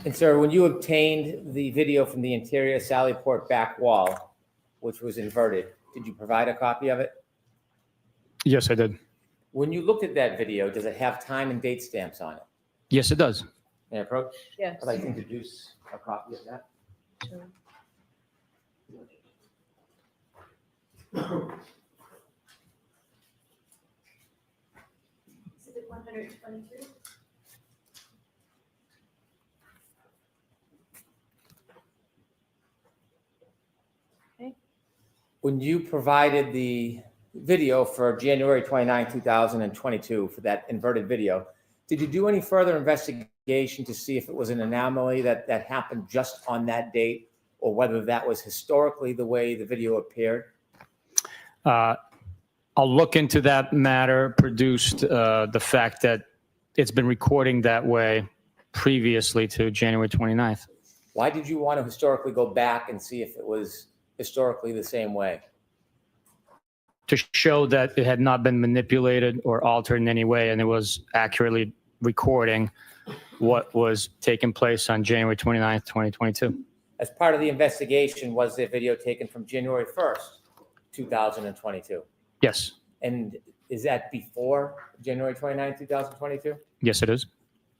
And sir, when you obtained the video from the interior Sallyport back wall, which was inverted, did you provide a copy of it? Yes, I did. When you looked at that video, does it have time and date stamps on it? Yes, it does. May I approach? Yes. I'd like to introduce a copy of that. Exhibit 123. When you provided the video for January 29, 2022 for that inverted video, did you do any further investigation to see if it was an anomaly that happened just on that date, or whether that was historically the way the video appeared? I'll look into that matter, produced the fact that it's been recording that way previously to January 29th. Why did you want to historically go back and see if it was historically the same way? To show that it had not been manipulated or altered in any way, and it was accurately recording what was taking place on January 29th, 2022. As part of the investigation, was there video taken from January 1st, 2022? Yes. And is that before January 29, 2022? Yes, it is.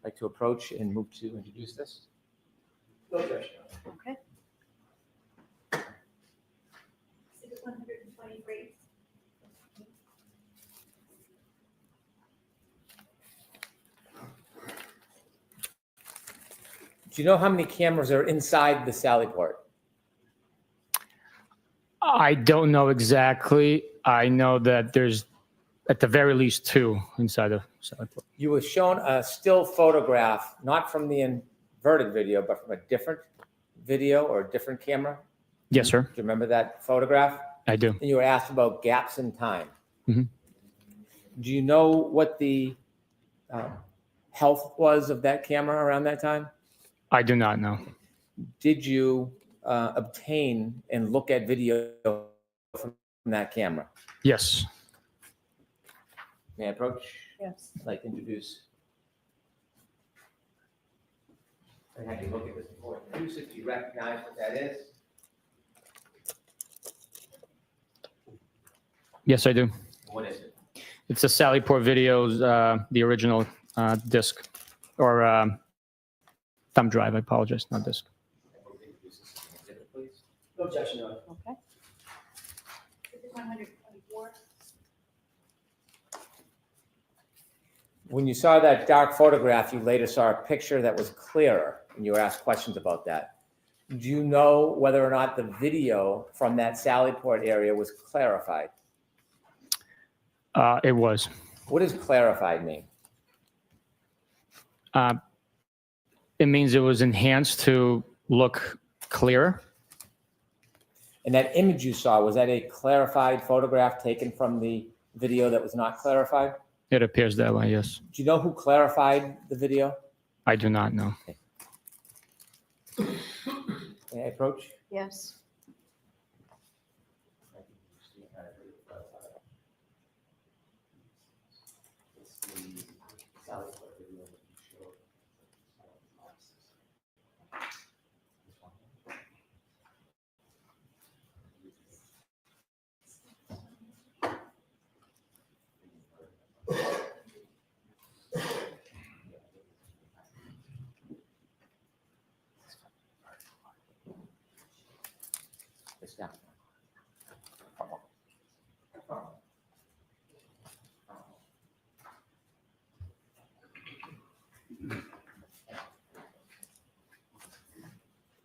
I'd like to approach and move to introduce this. No objection. Okay. Exhibit 123. Do you know how many cameras are inside the Sallyport? I don't know exactly. I know that there's at the very least 2 inside the Sallyport. You were shown a still photograph, not from the inverted video, but from a different video or a different camera. Yes, sir. Do you remember that photograph? I do. And you were asked about gaps in time. Mhm. Do you know what the health was of that camera around that time? I do not know. Did you obtain and look at video from that camera? Yes. May I approach? Yes. I'd like to introduce. I had you look at this before. Introduce it. Do you recognize what that is? Yes, I do. What is it? It's a Sallyport videos, the original disc or thumb drive. I apologize, not disc. No objection, Your Honor. Okay. Exhibit 124. When you saw that dark photograph, you later saw a picture that was clearer, and you were asked questions about that. Do you know whether or not the video from that Sallyport area was clarified? It was. What does clarified mean? It means it was enhanced to look clearer. And that image you saw, was that a clarified photograph taken from the video that was not clarified? It appears that way, yes. Do you know who clarified the video? I do not know. May I approach? Yes. It's down.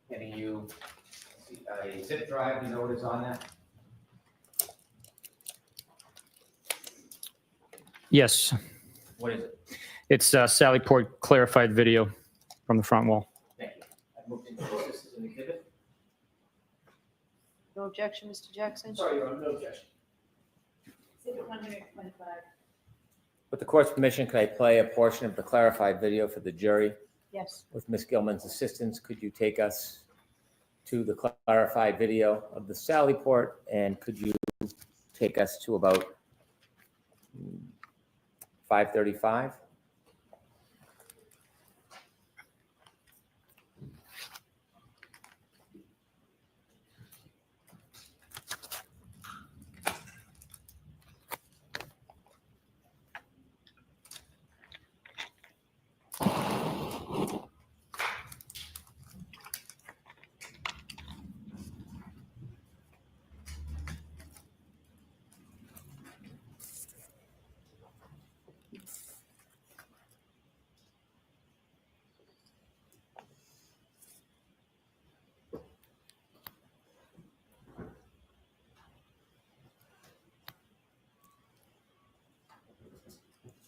Getting you a zip drive, you know what is on that? Yes, What is it? it's Sallyport clarified video from the front wall. Thank you. I've moved into this as an exhibit. No objection, Mr. Jackson? Sorry, Your Honor, no objection. Exhibit 125. With the court's permission, could I play a portion of the clarified video for the jury? Yes. With Ms. Gilman's assistance, could you take us to the clarified video of the Sallyport, and could you take us to about 5:35?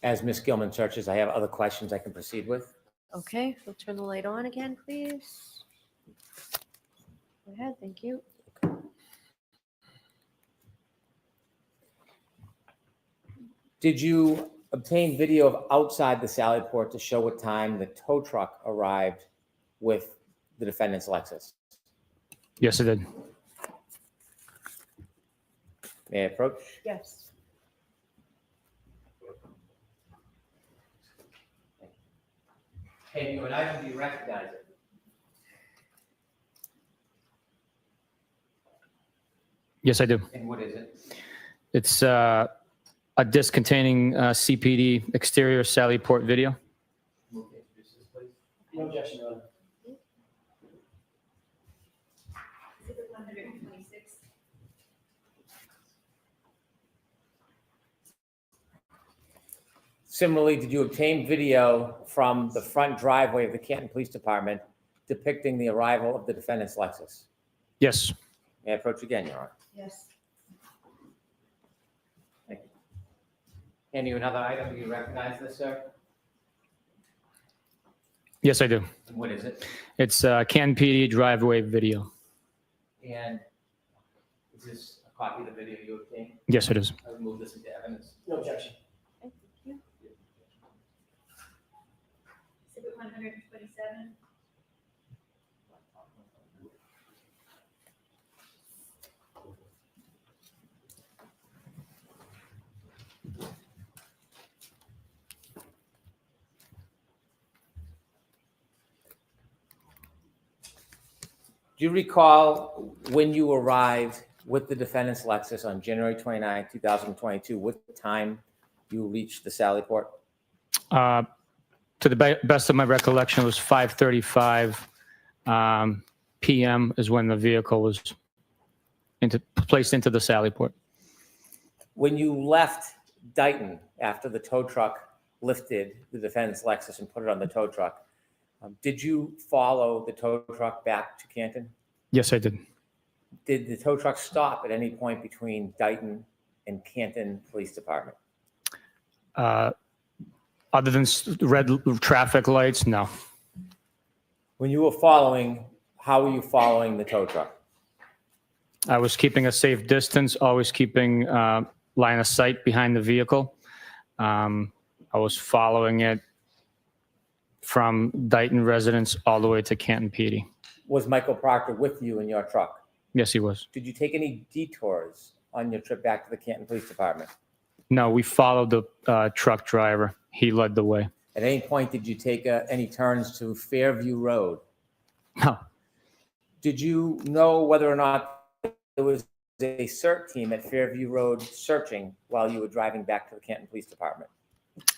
As Ms. Gilman searches, I have other questions I can proceed with. Okay, we'll turn the light on again, please. Go ahead, thank you. Did you obtain video of outside the Sallyport to show what time the tow truck arrived with the defendant's Lexus? Yes, it did. May I approach? Yes. Can you and I, do you recognize it? Yes, I do. And what is it? It's A disc containing CPD exterior Sallyport video. No objection, Your Honor. Exhibit 126. Similarly, did you obtain video from the front driveway of the Canton Police Department depicting the arrival of the defendant's Lexus? Yes. May I approach again, Your Honor? Yes. Thank you. Hand you another item. Do you recognize this, sir? Yes, I do. What is it? It's Canton PD driveway video. And is this a copy of the video you obtained? Yes, it is. I would move this into evidence. No objection. Exhibit 127. Do you recall when you arrived with the defendant's Lexus on January 29, 2022, what time you reached the Sallyport? To the best of my recollection, it was 5:35 p.m. is when the vehicle was placed into the Sallyport. When you left Dighton after the tow truck lifted the defendant's Lexus and put it on the tow truck, did you follow the tow truck back to Canton? Yes, I did. Did the tow truck stop at any point between Dighton and Canton Police Department? Other than red traffic lights, no. When you were following, how were you following the tow truck? I was keeping a safe distance, always keeping line of sight behind the vehicle. I was following it from Dighton residence all the way to Canton PD. Was Michael Proctor with you in your truck? Yes, he was. Did you take any detours on your trip back to the Canton Police Department? No, we followed the truck driver. He led the way. At any point, did you take any turns to Fairview Road? No. Did you know whether or not there was a CERT team at Fairview Road searching while you were driving back to the Canton Police Department?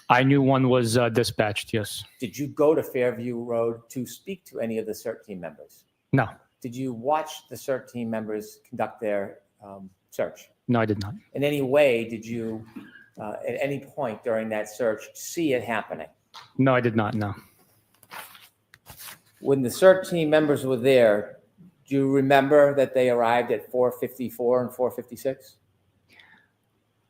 I knew one was dispatched, yes. Did you go to Fairview Road to speak to any of the CERT team members? No. Did you watch the CERT team members conduct their search? No, I did not. In any way, did you, at any point during that search, see it happening? No, I did not, no. When the CERT team members were there, do you remember that they arrived at 4:54 and 4:56?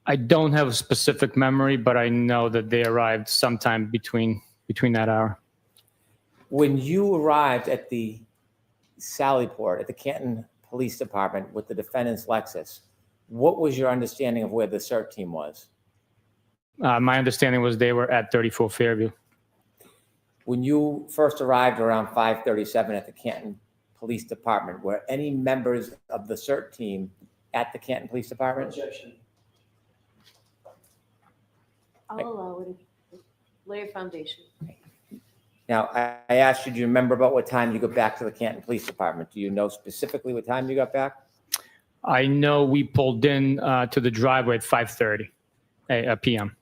I don't have a specific memory, but I know that they arrived sometime between that hour. When you arrived at the Sallyport, at the Canton Police Department with the defendant's Lexus, what was your understanding of where the CERT team was? My understanding was they were at 34 Fairview. When you first arrived around 5:37 at the Canton Police Department, were any members of the CERT team at the Canton Police Department? Objection. I'll allow it. Lay a foundation. Now, I asked you, do you remember about what time you got back to the Canton Police Department? Do you know specifically what time you got back? I know we pulled in to the driveway at 5:30 p.m.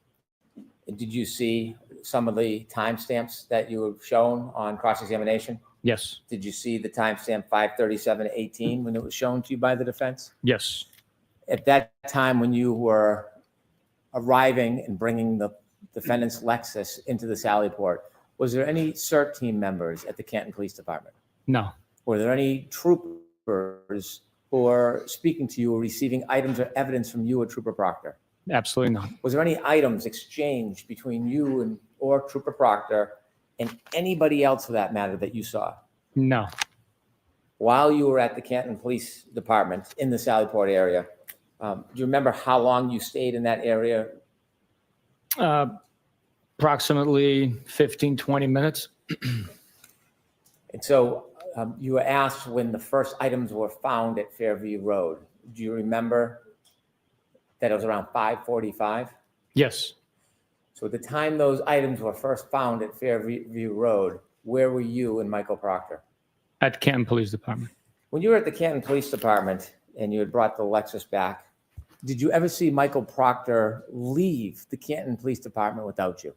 Did you see some of the timestamps that you were shown on cross-examination? Yes, Did you see the timestamp 5:37:18 when it was shown to you by the defense? yes. At that time, when you were arriving and bringing the defendant's Lexus into the Sallyport, was there any CERT team members at the Canton Police Department? No, Were there any troopers who were speaking to you or receiving items or evidence from you or Trooper Proctor? absolutely not. Was there any items exchanged between you and or Trooper Proctor and anybody else for that matter that you saw? No, While you were at the Canton Police Department in the Sallyport area, do you remember how long you stayed in that area? approximately 15, 20 minutes. And so you were asked when the first items were found at Fairview Road. Do you remember that it was around 5:45? Yes, So at the time those items were first found at Fairview Road, where were you and Michael Proctor? at Canton Police Department. When you were at the Canton Police Department and you had brought the Lexus back, Did you ever see Michael Proctor leave the Canton Police Department without you?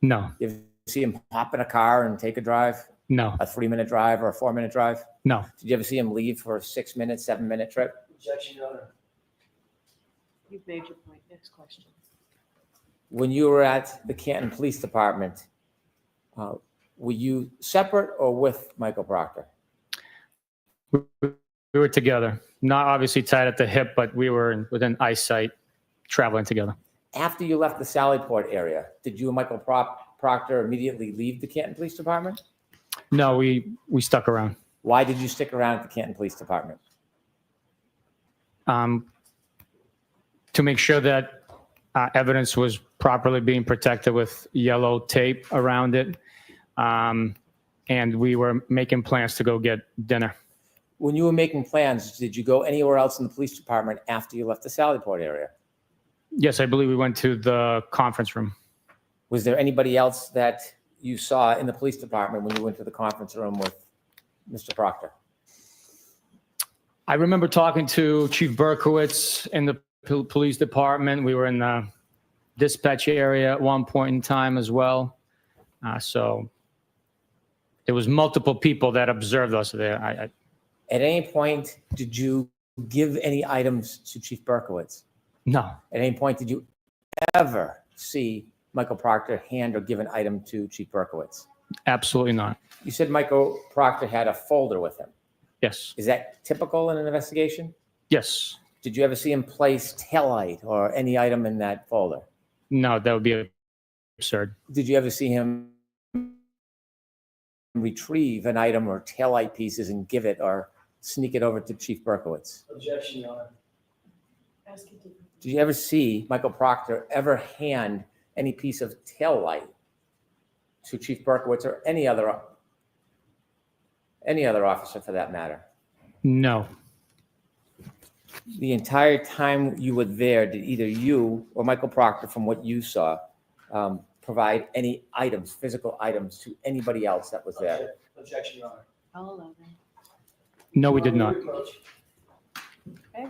No, You ever see him hop in a car and take a drive, no, a 3-minute drive or a 4-minute drive? no. Did you ever see him leave for a 6-minute, 7-minute trip? Objection, Your Honor. You've made your point. Next question. When you were at the Canton Police Department, were you separate or with Michael Proctor? We were together, not obviously tied at the hip, but we were within eyesight, traveling together. After you left the Sallyport area, did you and Michael Proctor immediately leave the Canton Police Department? No, we stuck around. Why did you stick around at the Canton Police Department? To make sure that evidence was properly being protected with yellow tape around it. And we were making plans to go get dinner. When you were making plans, did you go anywhere else in the police department after you left the Sallyport area? Yes, I believe we went to the conference room. Was there anybody else that you saw in the police department when you went to the conference room with Mr. Proctor? I remember talking to Chief Berkowitz in the police department. We were in the dispatch area at one point in time as well. So there was multiple people that observed us there. At any point, did you give any items to Chief Berkowitz? No, At any point, did you ever see Michael Proctor hand or give an item to Chief Berkowitz? absolutely not. You said Michael Proctor had a folder with him. Yes, Is that typical in an investigation? yes. Did you ever see him place taillight or any item in that folder? No, that would be absurd. Did you ever see him retrieve an item or taillight pieces and give it or sneak it over to Chief Berkowitz? Objection, Your Honor. Did you ever see Michael Proctor ever hand any piece of taillight to Chief Berkowitz or any other officer for that matter? No, The entire time you were there, did either you or Michael Proctor, from what you saw, provide any items, physical items, to anybody else that was there? Objection, Your Honor. I'll allow that. no, we did not. Okay.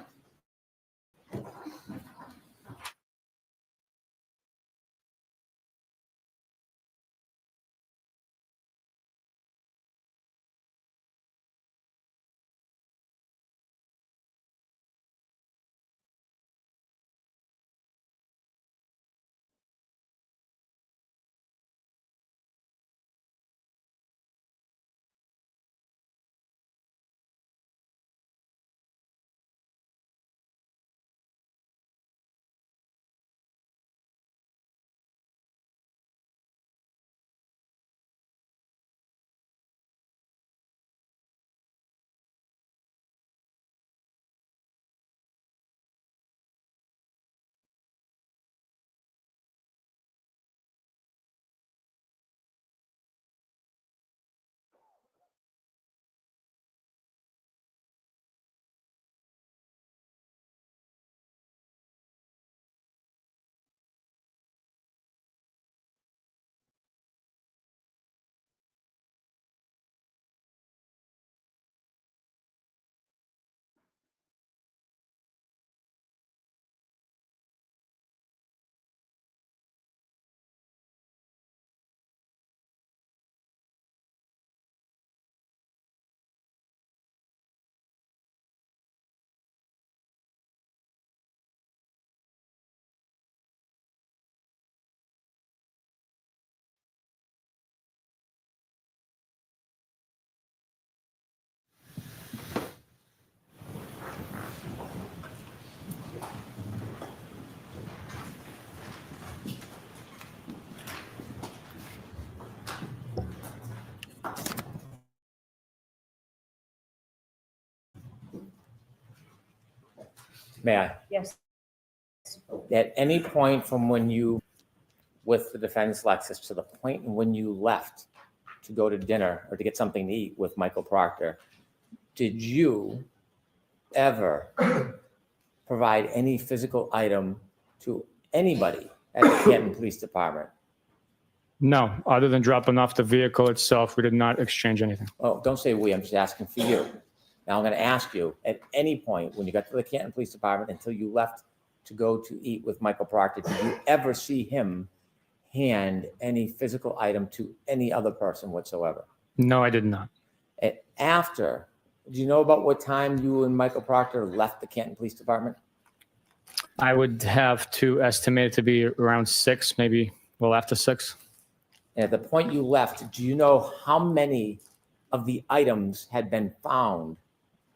May I? Yes. At any point from when you, with the defense Lexus, to the point when you left to go to dinner or to get something to eat with Michael Proctor, did you ever provide any physical item to anybody at the Canton Police Department? No, other than dropping off the vehicle itself, we did not exchange anything. Oh, don't say we, I'm just asking for you. Now I'm going to ask you, at any point when you got to the Canton Police Department until you left to go to eat with Michael Proctor, did you ever see him hand any physical item to any other person whatsoever? No, I did not. After, do you know about what time you and Michael Proctor left the Canton Police Department? I would have to estimate it to be around 6, maybe, well, after 6. And at the point you left, do you know how many of the items had been found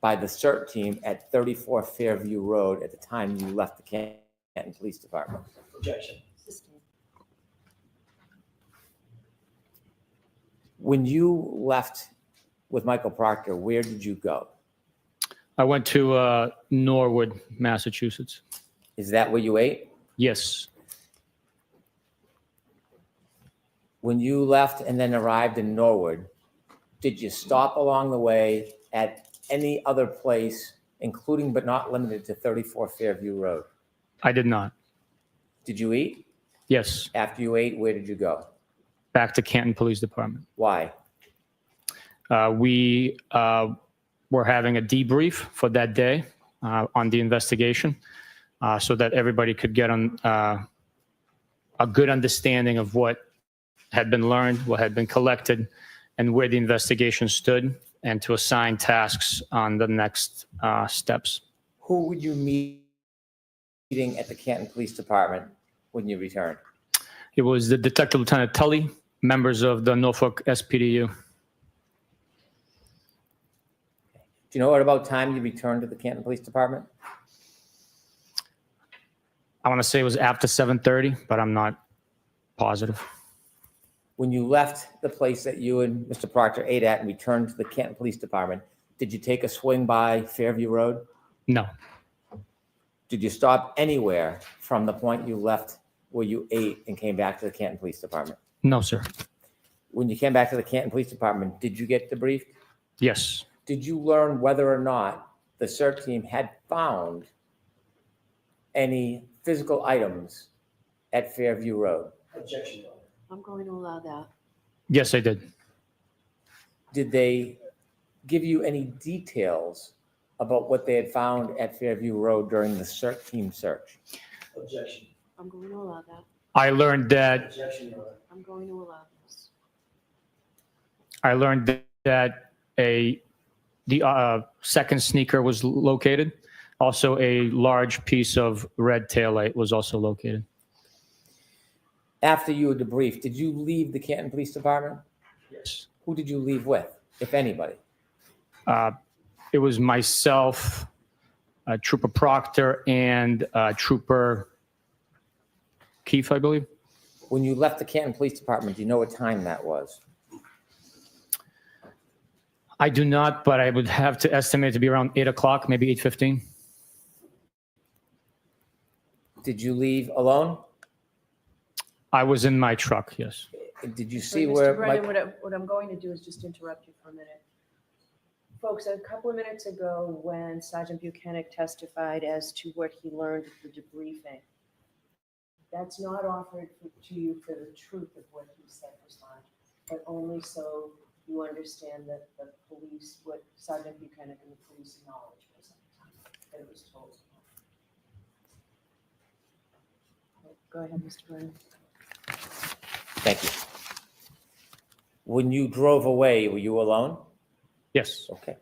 by the CERT team at 34 Fairview Road at the time you left the Canton Police Department? Objection. When you left with Michael Proctor, where did you go? I went to Norwood, Massachusetts. Is that where you ate? Yes. When you left and then arrived in Norwood, did you stop along the way at any other place, including but not limited to 34 Fairview Road? I did not. Did you eat? Yes. After you ate, where did you go? Back to Canton Police Department. Why? We were having a debrief for that day on the investigation so that everybody could get on a good understanding of what had been learned, what had been collected, and where the investigation stood, and to assign tasks on the next steps. Who would you meeting at the Canton Police Department when you returned? It was the Detective Lieutenant Tully, members of the Norfolk SPDU. Do you know what about time you returned to the Canton Police Department? I want to say it was after 7:30, but I'm not positive. When you left the place that you and Mr. Proctor ate at and returned to the Canton Police Department, did you take a swing by Fairview Road? No. Did you stop anywhere from the point you left where you ate and came back to the Canton Police Department? No, sir. When you came back to the Canton Police Department, did you get debriefed? Yes. Did you learn whether or not the CERT team had found any physical items at Fairview Road? Objection, Your Honor. I'm going to allow that. Yes, I did. Did they give you any details about what they had found at Fairview Road during the CERT team search? Objection. I'm going to allow that. I learned that Objection, Your Honor. I'm going to allow this. the second sneaker was located. Also, a large piece of red taillight was also located. After you were debriefed, did you leave the Canton Police Department? Yes. Who did you leave with, if anybody? It was myself, Trooper Proctor, and Trooper Keefe, I believe. When you left the Canton Police Department, do you know what time that was? I do not, but I would have to estimate to be around 8 o'clock, maybe 8:15. Did you leave alone? I was in my truck, yes. Did you see Mr. where? Brennan, what I'm going to do is just interrupt you for a minute. Folks, a couple of minutes ago, when Sergeant Buchanan testified as to what he learned at the debriefing, that's not offered to you for the truth of what he said was on, but only so you understand that the police, what Sergeant Buchanan and the police knowledge was at the time that it was told. Go ahead, Mr. Brennan. Thank you. When you drove away, were you alone? Yes. Okay.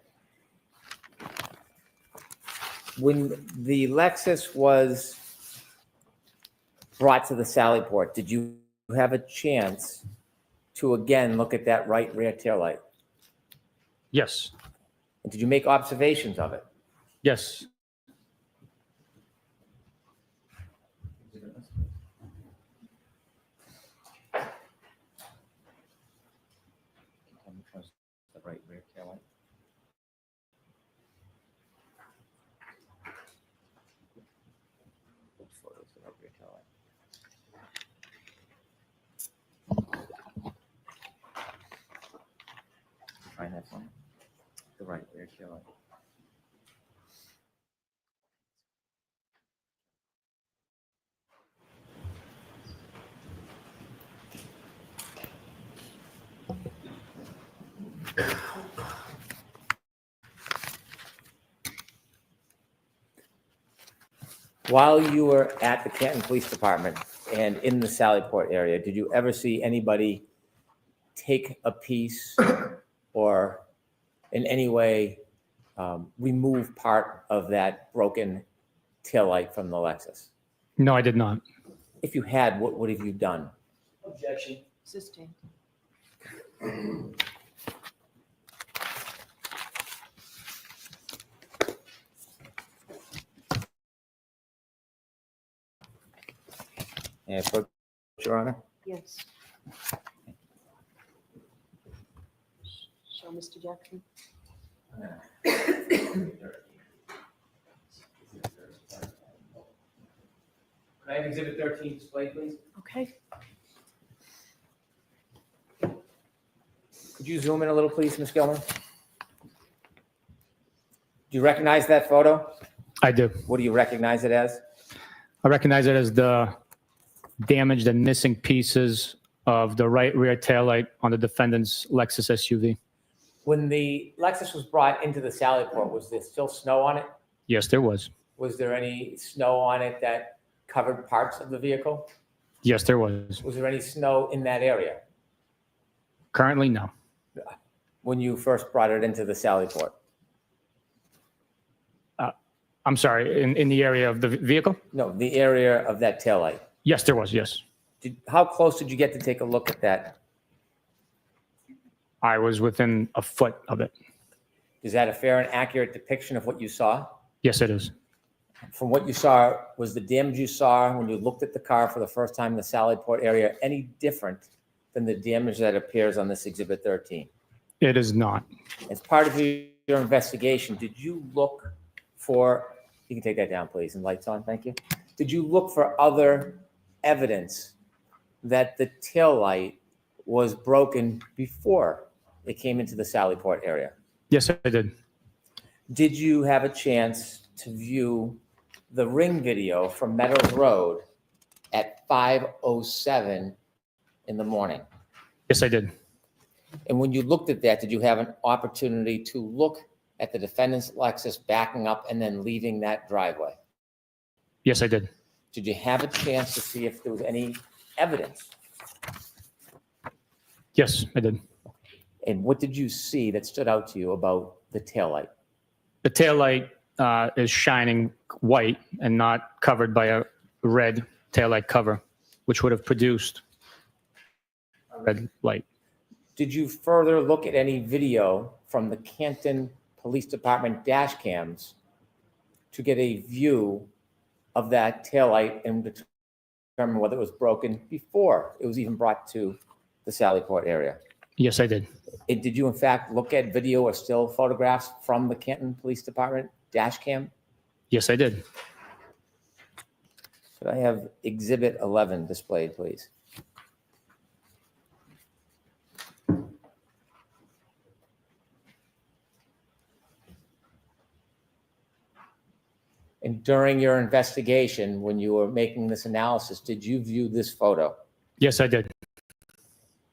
When the Lexus was brought to the Sallyport, did you have a chance to again look at that right rear taillight? Yes. And did you make observations of it? Yes. The right rear taillight. Which photos the right rear taillight? Find that one. The right rear taillight. While you were at the Canton Police Department and in the Sallyport area, did you ever see anybody take a piece or in any way remove part of that broken taillight from the Lexus? No, I did not. If you had, what would have you done? Objection. Sustained. And for Your Honor? Yes. Show Mr. Jackson. Can I have Exhibit 13 displayed, please? Okay. Could you zoom in a little, please, Ms. Gilman? Do you recognize that photo? I do. What do you recognize it as? I recognize it as the damaged and missing pieces of the right rear taillight on the defendant's Lexus SUV. When the Lexus was brought into the Sallyport, was there still snow on it? Yes, there was. Was there any snow on it that covered parts of the vehicle? Yes, there was. Was there any snow in that area Currently, no. when you first brought it into the Sallyport? I'm sorry, in the area of the vehicle? No, the area of that taillight. Yes, there was, yes. How close did you get to take a look at that? I was within a foot of it. Is that a fair and accurate depiction of what you saw? Yes, it is. From what you saw, was the damage you saw when you looked at the car for the first time in the Sallyport area any different than the damage that appears on this Exhibit 13? It is not. As part of your investigation, did you look for, you can take that down, please, and lights on, thank you. Did you look for other evidence that the taillight was broken before it came into the Sallyport area? Yes, I did. Did you have a chance to view the ring video from Meadows Road at 5:07 in the morning? Yes, I did. And when you looked at that, did you have an opportunity to look at the defendant's Lexus backing up and then leaving that driveway? Yes, I did. Did you have a chance to see if there was any evidence? Yes, I did. And what did you see that stood out to you about the taillight? The taillight is shining white and not covered by a red taillight cover, which would have produced a red light. Did you further look at any video from the Canton Police Department dash cams to get a view of that taillight and determine whether it was broken before it was even brought to the Sallyport area? Yes, I did. And did you in fact look at video or still photographs from the Canton Police Department dash cam? Yes, I did. Could I have Exhibit 11 displayed, please? And during your investigation, when you were making this analysis, did you view this photo? Yes, I did.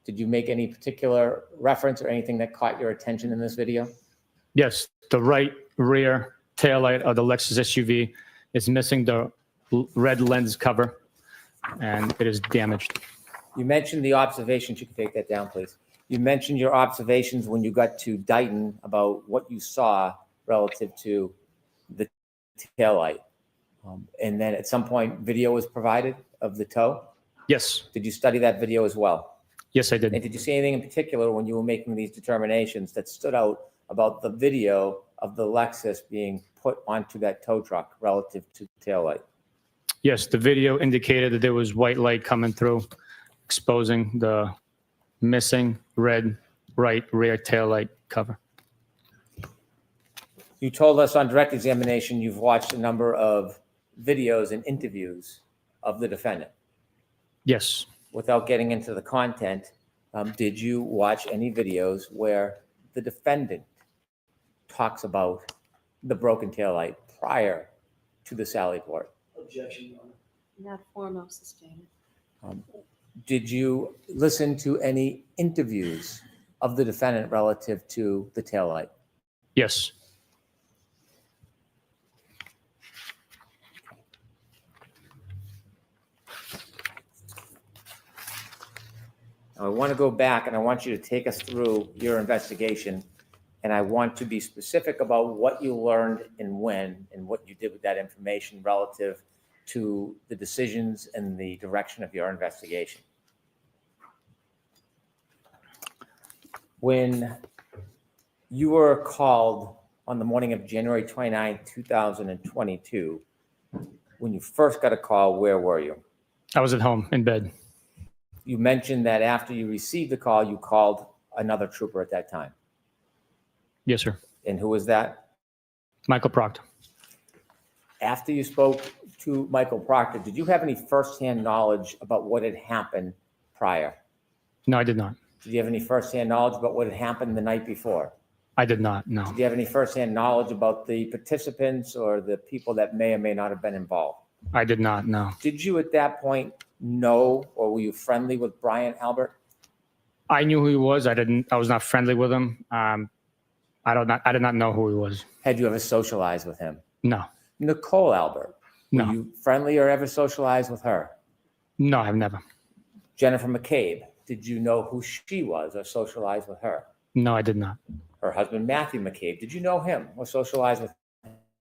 Did you make any particular reference or anything that caught your attention in this video? Yes, the right rear taillight of the Lexus SUV is missing the red lens cover, and it is damaged. You mentioned the observations. You can take that down, please. You mentioned your observations when you got to Dighton about what you saw relative to the taillight. And then at some point, video was provided of the tow. Yes, Did you study that video as well? yes, I did. And did you see anything in particular when you were making these determinations that stood out about the video of the Lexus being put onto that tow truck relative to the taillight? Yes, the video indicated that there was white light coming through, exposing the missing red right rear taillight cover. You told us on direct examination you've watched a number of videos and interviews of the defendant. Yes, Without getting into the content, did you watch any videos where the defendant talks about the broken taillight prior to the Sallyport? Objection, Your Honor. Not formal, sustained. Did you listen to any interviews of the defendant relative to the taillight? yes, I want to go back and I want you to take us through your investigation. And I want to be specific about what you learned and when and what you did with that information relative to the decisions and the direction of your investigation. When you were called on the morning of January 29, 2022, when you first got a call, where were you? I was at home in bed. You mentioned that after you received the call, you called another trooper at that time. Yes, sir. And who was that? Michael Proctor. After you spoke to Michael Proctor, did you have any firsthand knowledge about what had happened prior? No, I did not. Did you have any firsthand knowledge about what had happened the night before? I did not, no. Did you have any firsthand knowledge about the participants or the people that may or may not have been involved? I did not, no. Did you at that point know, or were you friendly with Brian Albert? I knew who he was. I was not friendly with him. I did not know who he was. Had you ever socialized with him? No. Nicole Albert, No. were you friendly or ever socialized with her? No, I've never. Jennifer McCabe, did you know who she was or socialize with her? No, I did not. Her husband, Matthew McCabe, did you know him or socialize with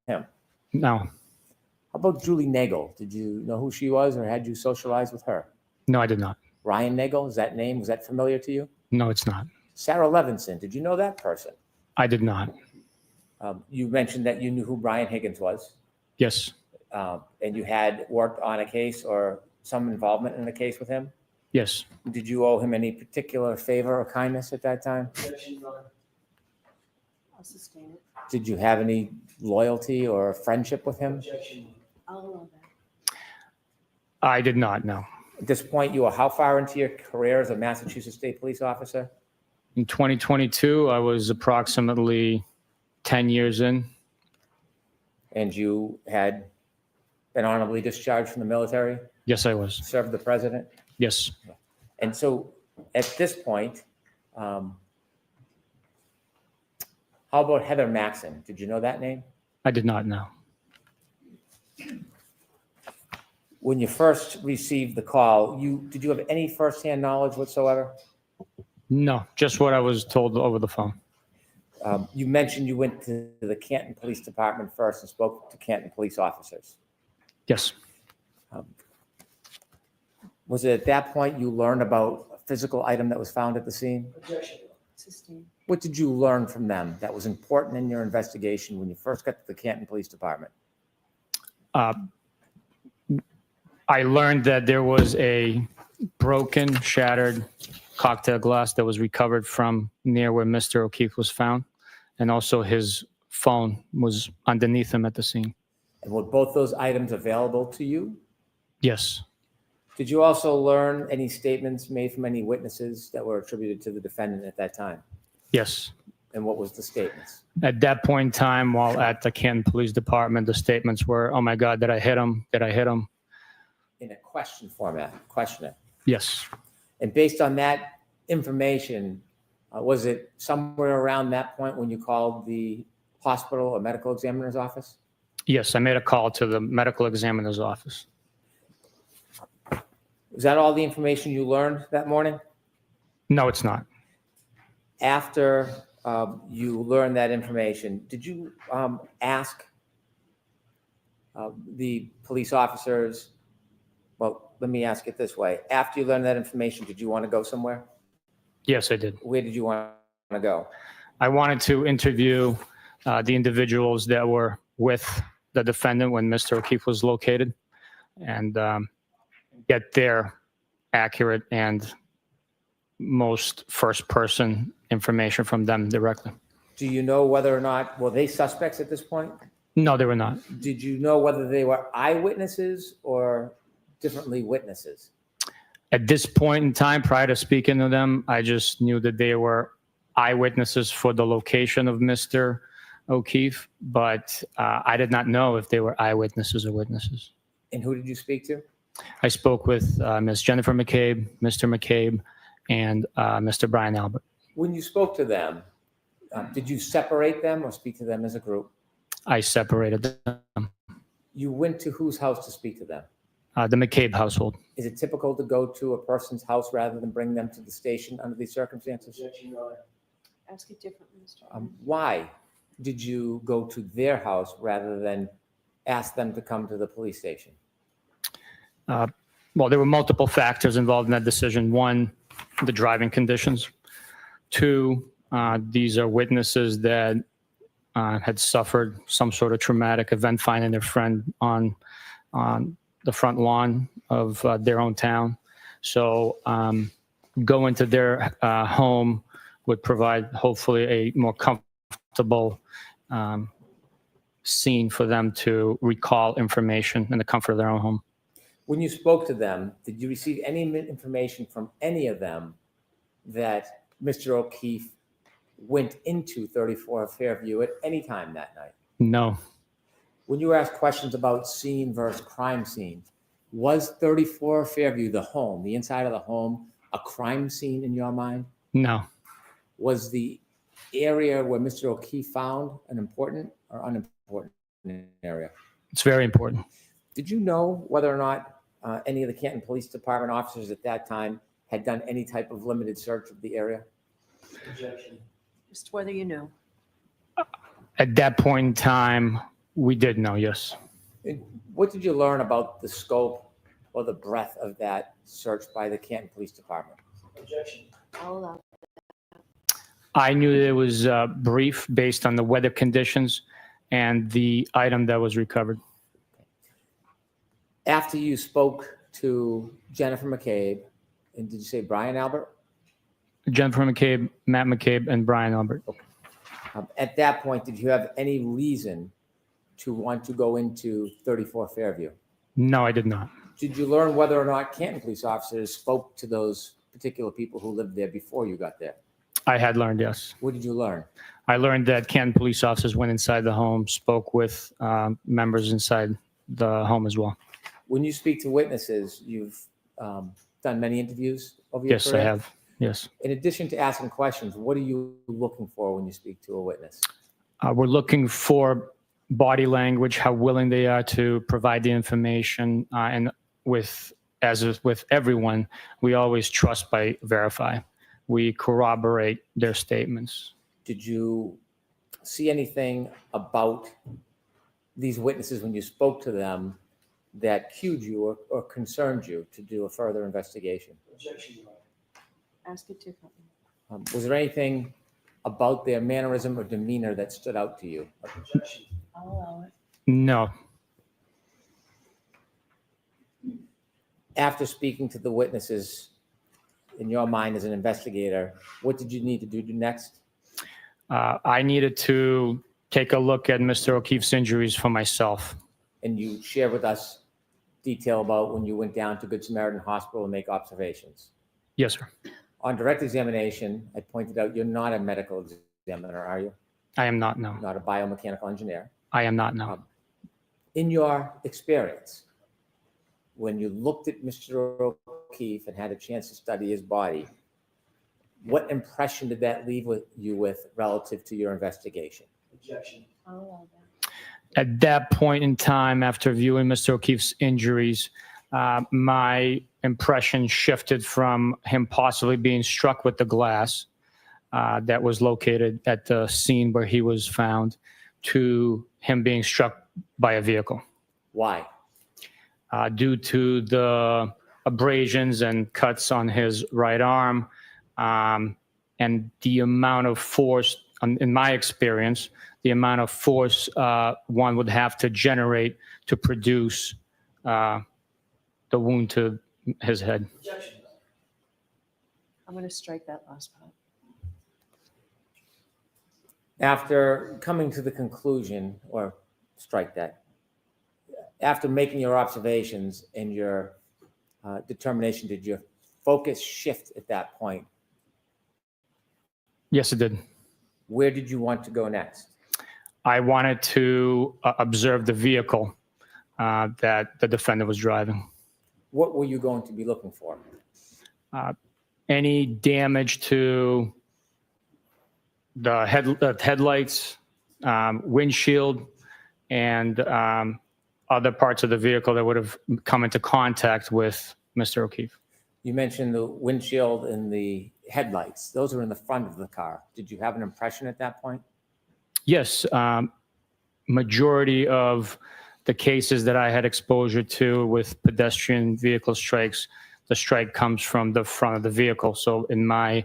him? No. How about Julie Nagel? Did you know who she was or had you socialized with her? No, I did not. Ryan Nagel, is that name, was that familiar to you? No, it's not. Sarah Levinson, did you know that person? I did not. You mentioned that you knew who Brian Higgins was, Yes. and you had worked on a case or some involvement in a case with him. Yes. Did you owe him any particular favor or kindness at that time? I'll sustain it. Did you have any loyalty or friendship with him? I'll allow that. I did not, no. At this point, you were how far into your career as a Massachusetts State Police officer? In 2022, I was approximately 10 years in. And you had been honorably discharged from the military, Yes, I was. served the president? Yes. And so at this point, how about Heather Maxon? Did you know that name? I did not know. When you first received the call, did you have any firsthand knowledge whatsoever? No, just what I was told over the phone. You mentioned you went to the Canton Police Department first and spoke to Canton police officers. Yes. Was it at that point you learned about a physical item that was found at the scene? Sustain. What did you learn from them that was important in your investigation when you first got to the Canton Police Department? I learned that there was a broken, shattered cocktail glass that was recovered from near where Mr. O'Keefe was found. And also his phone was underneath him at the scene. And were both those items available to you? Yes. Did you also learn any statements made from any witnesses that were attributed to the defendant at that time? Yes. And what was the statements? At that point in time, while at the Canton Police Department, the statements were, "Oh my God, did I hit him? Did I hit him?" In a question format, questioning. Yes. And based on that information, was it somewhere around that point when you called the hospital or medical examiner's office? Yes, I made a call to the medical examiner's office. Was that all the information you learned that morning? No, it's not. After you learned that information, did you ask the police officers? Well, let me ask it this way. After you learned that information, did you want to go somewhere? Yes, I did. Where did you want to go? I wanted to interview the individuals that were with the defendant when Mr. O'Keefe was located and get their accurate and most first-person information from them directly. Do you know whether or not, were they suspects at this point? No, they were not. Did you know whether they were eyewitnesses or differently witnesses? At this point in time, prior to speaking to them, I just knew that they were eyewitnesses for the location of Mr. O'Keefe, but I did not know if they were eyewitnesses or witnesses. And who did you speak to? I spoke with Ms. Jennifer McCabe, Mr. McCabe, and Mr. Brian Albert. When you spoke to them, did you separate them or speak to them as a group? I separated them. You went to whose house to speak to them? The McCabe household. Is it typical to go to a person's house rather than bring them to the station under these circumstances? Ask it differently, Mr. Why did you go to their house rather than ask them to come to the police station? Well, there were multiple factors involved in that decision. One, the driving conditions. Two, these are witnesses that had suffered some sort of traumatic event, finding their friend on the front lawn of their own town. So going to their home would provide hopefully a more comfortable scene for them to recall information in the comfort of their own home. When you spoke to them, did you receive any information from any of them that Mr. O'Keefe went into 34 Fairview at any time that night? No. When you were asked questions about scene versus crime scene, was 34 Fairview, the home, the inside of the home, a crime scene in your mind? No. Was the area where Mr. O'Keefe found an important or unimportant area? It's very important. Did you know whether or not any of the Canton Police Department officers at that time had done any type of limited search of the area? Just whether you knew. At that point in time, we did know, yes. And what did you learn about the scope or the breadth of that search by the Canton Police Department? I'll allow. I knew that it was brief based on the weather conditions and the item that was recovered. After you spoke to Jennifer McCabe, and did you say Brian Albert? Jennifer McCabe, Matt McCabe, and Brian Albert. At that point, did you have any reason to want to go into 34 Fairview? No, I did not. Did you learn whether or not Canton police officers spoke to those particular people who lived there before you got there? I had learned, yes. What did you learn? I learned that Canton police officers went inside the home, spoke with members inside the home as well. When you speak to witnesses, you've done many interviews over your Yes, career? I have. Yes. In addition to asking questions, what are you looking for when you speak to a witness? We're looking for body language, how willing they are to provide the information, and as is with everyone, we always trust by verify. We corroborate their statements. Did you see anything about these witnesses when you spoke to them that cued you or concerned you to do a further investigation? Ask it differently. Was there anything about their mannerism or demeanor that stood out to you? I'll allow it. No. After speaking to the witnesses, in your mind as an investigator, what did you need to do next? I needed to take a look at Mr. O'Keefe's injuries for myself. And you share with us detail about when you went down to Good Samaritan Hospital and make observations. Yes, sir. On direct examination, I pointed out you're not a medical examiner, are you? I am not, no. Not a biomechanical engineer. I am not, no. In your experience, when you looked at Mr. O'Keefe and had a chance to study his body, what impression did that leave you with relative to your investigation? I'll allow that. At that point in time, after viewing Mr. O'Keefe's injuries, my impression shifted from him possibly being struck with the glass that was located at the scene where he was found to him being struck by a vehicle. Why? Due to the abrasions and cuts on his right arm, and the amount of force, in my experience, the amount of force one would have to generate to produce the wound to his head. I'm going to strike that last part. After coming to the conclusion, or strike that, after making your observations and your determination, did your focus shift at that point? Yes, it did. Where did you want to go next? I wanted to observe the vehicle that the defendant was driving. What were you going to be looking for? Any damage to the headlights, windshield, and other parts of the vehicle that would have come into contact with Mr. O'Keefe. You mentioned the windshield and the headlights. Those are in the front of the car. Did you have an impression at that point? Yes, majority of the cases that I had exposure to with pedestrian vehicle strikes, the strike comes from the front of the vehicle. So in my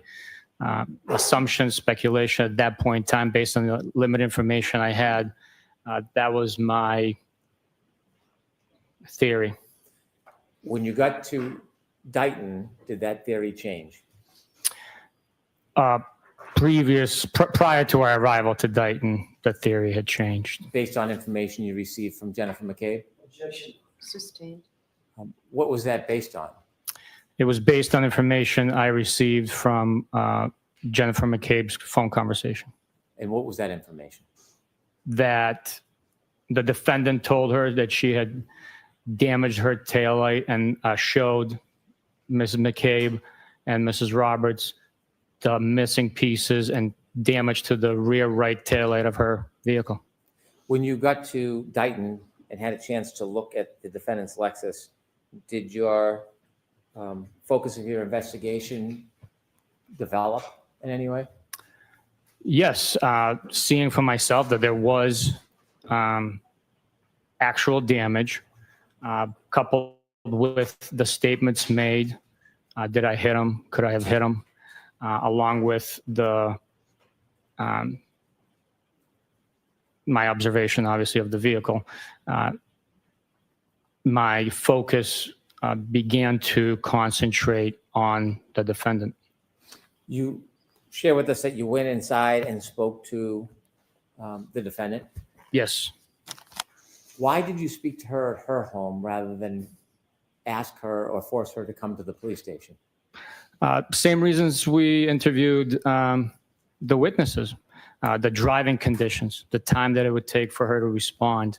assumption, speculation at that point in time, based on the limited information I had, that was my theory. When you got to Dighton, did that theory change? Prior to our arrival to Dighton, the theory had changed. Based on information you received from Jennifer McCabe? Sustained. What was that based on? It was based on information I received from Jennifer McCabe's phone conversation. And what was that information? That the defendant told her that she had damaged her taillight and showed Mrs. McCabe and Mrs. Roberts the missing pieces and damage to the rear right taillight of her vehicle. When you got to Dighton and had a chance to look at the defendant's Lexus, did your focus of your investigation develop in any way? Yes, seeing for myself that there was actual damage, coupled with the statements made, did I hit him? Could I have hit him? Along with the my observation, obviously, of the vehicle, my focus began to concentrate on the defendant. You share with us that you went inside and spoke to the defendant. Yes. Why did you speak to her at her home rather than ask her or force her to come to the police station? Same reasons we interviewed the witnesses, the driving conditions, the time that it would take for her to respond,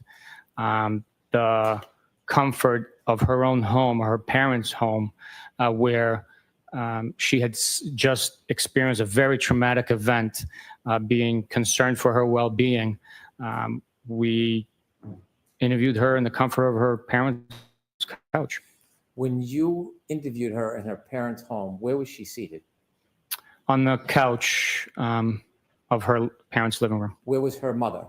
the comfort of her own home or her parents' home, where she had just experienced a very traumatic event, being concerned for her well-being. We interviewed her in the comfort of her parents' couch. When you interviewed her in her parents' home, where was she seated? On the couch of her parents' living room. Where was her mother?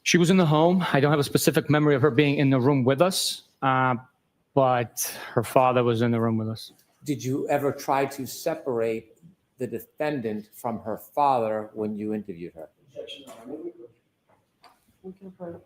She was in the home. I don't have a specific memory of her being in the room with us, but her father was in the room with us. Did you ever try to separate the defendant from her father when you interviewed her? We can approach.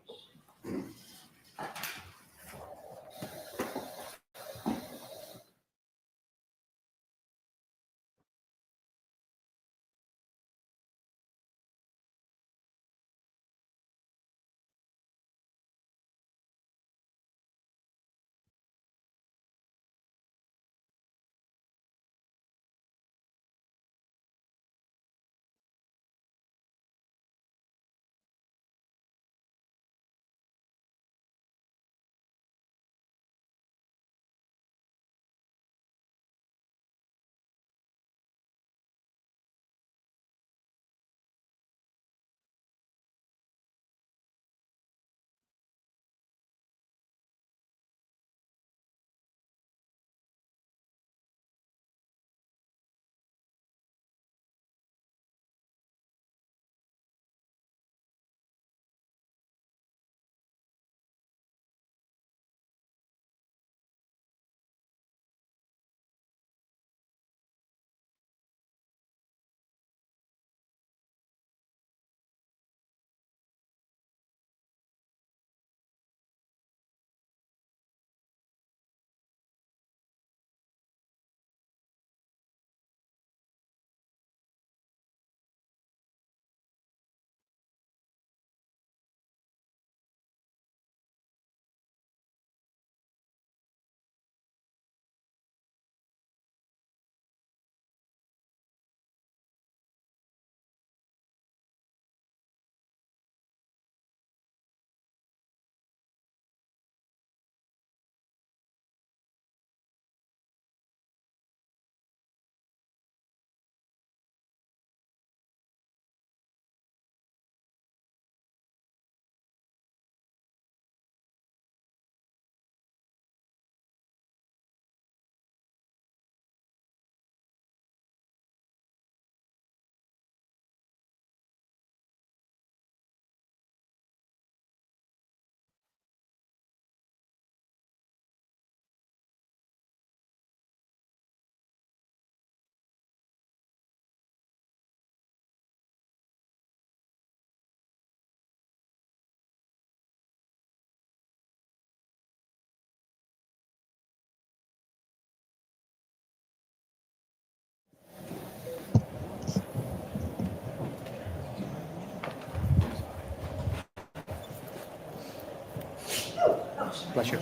Bless you.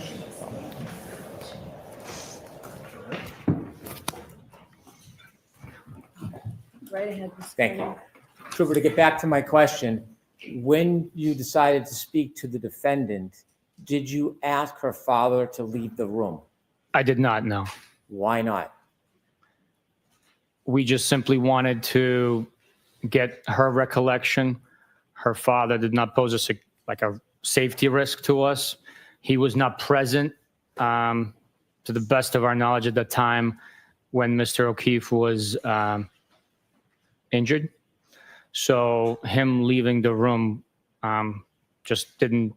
Right ahead. Thank you. Trooper, to get back to my question, when you decided to speak to the defendant, did you ask her father to leave the room? I did not know. Why not? We just simply wanted to get her recollection. Her father did not pose a safety risk to us. He was not present, to the best of our knowledge at the time when Mr. O'Keefe was injured. So him leaving the room just didn't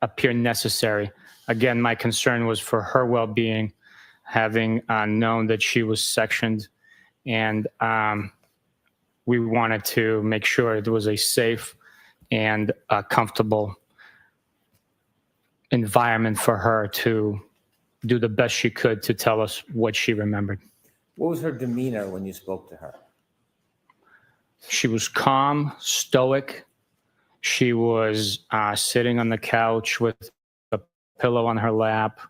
appear necessary. Again, my concern was for her well-being, having known that she was sectioned, and we wanted to make sure it was a safe and comfortable environment for her to do the best she could to tell us what she remembered. What was her demeanor when you spoke to her? She was calm, stoic. She was sitting on the couch with a pillow on her lap,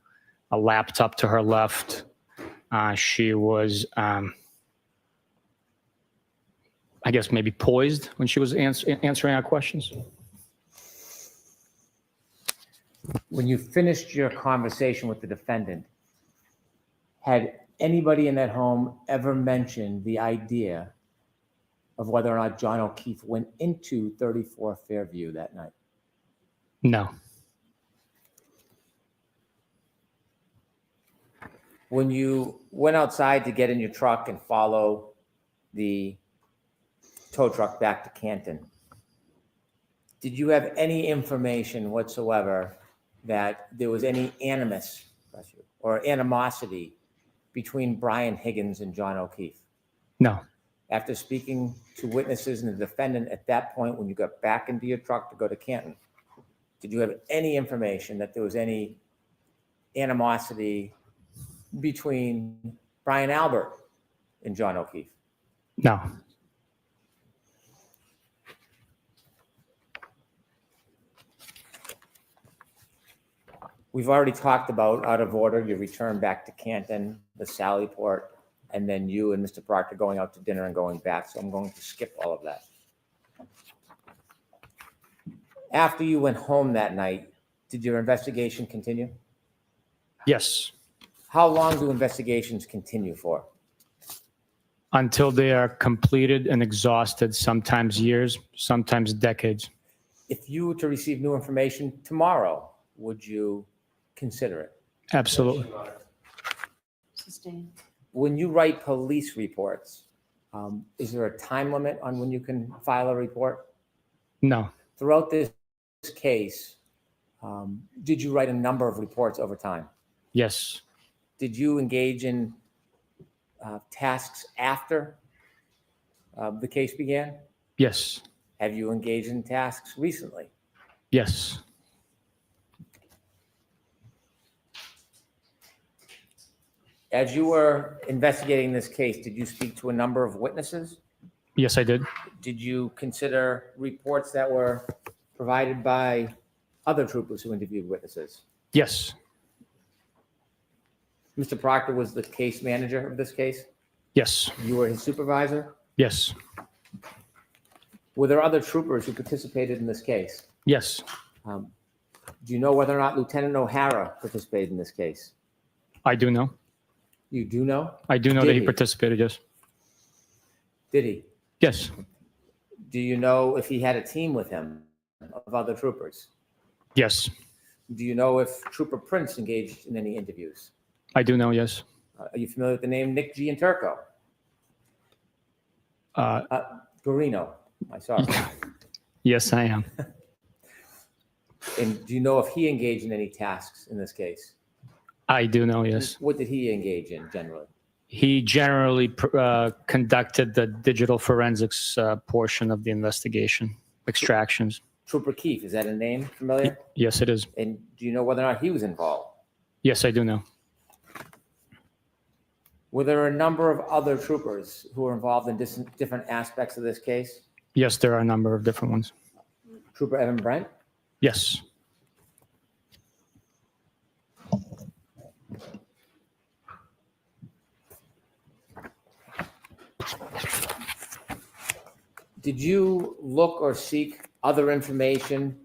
a laptop to her left. She was, I guess, maybe poised when she was answering our questions. When you finished your conversation with the defendant, had anybody in that home ever mentioned the idea of whether or not John O'Keefe went into 34 Fairview that night? No. When you went outside to get in your truck and follow the tow truck back to Canton, did you have any information whatsoever that there was any animus or animosity between Brian Higgins and John O'Keefe? No. After speaking to witnesses and the defendant at that point, when you got back into your truck to go to Canton, did you have any information that there was any animosity between Brian Albert and John O'Keefe? No. We've already talked about, out of order, your return back to Canton, the Sallyport, and then you and Mr. Proctor going out to dinner and going back. So I'm going to skip all of that. After you went home that night, did your investigation continue? Yes. How long do investigations continue for? Until they are completed and exhausted, sometimes years, sometimes decades. If you were to receive new information tomorrow, would you consider it? Absolutely. Sustained. When you write police reports, is there a time limit on when you can file a report? No. Throughout this case, did you write a number of reports over time? Yes. Did you engage in tasks after the case began? Yes. Have you engaged in tasks recently? Yes. As you were investigating this case, did you speak to a number of witnesses? Yes, I did. Did you consider reports that were provided by other troopers who interviewed witnesses? Yes. Mr. Proctor was the case manager of this case? Yes. You were his supervisor? Yes. Were there other troopers who participated in this case? Yes. Do you know whether or not Lieutenant O'Hara participated in this case? I do know. You do know? I do know Did that he he? participated, yes. Did he? Yes. Do you know if he had a team with him of other troopers? Yes. Do you know if Trooper Prince engaged in any interviews? I do know, yes. Are you familiar with the name Nick Gianturco? Garino, I saw. Yes, I am. And do you know if he engaged in any tasks in this case? I do know, yes. What did he engage in generally? He generally conducted the digital forensics portion of the investigation, extractions. Trooper Keefe, is that a name familiar? Yes, it is. And do you know whether or not he was involved? Yes, I do know. Were there a number of other troopers who were involved in different aspects of this case? Yes, there are a number of different ones. Trooper Evan Brent? Yes. Did you look or seek other information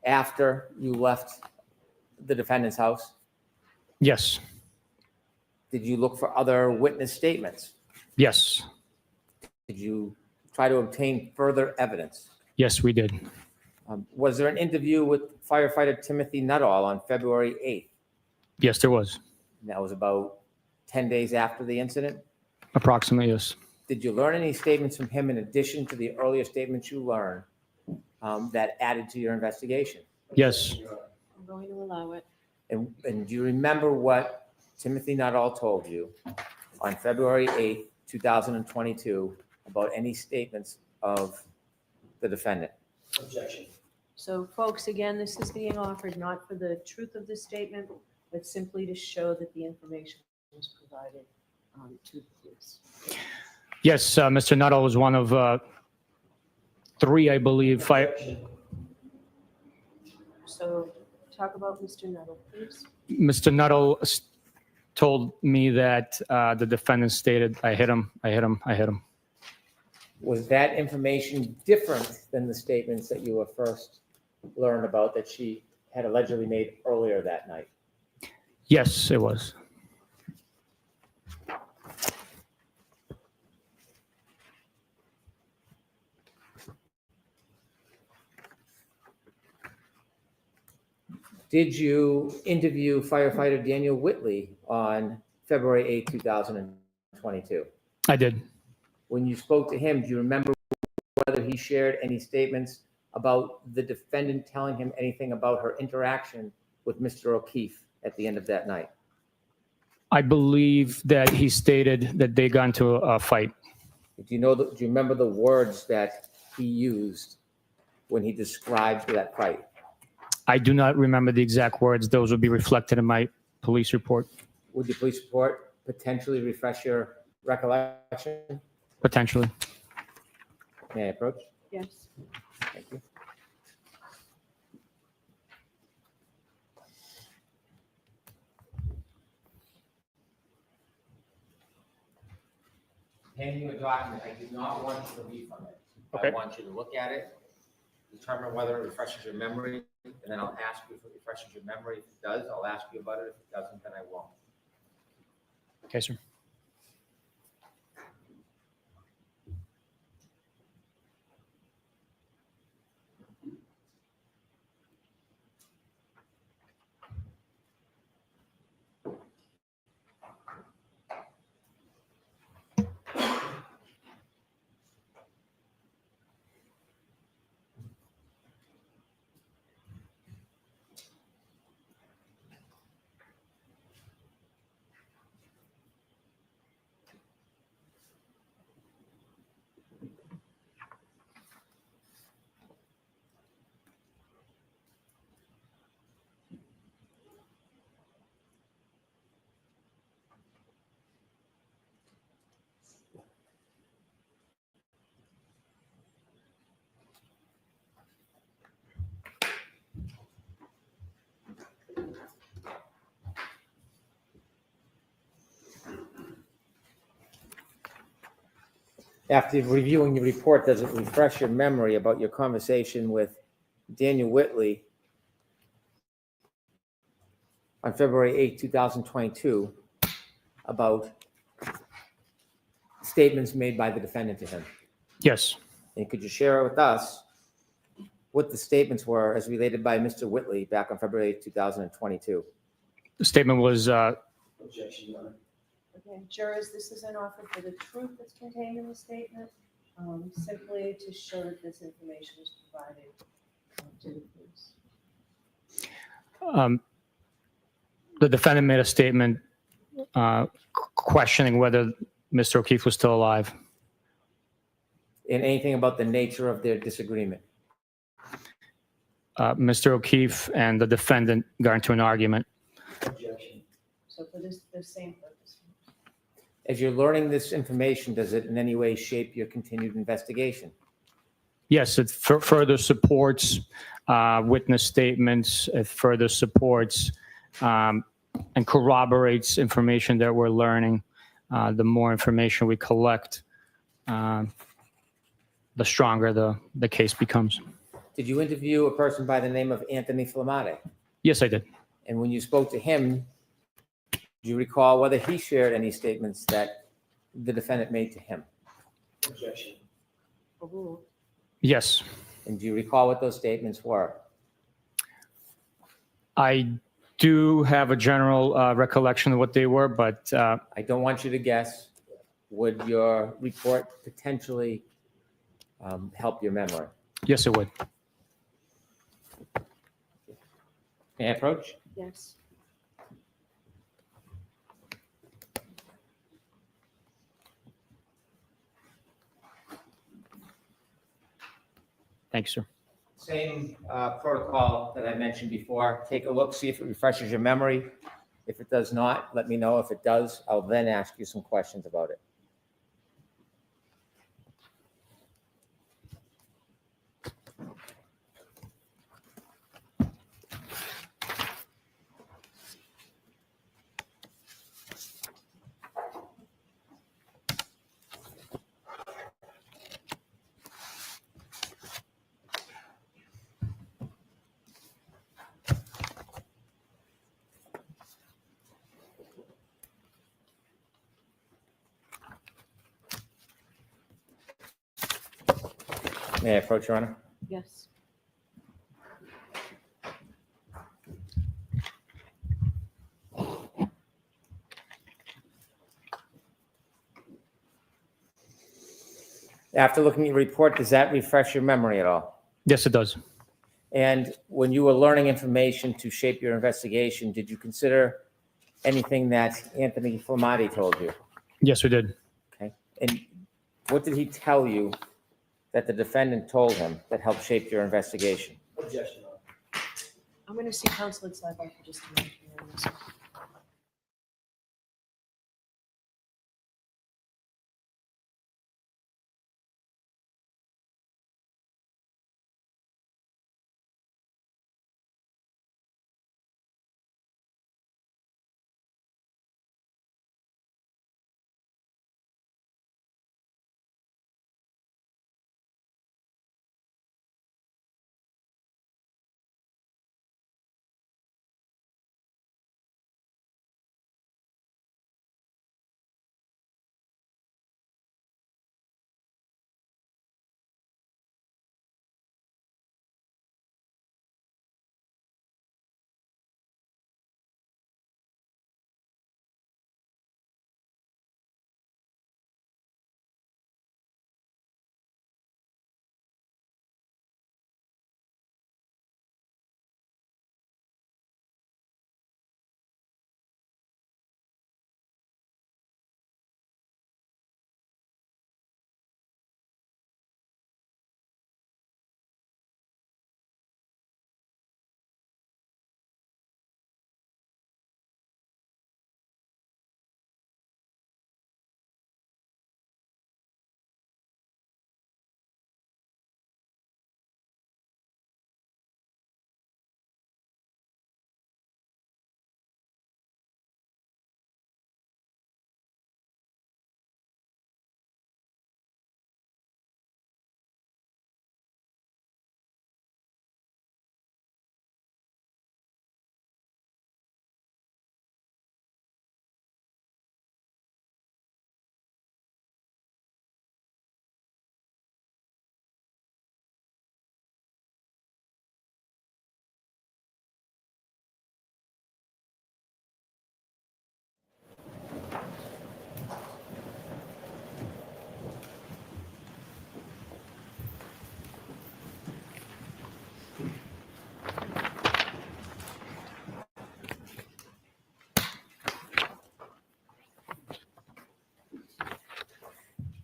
after you left the defendant's house? Yes. Did you look for other witness statements? Yes. Did you try to obtain further evidence? Yes, we did. Was there an interview with firefighter Timothy Nuttall on February 8th? Yes, there was. That was about 10 days after the incident. Approximately, yes. Did you learn any statements from him in addition to the earlier statements you learned that added to your investigation? Yes. I'm going to allow it. And do you remember what Timothy Nuttall told you on February 8th, 2022 about any statements of the defendant? Objection. So folks, again, this is being offered not for the truth of the statement, but simply to show that the information was provided to the police. Yes, Mr. Nuttall was one of 3, I believe. So talk about Mr. Nuttall, please. Mr. Nuttall told me that the defendant stated, I hit him, I hit him, I hit him. Was that information different than the statements that you were first learned about that she had allegedly made earlier that night? Yes, it was. Did you interview firefighter Daniel Whitley on February 8th, 2022? I did. When you spoke to him, do you remember whether he shared any statements about the defendant telling him anything about her interaction with Mr. O'Keefe at the end of that night? I believe that he stated that they got into a fight. Do you remember the words that he used when he described that fight? I do not remember the exact words. Those will be reflected in my police report. Would your police report potentially refresh your recollection? Potentially. May I approach? Yes. Thank you. Handing you a document, I do not want you to read from it. Okay. I want you to look at it, determine whether it refreshes your memory, and then I'll ask you if it refreshes your memory. If it does, I'll ask you about it. If it doesn't, then I won't. Okay, sir. After reviewing your report, does it refresh your memory about your conversation with Daniel Whitley on February 8, 2022 about statements made by the defendant to him? Yes. And could you share with us what the statements were as related by Mr. Whitley back on February 8, 2022? The statement was, Objection, Your Honor. Okay, jurors, this is an offer for the truth that's contained in the statement, simply to show that this information was provided to the police. the defendant made a statement questioning whether Mr. O'Keefe was still alive. And anything about the nature of their disagreement? Mr. O'Keefe and the defendant got into an argument. Objection. So for this, the same purpose. As you're learning this information, does it in any way shape your continued investigation? Yes, it further supports witness statements. It further supports and corroborates information that we're learning. The more information we collect, the stronger the case becomes. Did you interview a person by the name of Anthony Flamate? Yes, I did. And when you spoke to him, do you recall whether he shared any statements that the defendant made to him? Objection. Yes, And do you recall what those statements were? I do have a general recollection of what they were, but I don't want you to guess. Would your report potentially help your memory? yes, it would. May I approach? Yes. Thanks, sir. Same protocol that I mentioned before. Take a look, see if it refreshes your memory. If it does not, let me know. If it does, I'll then ask you some questions about it. May I approach, Your Honor? Yes. After looking at your report, does that refresh your memory at all? Yes, it does. And when you were learning information to shape your investigation, did you consider anything that Anthony Flamati told you? Yes, we did. Okay. And what did he tell you that the defendant told him that helped shape your investigation? Objection. I'm going to see Counselor Sallyport for just a minute.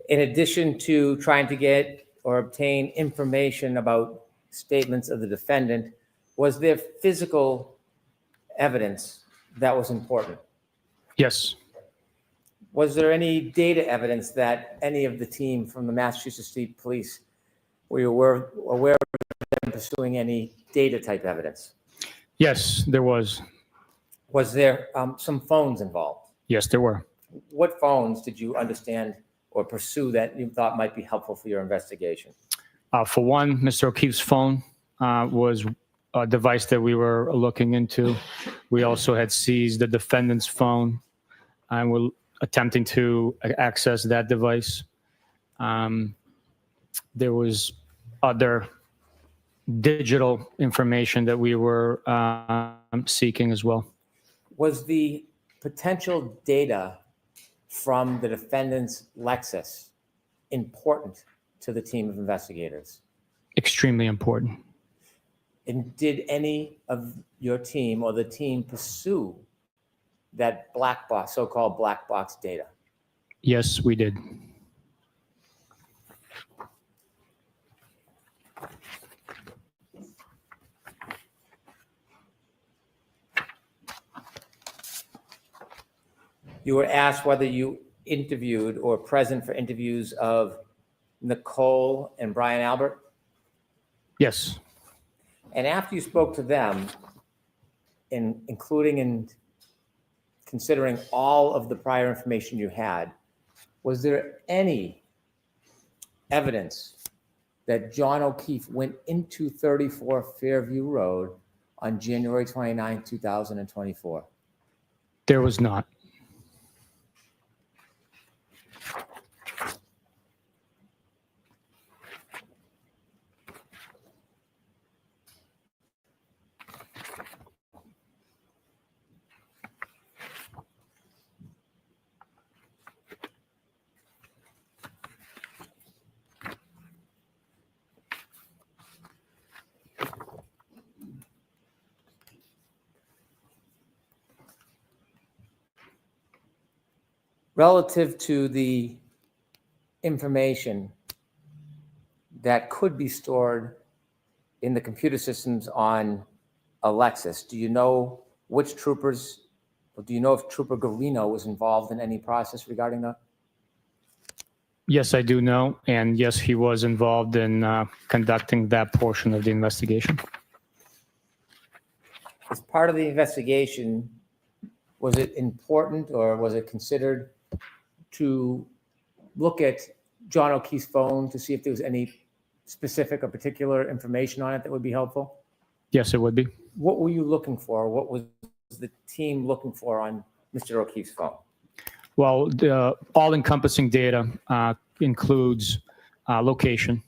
In addition to trying to get or obtain information about statements of the defendant, was there physical evidence that was important? Yes. Was there any data evidence that any of the team from the Massachusetts State Police were aware of them pursuing any data type evidence? Yes, there was. Was there some phones involved? Yes, there were. What phones did you understand or pursue that you thought might be helpful for your investigation? For one, Mr. O'Keefe's phone was a device that we were looking into. We also had seized the defendant's phone and we're attempting to access that device. There was other digital information that we were seeking as well. Was the potential data from the defendant's Lexus important to the team of investigators? Extremely important. And did any of your team or the team pursue that black box, so-called black box data? Yes, we did. You were asked whether you interviewed or present for interviews of Nicole and Brian Albert. Yes. And after you spoke to them, including and considering all of the prior information you had, was there any evidence that John O'Keefe went into 34 Fairview Road on January 29, 2024? There was not. Relative to the information that could be stored in the computer systems on a Lexus, do you know which troopers, or do you know if Trooper Garino was involved in any process regarding that? Yes, I do know. And yes, he was involved in conducting that portion of the investigation. As part of the investigation, was it important or was it considered to look at John O'Keefe's phone to see if there was any specific or particular information on it that would be helpful? Yes, it would be. What were you looking for? What was the team looking for on Mr. O'Keefe's phone? Well, the all-encompassing data includes location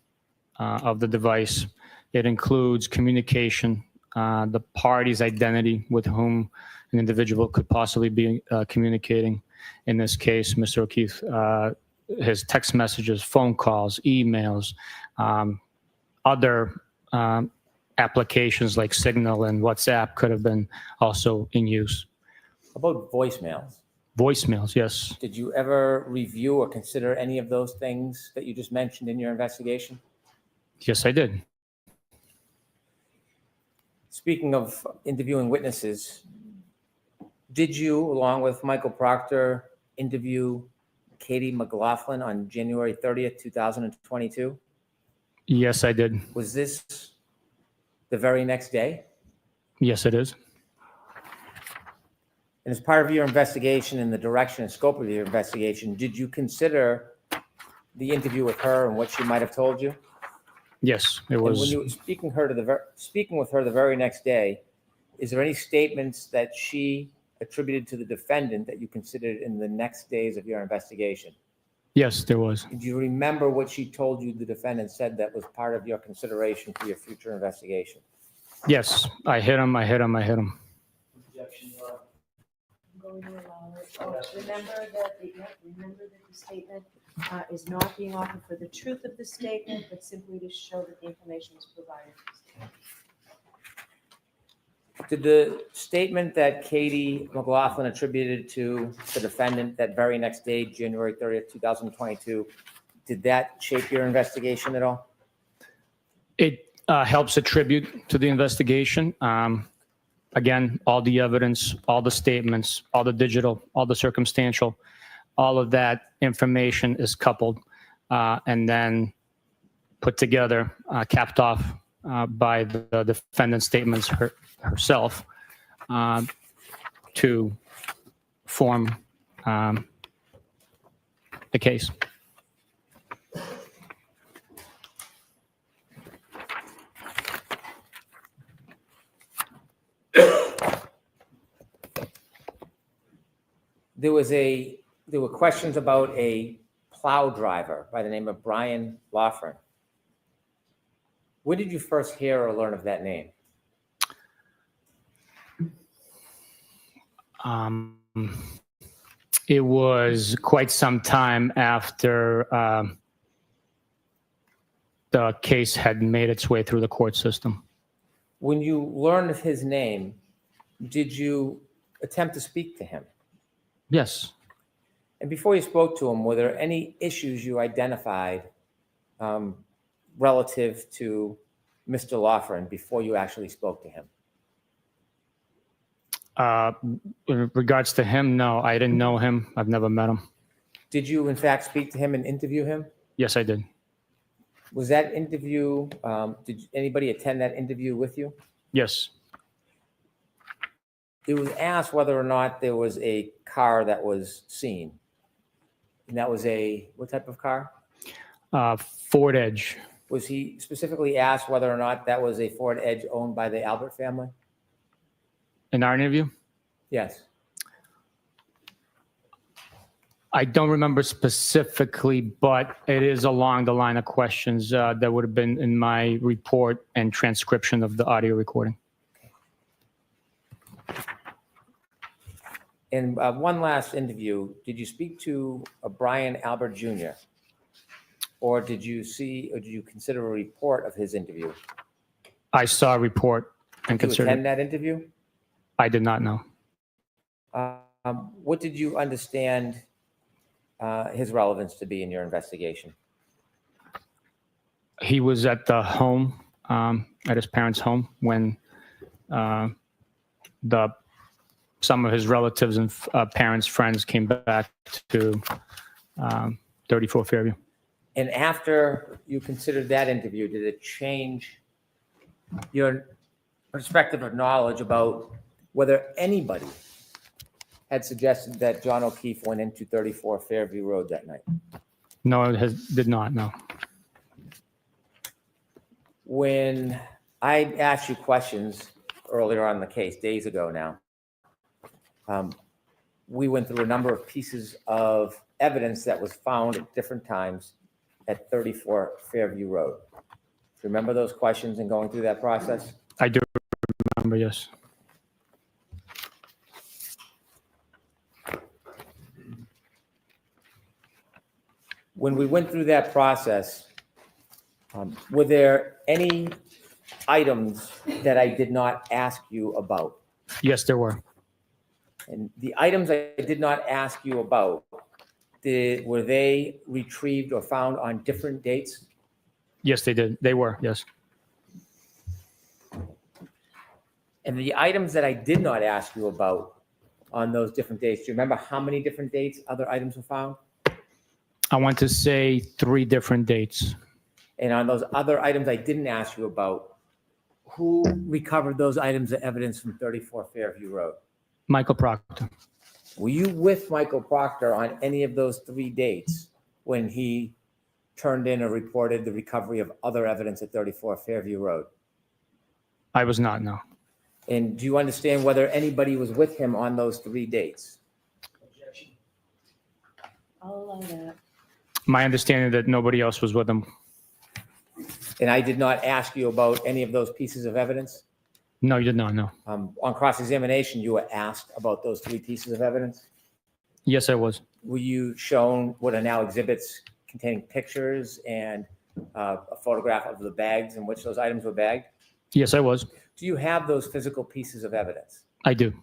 of the device. It includes communication, the party's identity with whom an individual could possibly be communicating. In this case, Mr. O'Keefe, his text messages, phone calls, emails, other applications like Signal and WhatsApp could have been also in use. How about voicemails? Voicemails, yes. Did you ever review or consider any of those things that you just mentioned in your investigation? Yes, I did. Speaking of interviewing witnesses, did you, along with Michael Proctor, interview Katie McLaughlin on January 30th, 2022? Yes, I did. Was this the very next day? Yes, it is. And as part of your investigation and the direction and scope of your investigation, did you consider the interview with her and what she might have told you? Yes, it And when was. you were speaking with her the very next day, is there any statements that she attributed to the defendant that you considered in the next days of your investigation? Yes, there was. Do you remember what she told you the defendant said that was part of your consideration for your future investigation? Yes, I hit him, I hit him, I hit him. I'm going to allow it. Remember that the statement is not being offered for the truth of the statement, but simply to show that the information was provided. Did the statement that Katie McLaughlin attributed to the defendant that very next day, January 30th, 2022, did that shape your investigation at all? It helps attribute to the investigation. Again, all the evidence, all the statements, all the digital, all the circumstantial, all of that information is coupled and then put together, capped off by the defendant's statements herself to form the case. there were questions about a plow driver by the name of Brian Lawful. When did you first hear or learn of that name? It was quite some time after the case had made its way through the court system. When you learned of his name, did you attempt to speak to him? Yes. And before you spoke to him, were there any issues you identified relative to Mr. Lawful before you actually spoke to him? In regards to him, no, I didn't know him. I've never met him. Did you, in fact, speak to him and interview him? Yes, I did. Was that interview, did anybody attend that interview with you? Yes. It was asked whether or not there was a car that was seen. And that was what type of car? Ford Edge. Was he specifically asked whether or not that was a Ford Edge owned by the Albert family? In our interview? Yes. I don't remember specifically, but it is along the line of questions that would have been in my report and transcription of the audio recording. In one last interview, did you speak to Brian Albert Jr.? Or did you consider a report of his interview? I saw a report and Did you considered. attend that interview? I did not know. What did you understand his relevance to be in your investigation? He was at the home, at his parents' home, when some of his relatives and parents' friends came back to 34 Fairview. And after you considered that interview, did it change your perspective or knowledge about whether anybody had suggested that John O'Keefe went into 34 Fairview Road that night? No, it did not, no. When I asked you questions earlier on in the case, days ago now, we went through a number of pieces of evidence that was found at different times at 34 Fairview Road. Do you remember those questions and going through that process? I do remember, yes. When we went through that process, were there any items that I did not ask you about? Yes, there were. And the items I did not ask you about, were they retrieved or found on different dates? Yes, they did. They were, yes. And the items that I did not ask you about on those different dates, do you remember how many different dates other items were found? I want to say 3 different dates. And on those other items I didn't ask you about, who recovered those items of evidence from 34 Fairview Road? Michael Proctor. Were you with Michael Proctor on any of those 3 dates when he turned in or reported the recovery of other evidence at 34 Fairview Road? I was not, no. And do you understand whether anybody was with him on those 3 dates? I'll allow that. My understanding that nobody else was with him. And I did not ask you about any of those pieces of evidence? No, you did not, no. On cross-examination, you were asked about those 3 pieces of evidence? Yes, I was. Were you shown what are now exhibits containing pictures and a photograph of the bags in which those items were bagged? Yes, I was. Do you have those physical pieces of evidence? I do.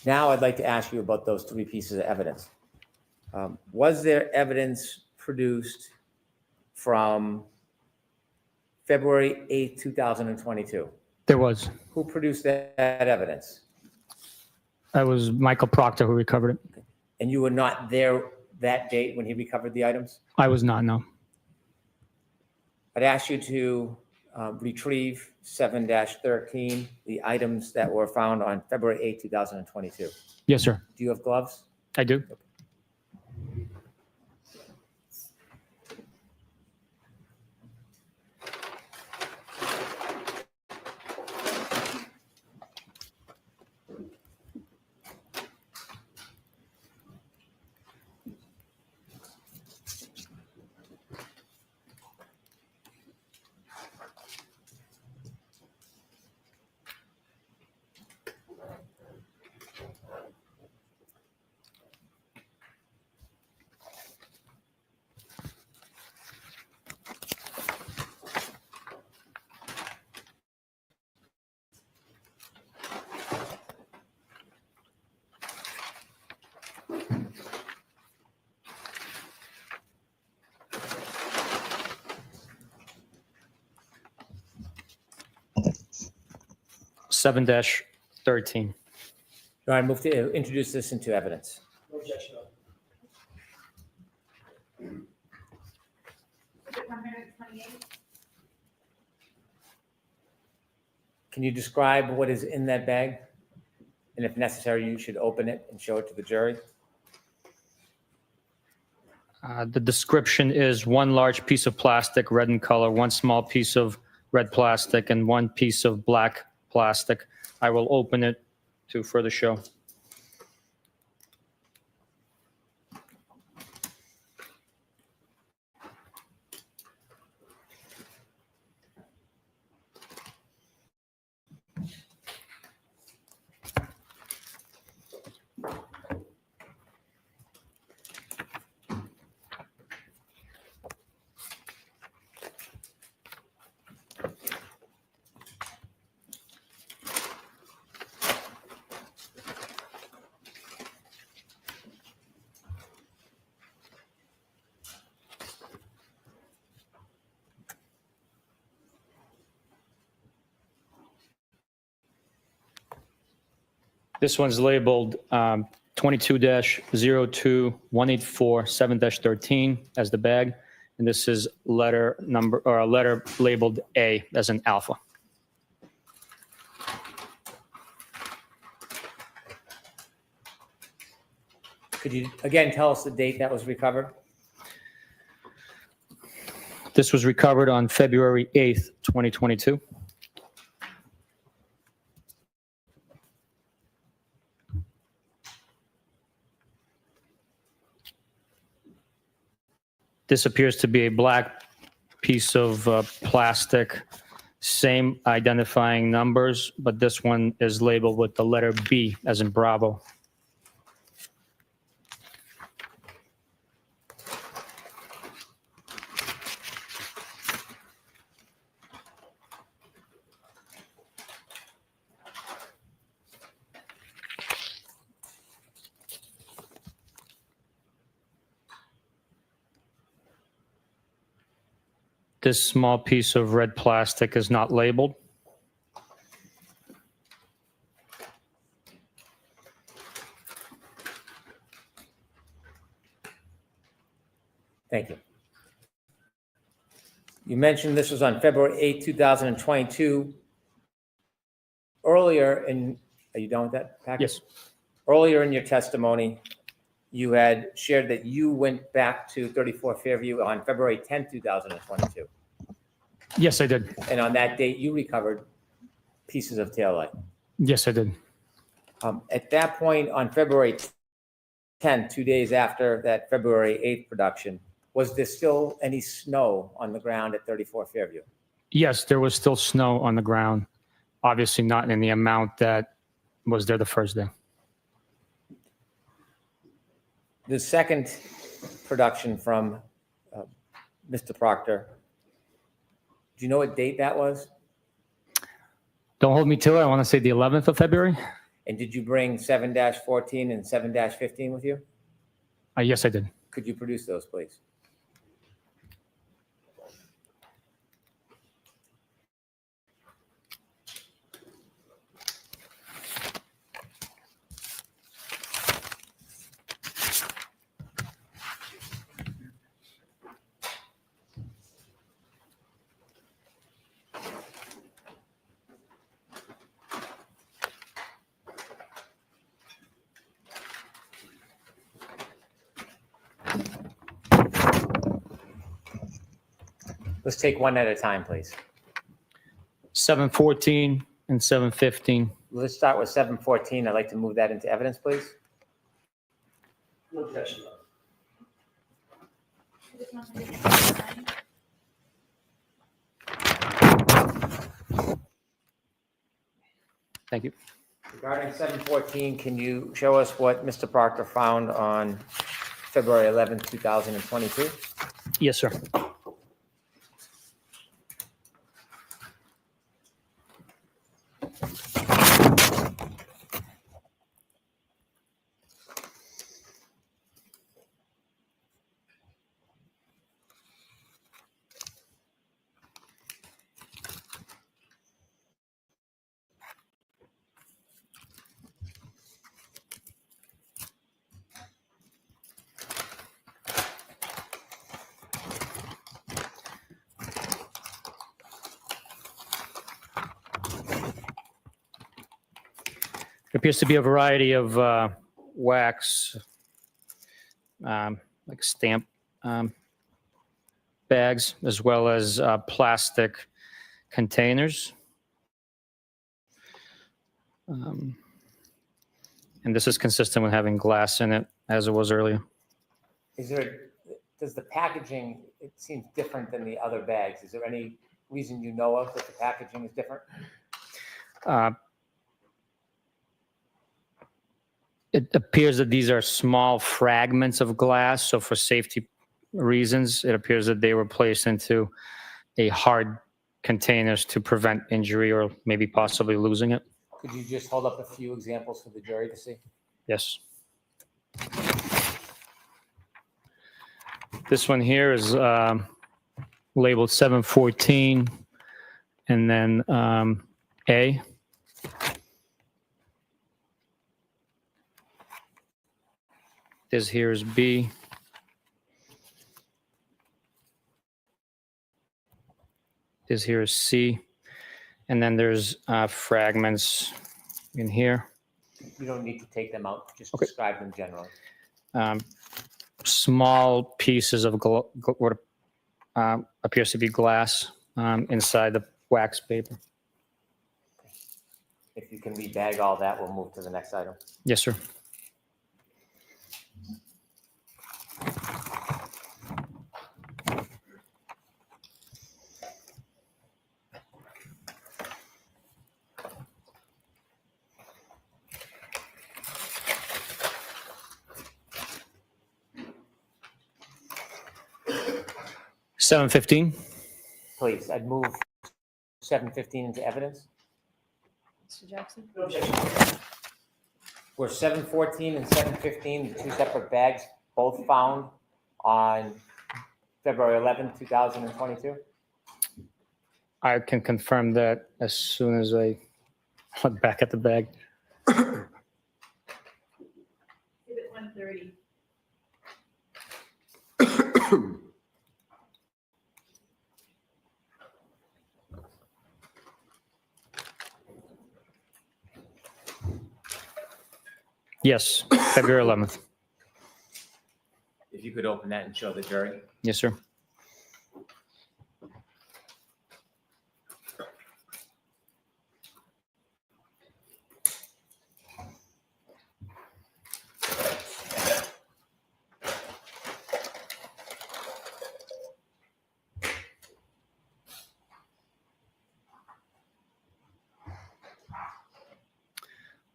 Now I'd like to ask you about those 3 pieces of evidence. Was there evidence produced from February 8th, 2022? There was. Who produced that evidence? That was Michael Proctor who recovered it. And you were not there that date when he recovered the items? I was not, no. I'd ask you to retrieve 7-13, the items that were found on February 8th, 2022. Yes, sir. Do you have gloves? I do. 7-13. Your Honor, I move to introduce this into evidence. No objection. Exhibit 128. Can you describe what is in that bag? And if necessary, you should open it and show it to the jury. The description is one large piece of plastic, red in color, one small piece of red plastic, and one piece of black plastic. I will open it to further show. This one's labeled 22-02-184-7-13 as the bag, and this is letter number or a letter labeled A as an alpha. Could you again tell us the date that was recovered? This was recovered on February 8th, 2022. This appears to be a black piece of plastic, same identifying numbers, but this one is labeled with the letter B as in Bravo. This small piece of red plastic is not labeled. Thank you. You mentioned this was on February 8, 2022. Earlier in, are you done with that package? Yes. Earlier in your testimony, you had shared that you went back to 34 Fairview on February 10, 2022. Yes, I did. And on that date, you recovered pieces of taillight. Yes, I did. At that point, on February 10, 2 days after that February 8th production, was there still any snow on the ground at 34 Fairview? Yes, there was still snow on the ground. Obviously not in the amount that was there the first day. The second production from Mr. Proctor, do you know what date that was? Don't hold me to it. I want to say the 11th of February. And did you bring 7-14 and 7-15 with you? Yes, I did. Could you produce those, please? Let's take one at a time, please. 7-14 and 7-15. Let's start with 7-14. I'd like to move that into evidence, please. No objection. Exhibit 129. Thank you. Regarding 7-14, can you show us what Mr. Proctor found on February 11, 2022? Yes, sir. appears to be a variety of wax, like stamp bags, as well as plastic containers. And this is consistent with having glass in it, as it was earlier. Does the packaging, it seems different than the other bags. Is there any reason you know of that the packaging is different? It appears that these are small fragments of glass, so for safety reasons, it appears that they were placed into a hard containers to prevent injury or maybe possibly losing it. Could you just hold up a few examples for the jury to see? Yes. This one here is labeled 714 and then A. This here is B. This here is C. And then there's fragments in here. You don't need to take them out, just Okay. describe them generally. Small pieces of what appears to be glass inside the wax paper. If you can rebag all that, we'll move to the next item. Yes, sir. $7.15. Please, I'd move 715 into evidence. Mr. Jackson? Were 714 and 715 the two separate bags, both found on February 11, 2022? I can confirm that as soon as I look back at the bag. Exhibit 130. Yes, February 11th. If you could open that and show the jury. Yes, sir.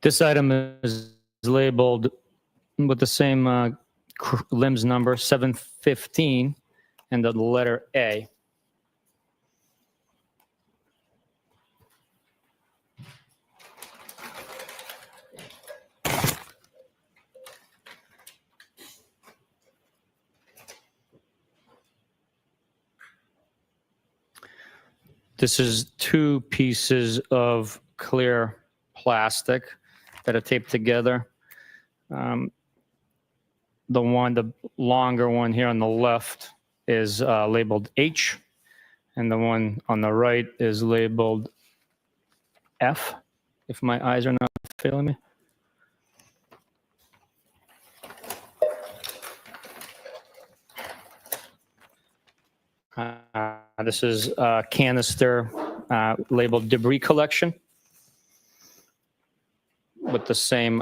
This item is labeled with the same limbs number, 715, and the letter A. This is two pieces of clear plastic that are taped together. The longer one here on the left is labeled H, and the one on the right is labeled F, if my eyes are not failing me. This is a canister labeled debris collection with the same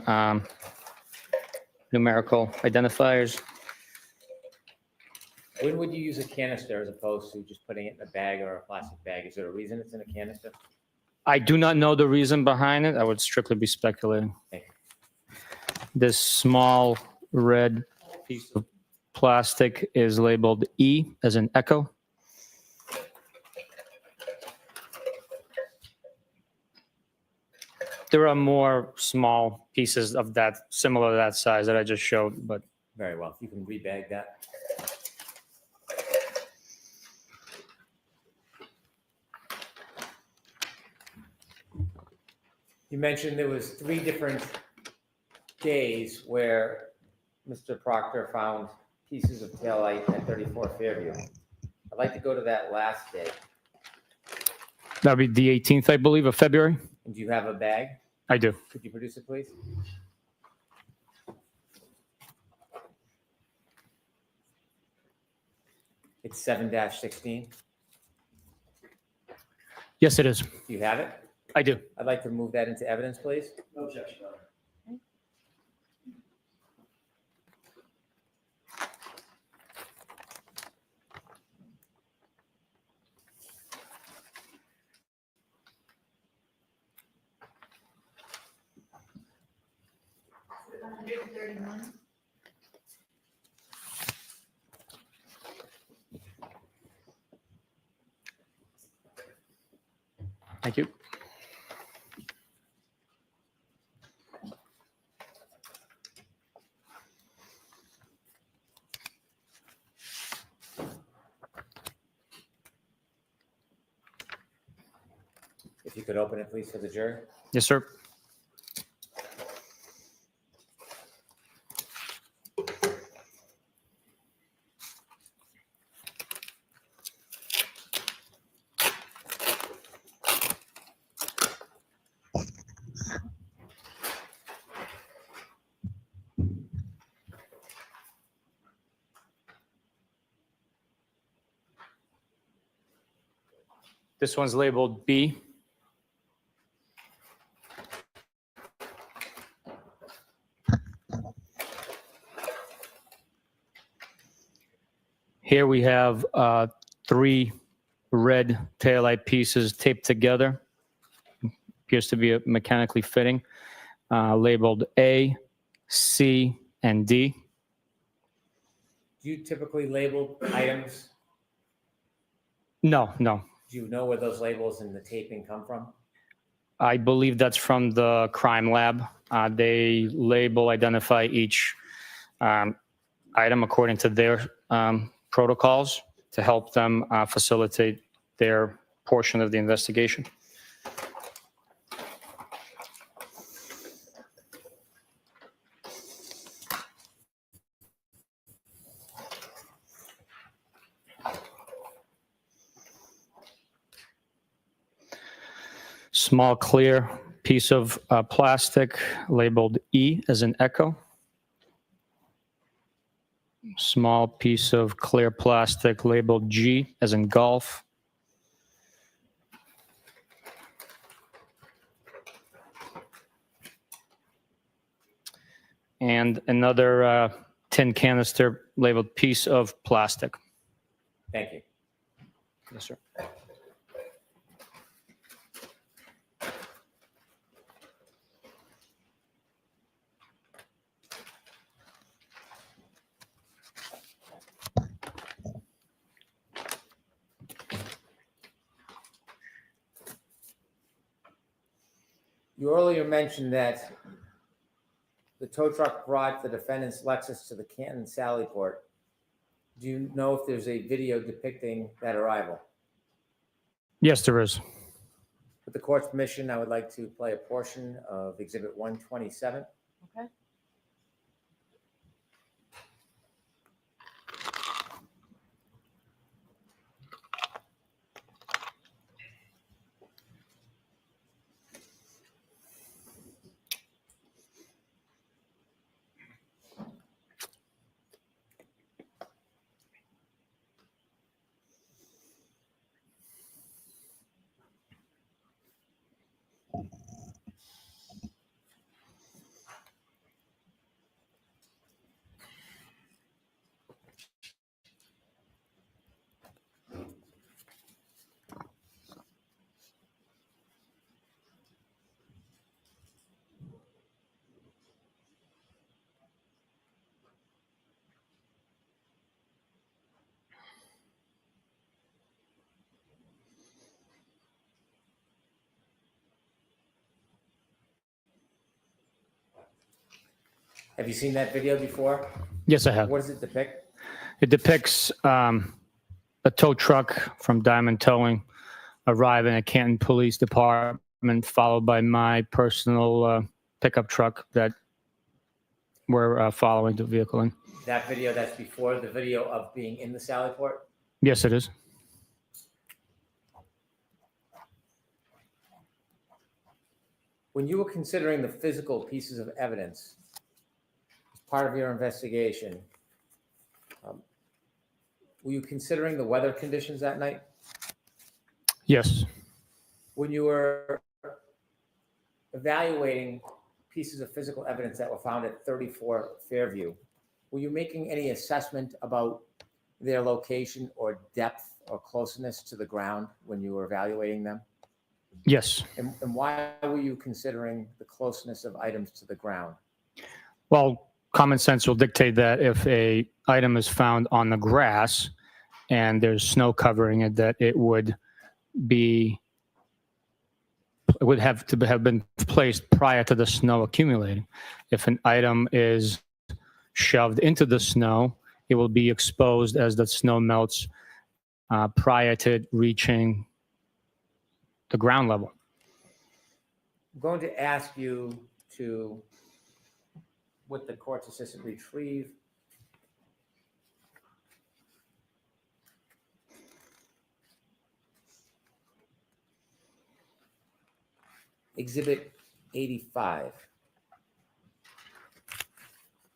numerical identifiers. When would you use a canister as opposed to just putting it in a bag or a plastic bag? Is there a reason it's in a canister? I do not know the reason behind it. I would strictly be speculating. Okay. This small red piece of plastic is labeled E as in echo. There are more small pieces of that, similar to that size that I just showed, but Very well. If you can rebag that. You mentioned there was 3 different days where Mr. Proctor found pieces of taillight at 34 Fairview. I'd like to go to that last day. that would be the 18th, I believe, of February. And do you have a bag? I do. Could you produce it, please? It's 7-16. Yes, it is. Do you have it? I do. I'd like to move that into evidence, please. No objection, Your Honor. Thank you. If you could open it, please, for the jury. Yes, sir. This one's labeled B. Here we have 3 red taillight pieces taped together. Appears to be mechanically fitting, labeled A, C, and D. Do you typically label items? No, no. Do you know where those labels and the taping come from? I believe that's from the crime lab. They label, identify each item according to their protocols to help them facilitate their portion of the investigation. Small clear piece of plastic labeled E as in echo. Small piece of clear plastic labeled G as in golf. And another tin canister labeled piece of plastic. Thank you. Yes, sir. You earlier mentioned that the tow truck brought the defendant's Lexus to the Canton Sallyport. Do you know if there's a video depicting that arrival? Yes, there is. With the court's permission, I would like to play a portion of Exhibit 127. Okay. Have you seen that video before? Yes, I have. What does it depict? It depicts a tow truck from Diamond Towing arriving at Canton Police Department, followed by my personal pickup truck that we're following the vehicle in. That video, that's before the video of being in the Sallyport? Yes, it is. When you were considering the physical pieces of evidence as part of your investigation, were you considering the weather conditions that night? Yes. When you were evaluating pieces of physical evidence that were found at 34 Fairview, were you making any assessment about their location or depth or closeness to the ground when you were evaluating them? Yes. And why were you considering the closeness of items to the ground? Well, common sense will dictate that if a item is found on the grass and there's snow covering it, that it would have to have been placed prior to the snow accumulating. If an item is shoved into the snow, it will be exposed as the snow melts prior to reaching the ground level. I'm going to ask you to, with the court's assistant, retrieve Exhibit 85.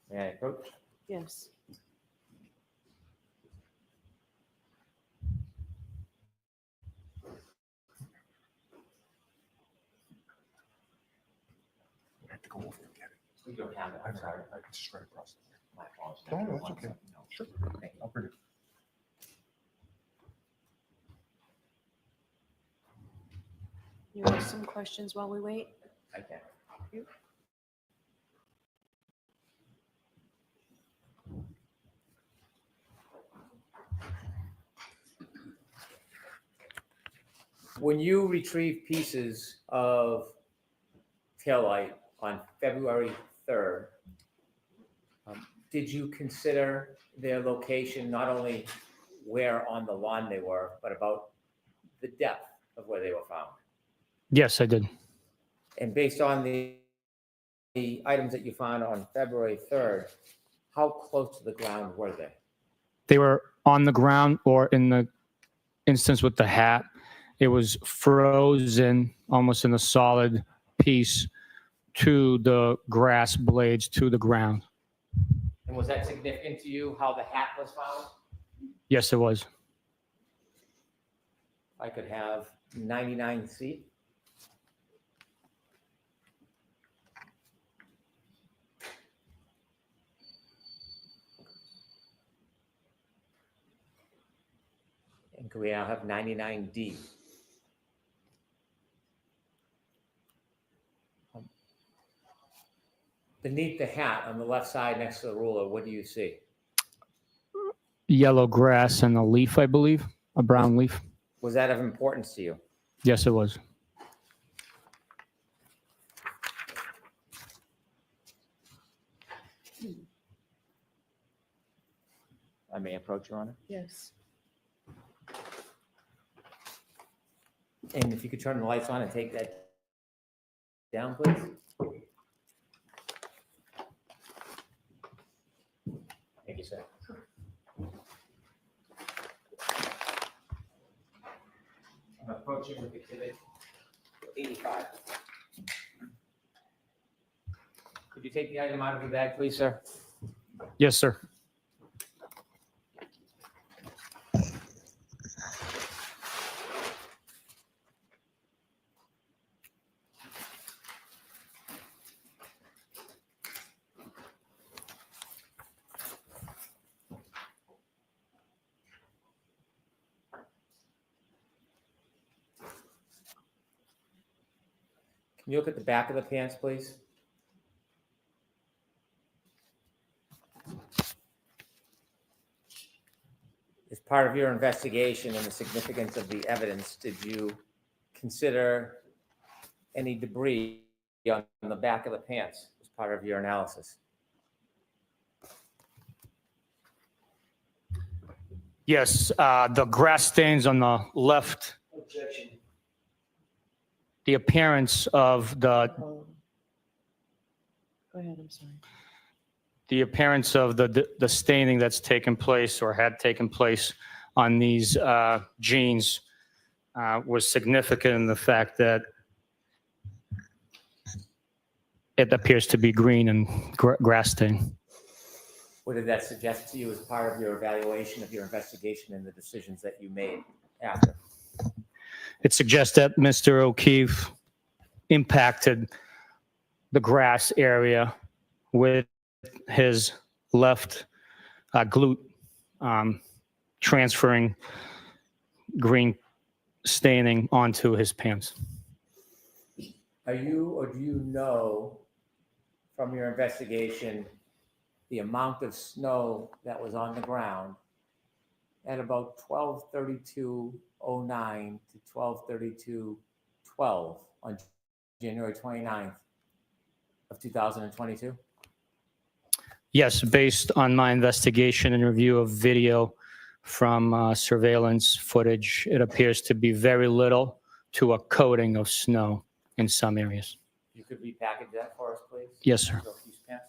May I approach? Yes. I have to go over and get it. We don't have it. I'm sorry. It's just right across. My apologies. No, that's okay. Sure. Thank you. I'll bring it. You have some questions while we wait? I can. When you retrieve pieces of taillight on February 3rd, did you consider their location, not only where on the lawn they were, but about the depth of where they were found? Yes, I did. And based on the items that you found on February 3rd, how close to the ground were they? They were on the ground, or in the instance with the hat, it was frozen almost in a solid piece to the grass blades, to the ground. And was that significant to you, how the hat was found? Yes, it was. I could have 99 feet. And could we now have 99D? Beneath the hat on the left side next to the ruler, what do you see? Yellow grass and a leaf, I believe, a brown leaf. Was that of importance to you? Yes, it was. I may approach, Your Honor. Yes. And if you could turn the lights on and take that down, please. Thank you, sir. I'm approaching with exhibit 85. Could you take the item out of the bag, please, sir? Yes, sir. Can you look at the back of the pants, please? As part of your investigation and the significance of the evidence, did you consider any debris on the back of the pants as part of your analysis? Yes, the grass stains on the left. Objection. The appearance of the Go ahead, I'm sorry. the staining that's taken place or had taken place on these jeans was significant in the fact that it appears to be green and grass stain. What did that suggest to you as part of your evaluation of your investigation and the decisions that you made after? It suggests that Mr. O'Keefe impacted the grass area with his left glute, transferring green staining onto his pants. Are you or do you know from your investigation the amount of snow that was on the ground at about 12:32:09 to 12:32:12 on January 29th of 2022? Yes, based on my investigation and review of video from surveillance footage, it appears to be very little to a coating of snow in some areas. You could repackage that for us, please? Yes, sir. So, use pants.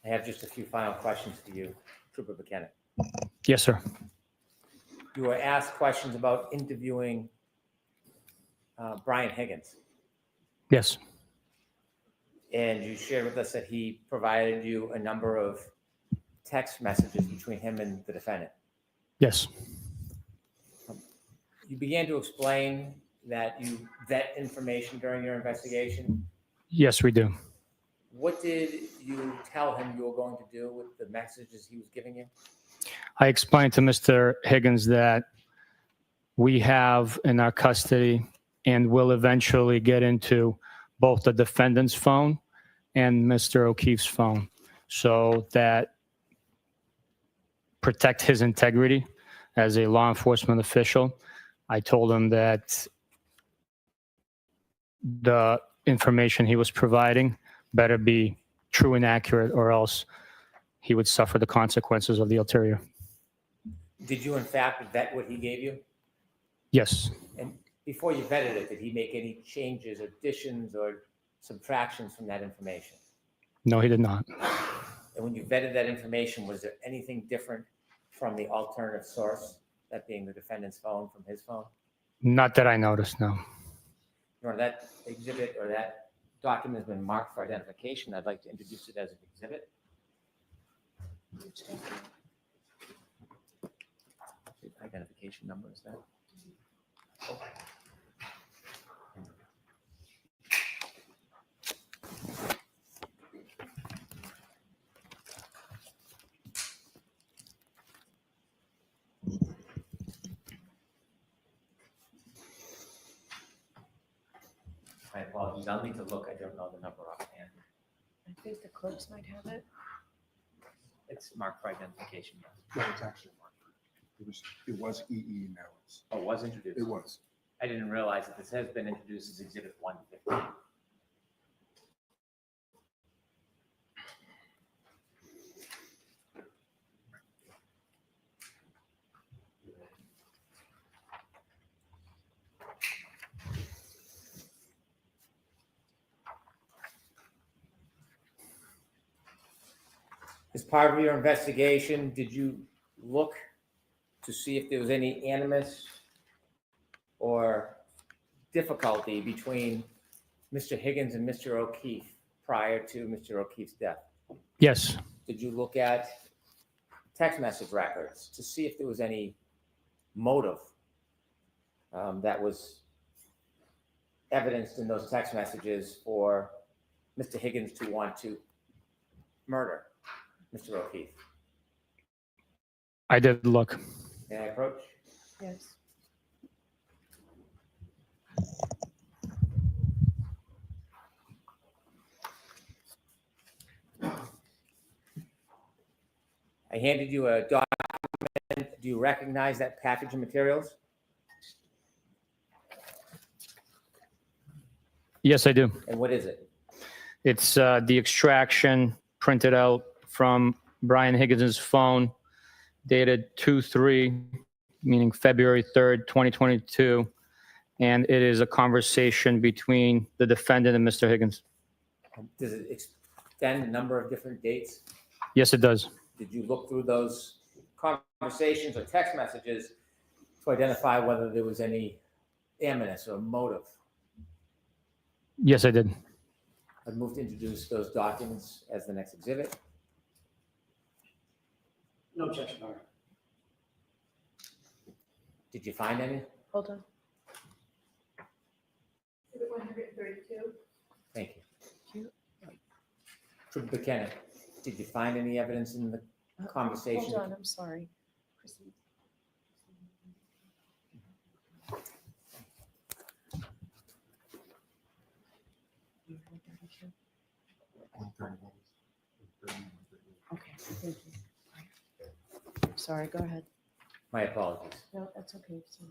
I have just a few final questions for you, Trooper Buchanan. Yes, sir. You were asked questions about interviewing Brian Higgins, Yes. and you shared with us that he provided you a number of text messages between him and the defendant. Yes. You began to explain that you vet information during your investigation. Yes, we do. What did you tell him you were going to do with the messages he was giving you? I explained to Mr. Higgins that we have in our custody and will eventually get into both the defendant's phone and Mr. O'Keefe's phone, so that protect his integrity as a law enforcement official. I told him that the information he was providing better be true and accurate, or else he would suffer the consequences of the ulterior. Did you in fact vet what he gave you? Yes. And before you vetted it, did he make any changes, additions, or subtractions from that information? No, he did not. And when you vetted that information, was there anything different from the alternative source, that being the defendant's phone from his phone? Not that I noticed, no. Or that exhibit or that document has been marked for identification. I'd like to introduce it as an exhibit. Identification number is that? My apologies. I'll need to look. I don't know the number offhand. I think the clerks might have it. It's marked for identification. Yes. No, it's actually marked. It was EE now. Oh, it was introduced. It was. I didn't realize that this has been introduced as Exhibit 150. As part of your investigation, did you look to see if there was any animus or difficulty between Mr. Higgins and Mr. O'Keefe prior to Mr. O'Keefe's death? Yes. Did you look at text message records to see if there was any motive that was evidenced in those text messages for Mr. Higgins to want to murder Mr. O'Keefe? I did look. May I approach? Yes. I handed you a document. Do you recognize that package of materials? Yes, I do. And what is it? It's the extraction printed out from Brian Higgins' phone dated 2/3, meaning February 3rd, 2022. And it is a conversation between the defendant and Mr. Higgins. Does it extend a number of different dates? Yes, it does. Did you look through those conversations or text messages to identify whether there was any animus or motive? Yes, I did. I'd move to introduce those documents as the next exhibit. No objection, Your Honor. Did you find any? Hold on. 132. Thank you. Trooper Buchanan, did you find any evidence in the conversation? Hold on, I'm sorry. Proceed. Okay, thank you. Sorry, go ahead. My apologies. No, that's okay. So-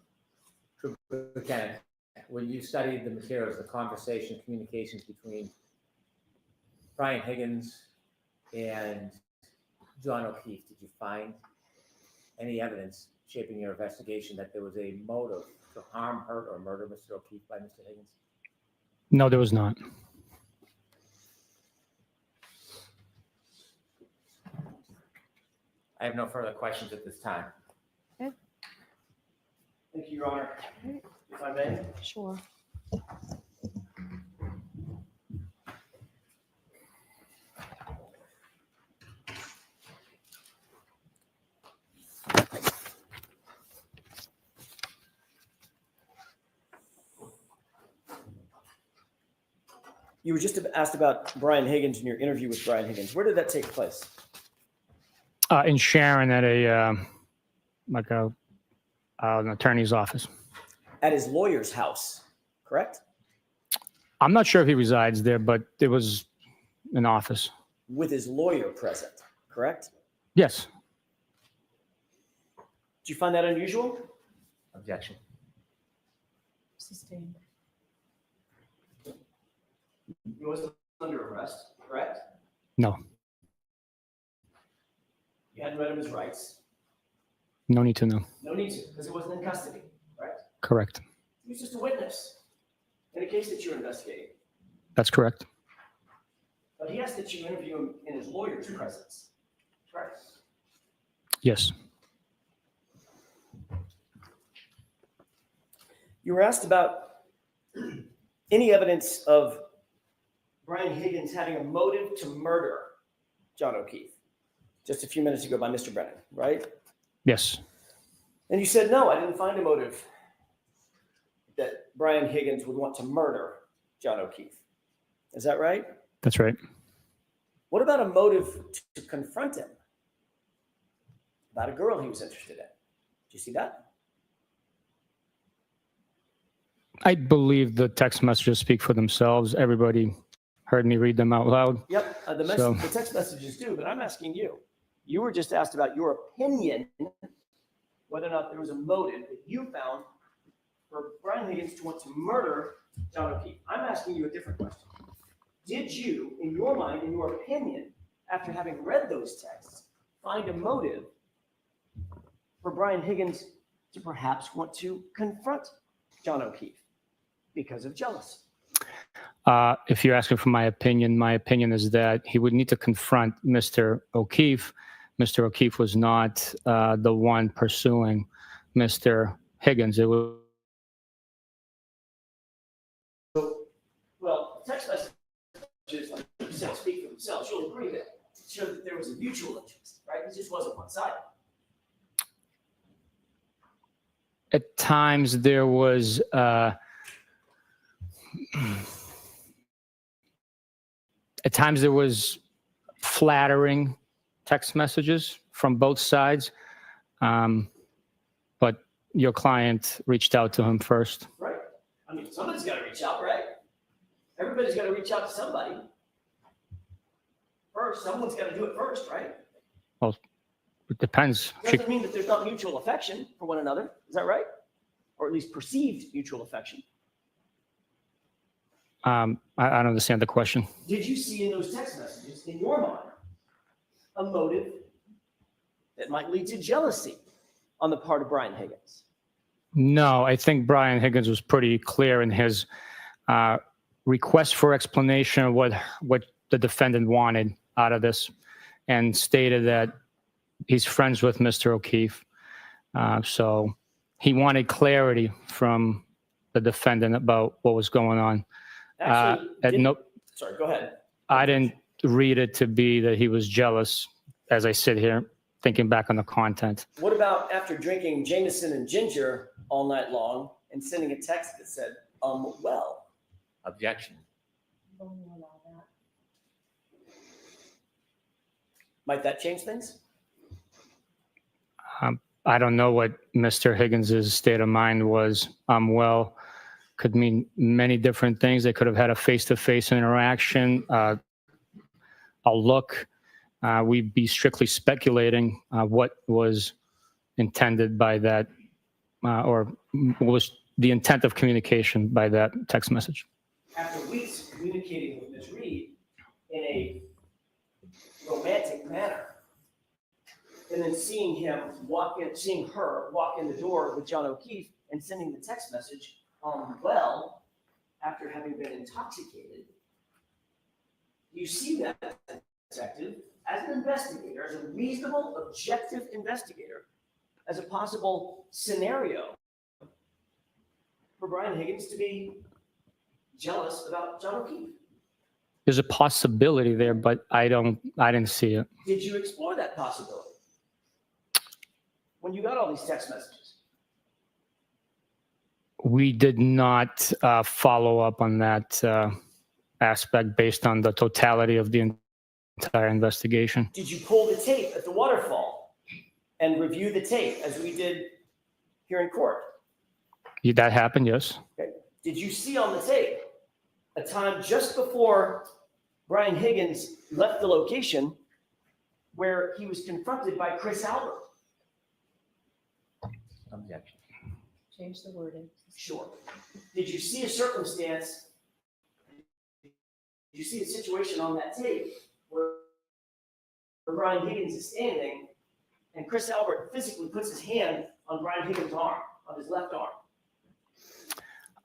Trooper Buchanan, when you studied the materials, the conversation, communications between Brian Higgins and John O'Keefe, did you find any evidence shaping your investigation that there was a motive to harm, hurt, or murder Mr. O'Keefe by Mr. Higgins? No, there was not. I have no further questions at this time. Thank you, Your Honor. If I may. Sure. You were just asked about Brian Higgins and your interview with Brian Higgins. Where did that take place? In Sharon at an attorney's office. At his lawyer's house, correct? I'm not sure if he resides there, but it was an office. With his lawyer present, correct? Yes. Did you find that unusual? Objection. Sustained. He wasn't under arrest, correct? No. You hadn't read him his rights. No need to know. No need to, because he wasn't in custody, correct? Correct. He was just a witness in a case that you're investigating. That's correct. But he asked that you interview him in his lawyer's presence, correct? Yes. You were asked about any evidence of Brian Higgins having a motive to murder John O'Keefe just a few minutes ago by Mr. Brennan, right? Yes. And you said, no, I didn't find a motive that Brian Higgins would want to murder John O'Keefe. Is that right? That's right. What about a motive to confront him about a girl he was interested in? Did you see that? I believe the text messages speak for themselves. Everybody heard me read them out loud. Yep, the text messages do, but I'm asking you. You were just asked about your opinion, whether or not there was a motive that you found for Brian Higgins to want to murder John O'Keefe. I'm asking you a different question. Did you, in your mind, in your opinion, after having read those texts, find a motive for Brian Higgins to perhaps want to confront John O'Keefe because of jealousy? If you're asking for my opinion is that he would need to confront Mr. O'Keefe. Mr. O'Keefe was not the one pursuing Mr. Higgins. It was. Well, text messages, like you said, speak for themselves. You'll agree that it showed that there was a mutual interest, right? It just wasn't one-sided. At times there was. At times there was flattering text messages from both sides, but your client reached out to him first. Right. I mean, somebody's got to reach out, right? Everybody's got to reach out to somebody. First, someone's got to do it first, right? Well, it depends. Doesn't mean that there's not mutual affection for one another. Is that right? Or at least perceived mutual affection. I don't understand the question. Did you see in those text messages, in your mind, a motive that might lead to jealousy on the part of Brian Higgins? No, I think Brian Higgins was pretty clear in his request for explanation of what the defendant wanted out of this, and stated that he's friends with Mr. O'Keefe. So he wanted clarity from the defendant about what was going on. Actually, sorry, go ahead. I didn't read it to be that he was jealous as I sit here thinking back on the content. What about after drinking Jameson and ginger all night long and sending a text that said, well? Objection. Might that change things? I don't know what Mr. Higgins' state of mind was. Well, could mean many different things. They could have had a face-to-face interaction, a look. We'd be strictly speculating what was intended by that, or what was the intent of communication by that text message. After weeks communicating with Ms. Reed in a romantic manner, and then seeing her walk in the door with John O'Keefe and sending the text message, well, after having been intoxicated, you see that detective as an investigator, as a reasonable, objective investigator, as a possible scenario for Brian Higgins to be jealous about John O'Keefe. There's a possibility there, but I didn't see it. Did you explore that possibility when you got all these text messages? We did not follow up on that aspect based on the totality of the entire investigation. Did you pull the tape at the waterfall and review the tape as we did here in court? That happened, yes. Okay. Did you see on the tape a time just before Brian Higgins left the location where he was confronted by Chris Albert? Objection. Change the wording. Sure. Did you see a circumstance? Did you see a situation on that tape where Brian Higgins is standing and Chris Albert physically puts his hand on Brian Higgins' arm, on his left arm?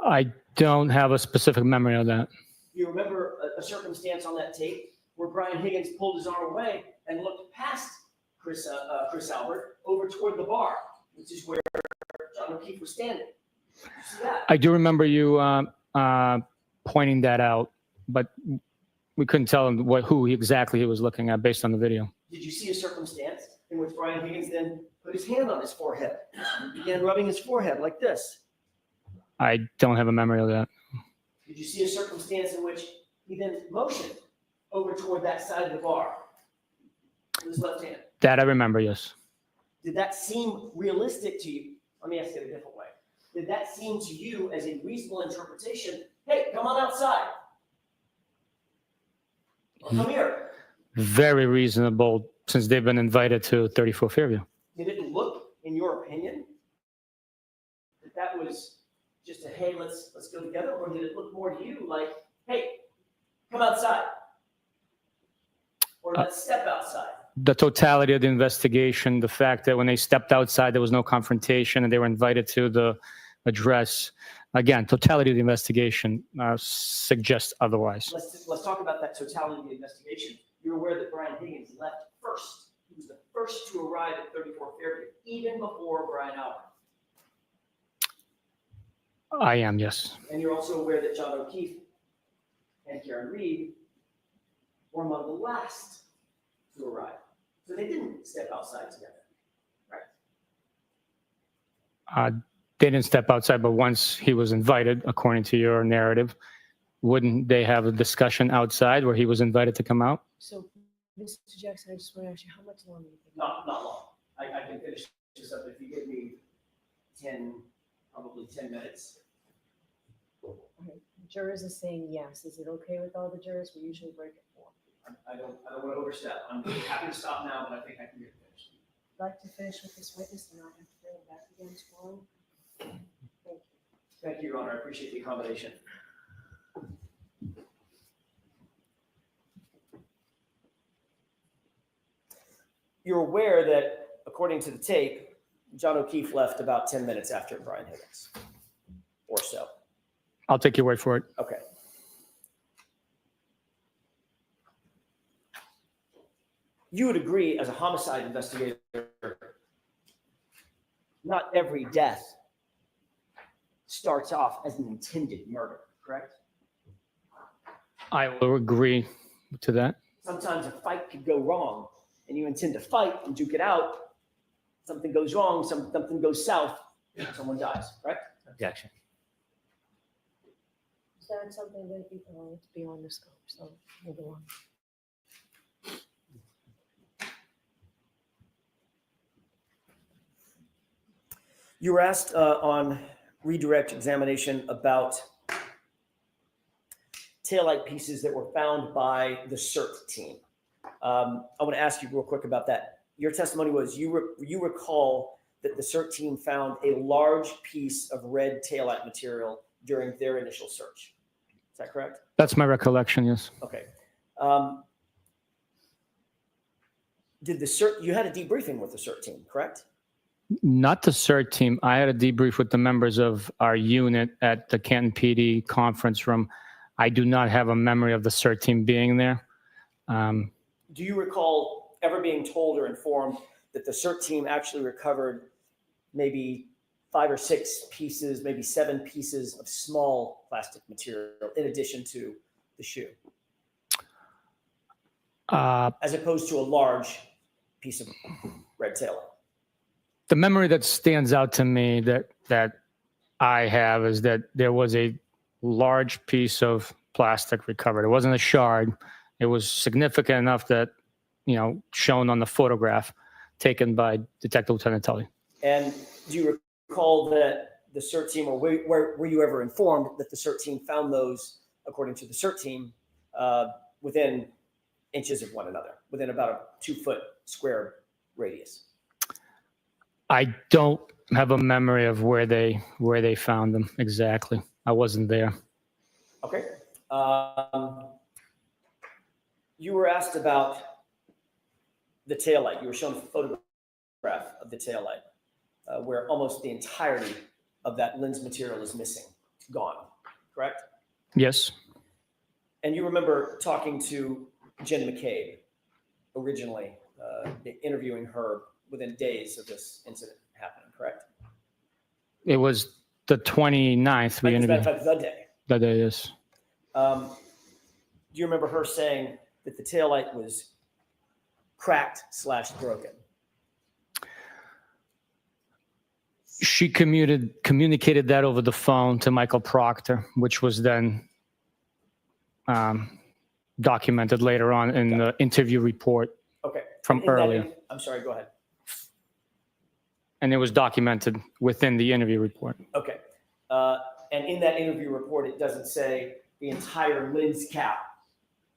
I don't have a specific memory of that. Do you remember a circumstance on that tape where Brian Higgins pulled his arm away and looked past Chris Albert over toward the bar, which is where John O'Keefe was standing? Did you see that? I do remember you pointing that out, but we couldn't tell him who exactly he was looking at based on the video. Did you see a circumstance in which Brian Higgins then put his hand on his forehead and began rubbing his forehead like this? I don't have a memory of that. Did you see a circumstance in which he then motioned over toward that side of the bar with his left hand? That I remember, yes. Did that seem realistic to you? Let me ask it a different way. Did that seem to you as a reasonable interpretation? Hey, come on outside. Or come here. Very reasonable, since they've been invited to 34 Fairview. Did it look, in your opinion, that was just a, hey, let's go together? Or did it look more to you like, hey, come outside? Or let's step outside? The totality of the investigation, the fact that when they stepped outside, there was no confrontation and they were invited to the address. Again, totality of the investigation suggests otherwise. Let's talk about that totality of the investigation. You're aware that Brian Higgins left first. He was the first to arrive at 34 Fairview, even before Brian Albert. I am, yes. And you're also aware that John O'Keefe and Karen Reed were among the last to arrive. So they didn't step outside together, right? They didn't step outside, but once he was invited, according to your narrative, wouldn't they have a discussion outside where he was invited to come out? So, Mr. Jackson, I just want to ask you, how much longer do you think? Not long. I can finish this up if you give me probably 10 minutes. Okay. Jurors are saying yes. Is it okay with all the jurors? We usually break it 4. I don't want to overstep. I'm happy to stop now, but I think I can get finished. I'd like to finish with this witness and not have to bring it back again tomorrow. Thank you. Thank you, Your Honor. I appreciate the accommodation. you're aware that, according to the tape, John O'Keefe left about 10 minutes after Brian Higgins, or so. I'll take your word for it. Okay. You would agree, as a homicide investigator, not every death starts off as an intended murder, correct? I will agree to that. Sometimes a fight could go wrong, and you intend to fight and duke it out. Something goes wrong, something goes south, someone dies, correct? Objection. Is that something that you want to be on the scope? So move along. You were asked on redirect examination about taillight pieces that were found by the CERT team. I want to ask you real quick about that. Your testimony was you recall that the CERT team found a large piece of red taillight material during their initial search. Is that correct? That's my recollection, yes. Okay. Did the CERT, you had a debriefing with the CERT team, correct? Not the CERT team. I had a debrief with the members of our unit at the Canton PD conference room. I do not have a memory of the CERT team being there. Do you recall ever being told or informed that the CERT team actually recovered maybe 5 or 6 pieces, maybe 7 pieces of small plastic material in addition to the shoe? As opposed to a large piece of red taillight. The memory that stands out to me that I have is that there was a large piece of plastic recovered. It wasn't a shard. It was significant enough that, shown on the photograph taken by Detective Lieutenant Tully. And do you recall that the CERT team, or were you ever informed that the CERT team found those, according to the CERT team, within inches of one another, within about a 2-foot square radius? I don't have a memory of where they found them exactly. I wasn't there. Okay. You were asked about the taillight. You were shown a photograph of the taillight where almost the entirety of that lens material is missing. It's gone, correct? Yes. And you remember talking to Jen McCabe originally, interviewing her within days of this incident happening, correct? It was the 29th we interviewed. The day. That day, yes. Do you remember her saying that the taillight was cracked/broken? She communicated that over the phone to Michael Proctor, which was then documented later on in the interview report Okay. from earlier. I'm sorry, go ahead. And it was documented within the interview report. Okay. And in that interview report, it doesn't say the entire lens cap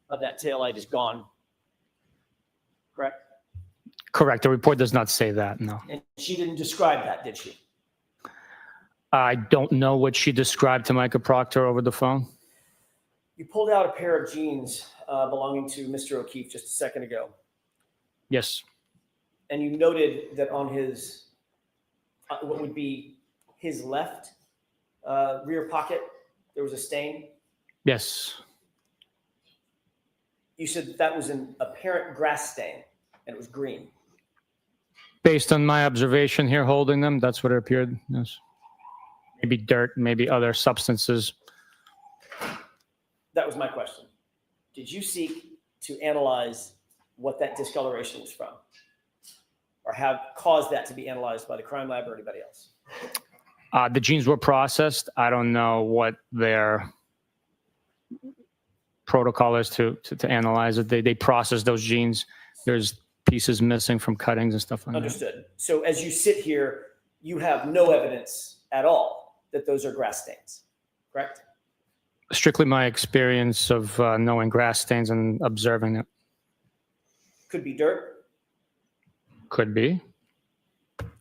of that taillight is gone, correct? Correct. The report does not say that, no. And she didn't describe that, did she? I don't know what she described to Michael Proctor over the phone. You pulled out a pair of jeans belonging to Mr. O'Keefe just a second ago. Yes. And you noted that on his, what would be his left rear pocket, there was a stain. Yes. You said that was an apparent grass stain and it was green. Based on my observation here holding them, that's what it appeared. Yes. Maybe dirt, maybe other substances. That was my question. Did you seek to analyze what that discoloration was from? Or have caused that to be analyzed by the crime lab or anybody else? The genes were processed. I don't know what their protocol is to analyze it. They process those genes. There's pieces missing from cuttings and stuff like that. Understood. So as you sit here, you have no evidence at all that those are grass stains, correct? Strictly my experience of knowing grass stains and observing it. Could be dirt, Could be.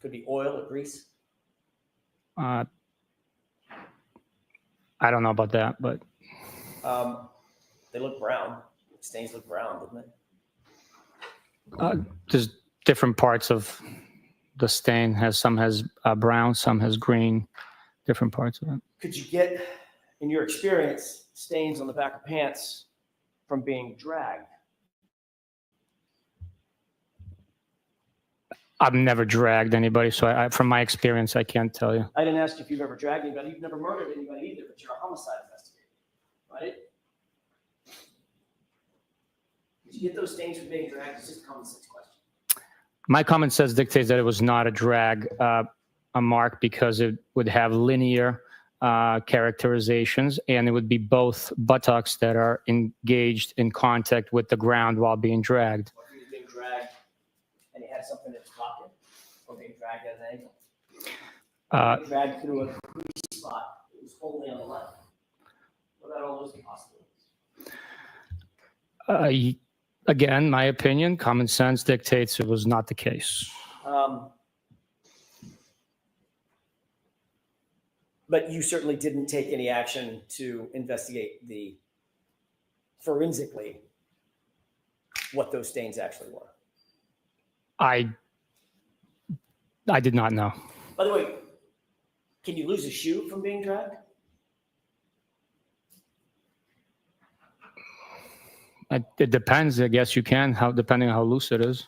could be oil or grease. I don't know about that, but They look brown. Stains look brown, doesn't it? different parts of the stain. Some has brown, some has green, different parts of it. Could you get, in your experience, stains on the back of pants from being dragged? I've never dragged anybody, so from my experience, I can't tell you. I didn't ask if you've ever dragged anybody. You've never murdered anybody either, but you're a homicide investigator, right? Did you get those stains from being dragged? It's just a common sense question. My common sense dictates that it was not a drag, a mark, because it would have linear characterizations, and it would be both buttocks that are engaged in contact with the ground while being dragged. Or if he was being dragged and he had something that's blocking, or being dragged at an angle. Being dragged through a crease spot, it was only on the left. What about all those possibilities? Again, my opinion, common sense dictates it was not the case. But you certainly didn't take any action to investigate forensically what those stains actually were. I did not know. By the way, can you lose a shoe from being dragged? It depends. I guess you can, depending on how loose it is.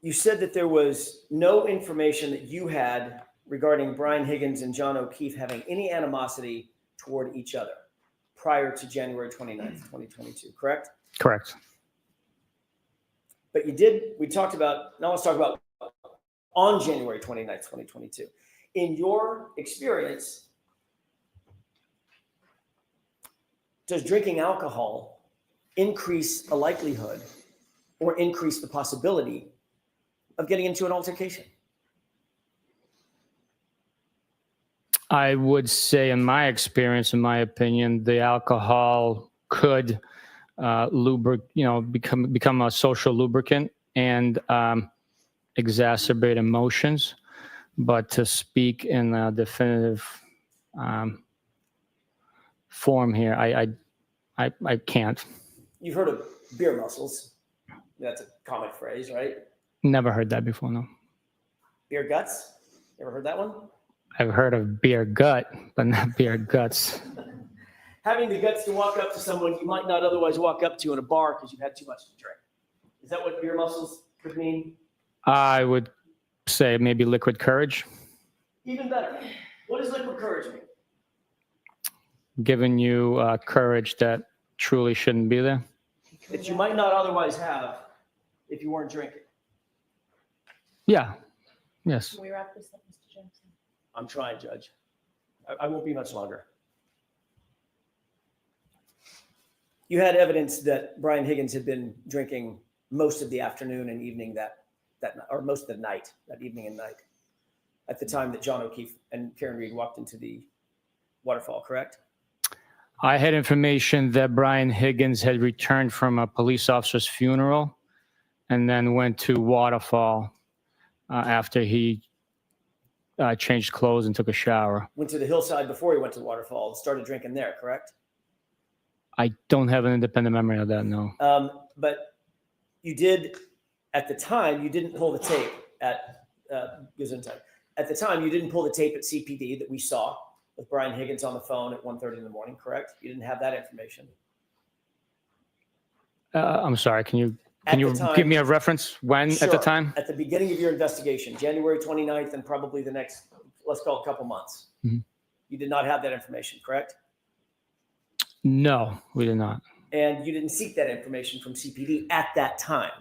You said that there was no information that you had regarding Brian Higgins and John O'Keefe having any animosity toward each other prior to January 29th, 2022, correct? Correct. But you did, now let's talk about on January 29th, 2022. In your experience, does drinking alcohol increase a likelihood or increase the possibility of getting into an altercation? I would say, in my experience, in my opinion, the alcohol could become a social lubricant and exacerbate emotions. But to speak in a definitive form here, I can't. You've heard of beer muscles. That's a common phrase, right? Never heard that before, no. Beer guts. You ever heard that one? I've heard of beer gut, but not beer guts. Having the guts to walk up to someone you might not otherwise walk up to in a bar because you've had too much to drink. Is that what beer muscles could mean? I would say maybe liquid courage. Even better. What does liquid courage mean? Giving you courage that truly shouldn't be there. That you might not otherwise have if you weren't drinking. Yeah. Yes. Can we wrap this up, Mr. Jackson? I'm trying, Judge. I won't be much longer. You had evidence that Brian Higgins had been drinking most of the afternoon and evening or most of the night, that evening and night, at the time that John O'Keefe and Karen Reed walked into the waterfall, correct? I had information that Brian Higgins had returned from a police officer's funeral and then went to Waterfall after he changed clothes and took a shower. Went to the hillside before he went to the waterfall and started drinking there, correct? I don't have an independent memory of that, no. But you did, at the time, you didn't pull the tape at Gesundheit. At the time, you didn't pull the tape at CPD that we saw with Brian Higgins on the phone at 1:30 in the morning, correct? You didn't have that information. I'm sorry, can you time- give me a reference when at the Sure. time? At the beginning of your investigation, January 29th, and probably the next, let's call it a couple months. Mhm. You did not have that information, correct? No, we did not. And you didn't seek that information from CPD at that time.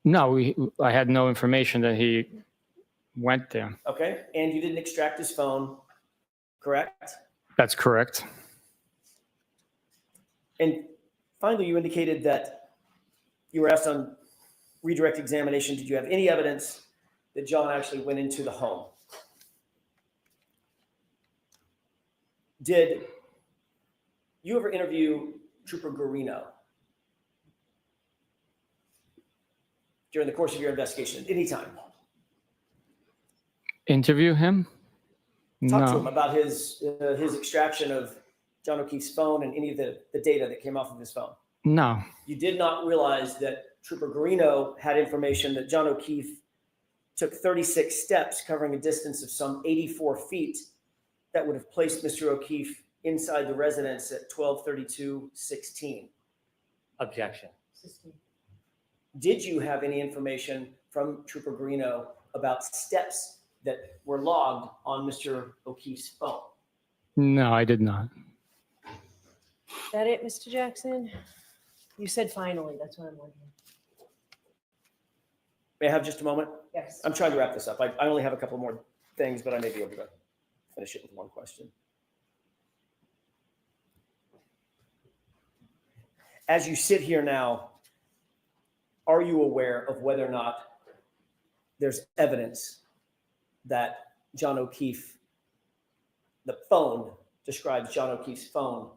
No, I had no information that he went there. Okay? And you didn't extract his phone, correct? That's correct. And finally, you indicated that you were asked on redirect examination, did you have any evidence that John actually went into the home? Did you ever interview Trooper Guarino during the course of your investigation at any time? Interview him? Talk to No. him about his extraction of John O'Keefe's phone and any of the data that came off of his phone? No, You did not realize that Trooper Garino had information that John O'Keefe took 36 steps covering a distance of some 84 feet that would have placed Mr. O'Keefe inside the residence at 12:32:16. Objection. Did you have any information from Trooper Garino about steps that were logged on Mr. O'Keefe's phone? no, I did not. Is that it, Mr. Jackson? You said finally, that's what I'm wondering. May I have just a moment? Yes. I'm trying to wrap this up. I only have a couple more things, but I may be able to finish it with one question. As you sit here now, are you aware of whether or not there's evidence that John O'Keefe, the phone describes John O'Keefe's phone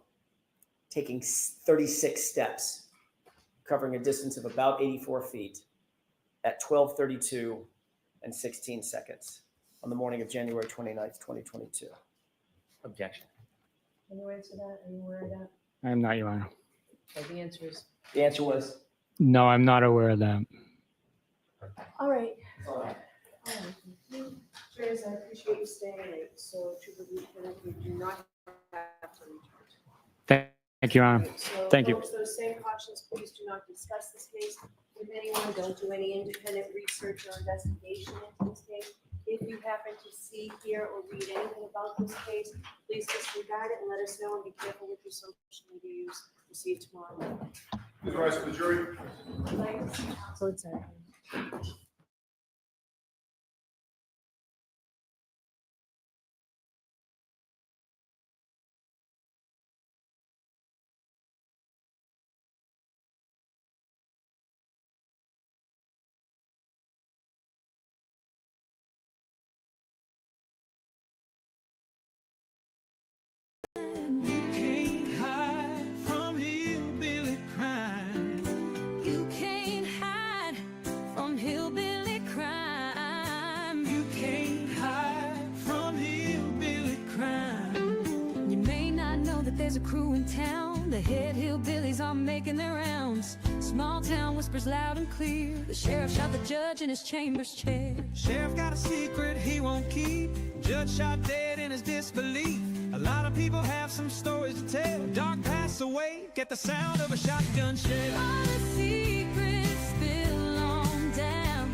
taking 36 steps, covering a distance of about 84 feet at 12:32:16 on the morning of January 29th, 2022? Objection. Can you answer that? Are you aware of that? I am not, Your Honor. Okay, the answer is, The answer was, No, I'm not aware of that. all right. All right. Chairs, I appreciate you staying late, so Trooper Lieutenant, you do not have to return. Thank you, Your Honor. So Thank you. folks, those same cautions, please do not discuss this case with anyone. Don't do any independent research or investigation into this case. If you happen to see, hear, or read anything about this case, please disregard it and let us know, and be careful with your social media use. We'll see you tomorrow. Please rise for the jury. So it's a- You can't hide from hillbilly crime. You can't hide from hillbilly crime. You can't hide from hillbilly crime. You may not know that there's a crew in town. The head hillbillies are making their rounds. Small town whispers loud and clear. The sheriff shot the judge in his chambers chair. Sheriff got a secret he won't keep. Judge shot dead in his disbelief. A lot of people have some stories to tell. Dark pass away, get the sound of a shotgun shell. All the secrets spill on down.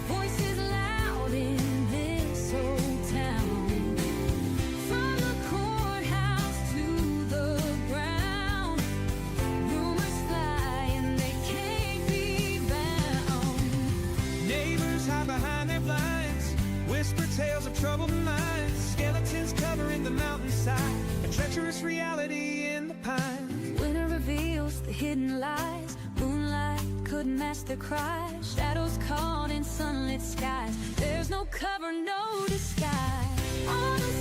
Voices loud in this old town. From the courthouse to the ground. Rumors fly and they can't be bound. Neighbors hide behind their blinds. Whisper tales of troubled minds. Skeletons covering the mountainside. A treacherous reality in the pines. Winter reveals the hidden lies. Moonlight couldn't mask the cries. Shadows caught in sunlit skies. There's no cover, no disguise. All the